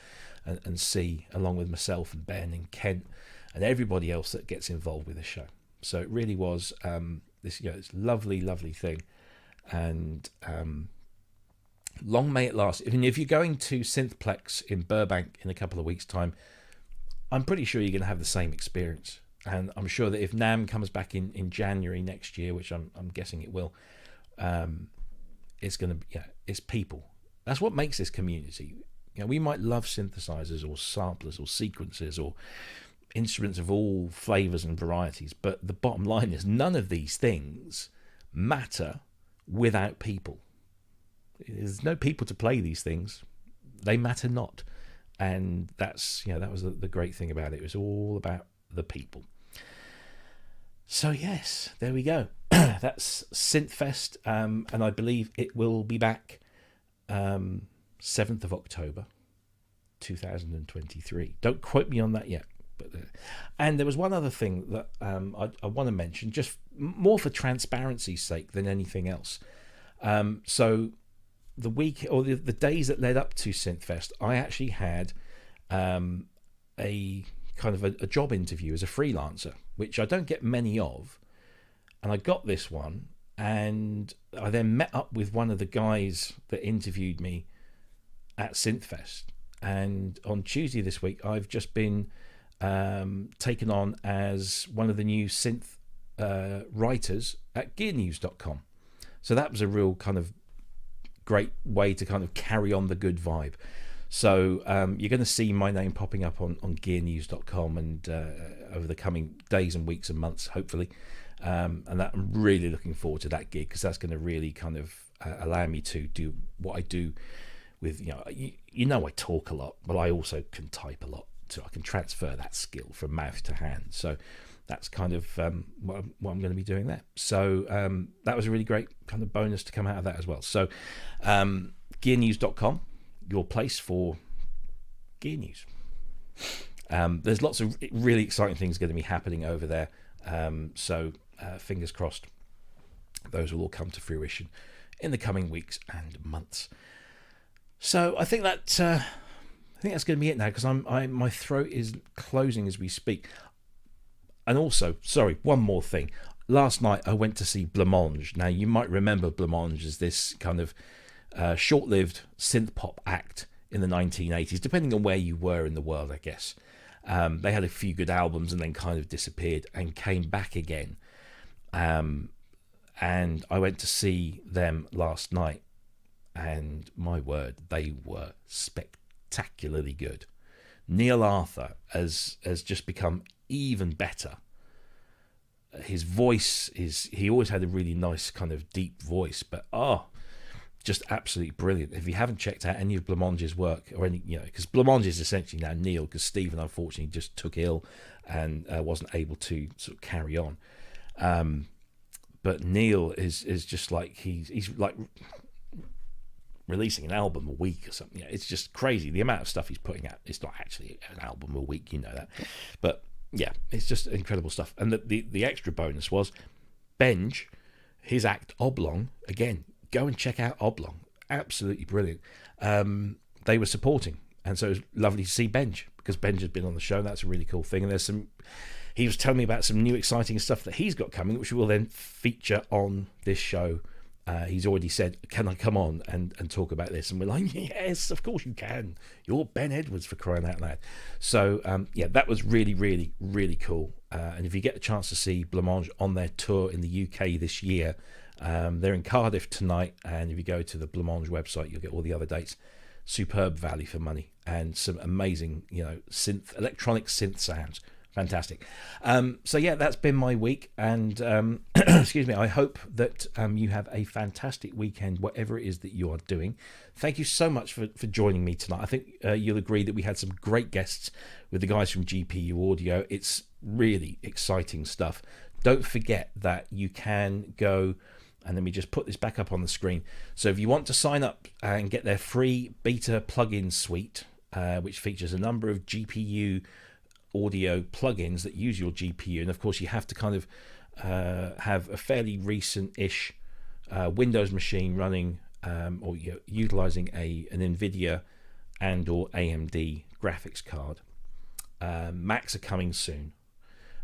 and see, along with myself and Ben and Kent and everybody else that gets involved with the show. So it really was this lovely thing. And long may it last. I mean, if you're going to Synthplex in Burbank in a couple of weeks' time, I'm pretty sure you're going to have the same experience. And I'm sure that if NAMM comes back in January next year, which I'm guessing it will, it's going to it's people. That's what makes this community. We might love synthesizers or samplers or sequencers or instruments of all flavors and varieties, but the bottom line is none of these things matter without people. There's no people to play these things. They matter not. And that's that was the great thing about it. It was all about the people. So yes, there we go. That's Synthfest, and I believe it will be back 7th of October 2023. Don't quote me on that yet. And there was one other thing that I want to mention, just more for transparency's sake than anything else. So the week or the days that led up to Synthfest, I actually had a kind of a job interview as a freelancer, which I don't get many of, and I got this one, and I then met up with one of the guys that interviewed me at Synthfest, and on Tuesday this week I've just been taken on as one of the new synth writers at gearnews.com. So that was a real kind of great way to kind of carry on the good vibe. So you're going to see my name popping up on gearnews.com and over the coming days and weeks and months, hopefully. And that I'm really looking forward to that gig, because that's going to really kind of allow me to do what I do with, I talk a lot, but I also can type a lot. So I can transfer that skill from mouth to hand. So that's kind of what I'm going to be doing there. So that was a really great kind of bonus to come out of that as well. So gearnews.com, your place for gear news. There's lots of really exciting things going to be happening over there. So fingers crossed, those will all come to fruition in the coming weeks and months. So I think that... I think that's going to be it now, because my throat is closing as we speak. And also, sorry, one more thing. Last night I went to see Blancmange. Now you might remember Blancmange as this kind of short-lived synth pop act in the 1980s, depending on where you were in the world, I guess. They had a few good albums and then kind of disappeared and came back again. And I went to see them last night, and my word, they were spectacularly good. Neil Arthur has just become even better. His voice he always had a really nice kind of deep voice, but just absolutely brilliant. If you haven't checked out any of Blancmange's work, or any, because Blancmange is essentially now Neil, because Stephen unfortunately just took ill and wasn't able to sort of carry on. But Neil is just like he's like releasing an album a week or something. It's just crazy the amount of stuff he's putting out. It's not actually an album a week, that, but yeah, it's just incredible stuff. And the extra bonus was Benj, his act Oblong. Again, go and check out Oblong. Absolutely brilliant. They were supporting, and so it was lovely to see Benj, because Benj has been on the show. That's a really cool thing. And he was telling me about some new exciting stuff that he's got coming, which we will then feature on this show. He's already said, can I come on and talk about this? And we're like, yes, of course you can. You're Ben Edwards, for crying out loud. So, that was really, really, really cool. And if you get a chance to see Blancmange on their tour in the UK this year, they're in Cardiff tonight. And if you go to the Blancmange website, you'll get all the other dates. Superb value for money and some amazing, electronic synth sounds. Fantastic. That's been my week, and excuse me, I hope that you have a fantastic weekend, whatever it is that you are doing. Thank you so much for joining me tonight. I think you'll agree that we had some great guests with the guys from GPU Audio. It's really exciting stuff. Don't forget that you can go, and let me just put this back up on the screen. So if you want to sign up and get their free beta plugin suite, which features a number of GPU audio plugins that use your GPU, and of course you have to kind of have a fairly recent-ish Windows machine running or utilizing an NVIDIA and or AMD graphics card. Macs are coming soon,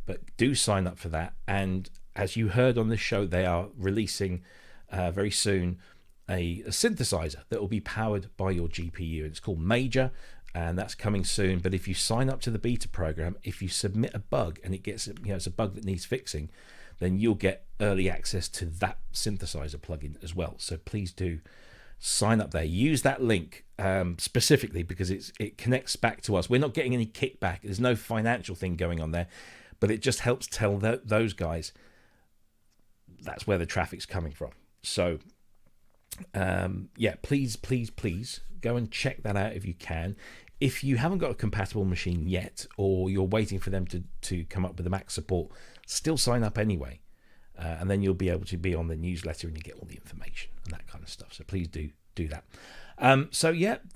but do sign up for that. And as you heard on this show, they are releasing very soon a synthesizer that will be powered by your GPU. It's called Major, and that's coming soon. But if you sign up to the beta program, if you submit a bug and it gets, it's a bug that needs fixing, then you'll get early access to that synthesizer plugin as well. So please do sign up there. Use that link specifically because it connects back to us. We're not getting any kickback. There's no financial thing going on there, but it just helps tell those guys that's where the traffic's coming from. So please go and check that out if you can. If you haven't got a compatible machine yet, or you're waiting for them to come up with the Mac support, still sign up anyway, and then you'll be able to be on the newsletter and you get all the information and that kind of stuff. So please do that.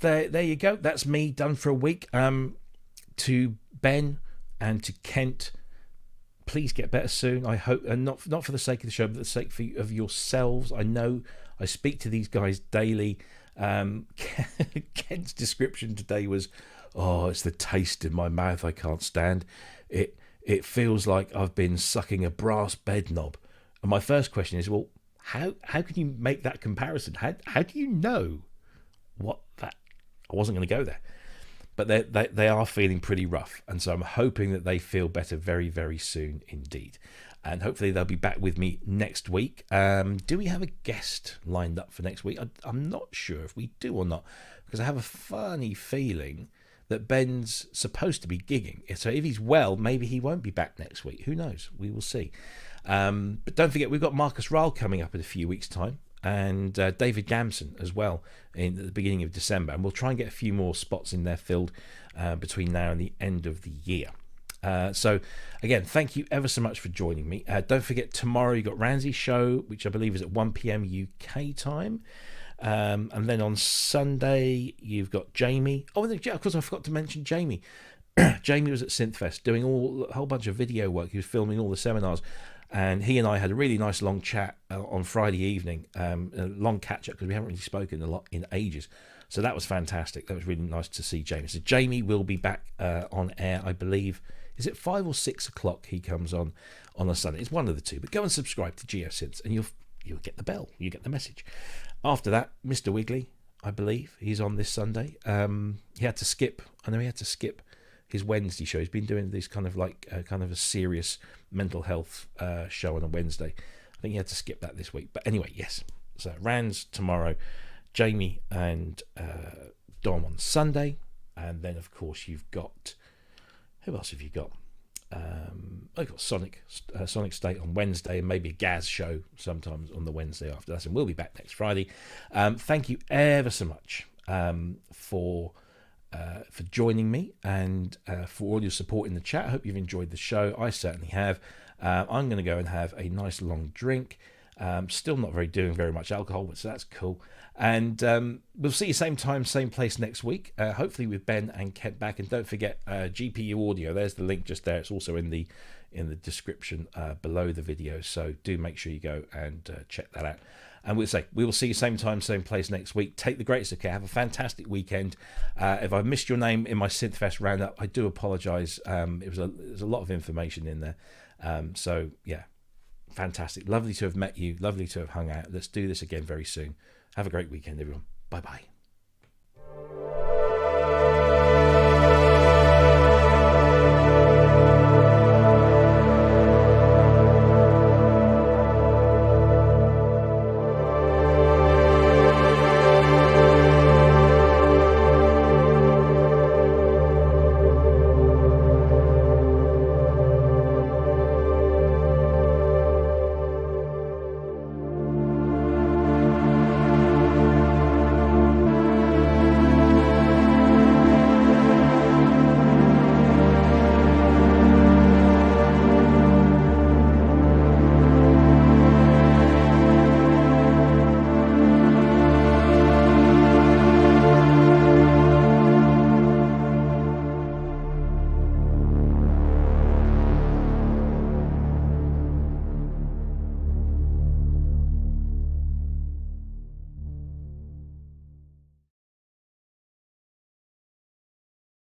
There you go. That's me done for a week. To Ben and to Kent, please get better soon. I hope, and not for the sake of the show, but for the sake of yourselves. I know I speak to these guys daily. Kent's description today was, it's the taste in my mouth I can't stand. It feels like I've been sucking a brass bed knob. And my first question is, well, how can you make that comparison? How do you know what that? I wasn't going to go there, but they are feeling pretty rough, and so I'm hoping that they feel better very, very soon indeed. And hopefully they'll be back with me next week. Do we have a guest lined up for next week? I'm not sure if we do or not, because I have a funny feeling that Ben's supposed to be gigging. So if he's well, maybe he won't be back next week. Who knows? We will see. But don't forget, we've got Marcus Rahl coming up in a few weeks' time, and David Gamson as well in the beginning of December. And we'll try and get a few more spots in there filled between now and the end of the year. So again, thank you ever so much for joining me. Don't forget, tomorrow you've got Ramsey's show, which I believe is at 1 p.m. UK time. And then on Sunday you've got Jamie. Oh, of course I forgot to mention Jamie. Jamie was at Synthfest doing a whole bunch of video work. He was filming all the seminars, and he and I had a really nice long chat on Friday evening, a long catch up because we haven't really spoken a lot in ages. So that was fantastic. That was really nice to see Jamie. So Jamie will be back on air, I believe. Is it 5 or 6 o'clock he comes on a Sunday? It's one of the two. But go and subscribe to GeoSynths and you'll get the bell. You get the message. After that, Mr. Wiggly, I believe, he's on this Sunday. He had to skip. I know he had to skip his Wednesday show. He's been doing this kind of like kind of a serious mental health show on a Wednesday. I think he had to skip that this week. But anyway, yes. So Rands tomorrow, Jamie and Dom on Sunday, and then of course you've got, who else have you got? I've got Sonic State on Wednesday, and maybe a Gaz show sometimes on the Wednesday after that, and we'll be back next Friday. Thank you ever so much for joining me and for all your support in the chat. I hope you've enjoyed the show. I certainly have. I'm going to go and have a nice long drink. Still not doing very much alcohol, so that's cool. And we'll see you same time, same place next week. Hopefully with Ben and Kent back. And don't forget GPU audio. There's the link just there. It's also in the description below the video. So do make sure you go and check that out. And we will see you same time, same place next week. Take the greatest of care. Have a fantastic weekend. If I've missed your name in my Synthfest roundup, I do apologise. There's a lot of information in there. So yeah, fantastic. Lovely to have met you. Lovely to have hung out. Let's do this again very soon. Have a great weekend, everyone. Bye-bye.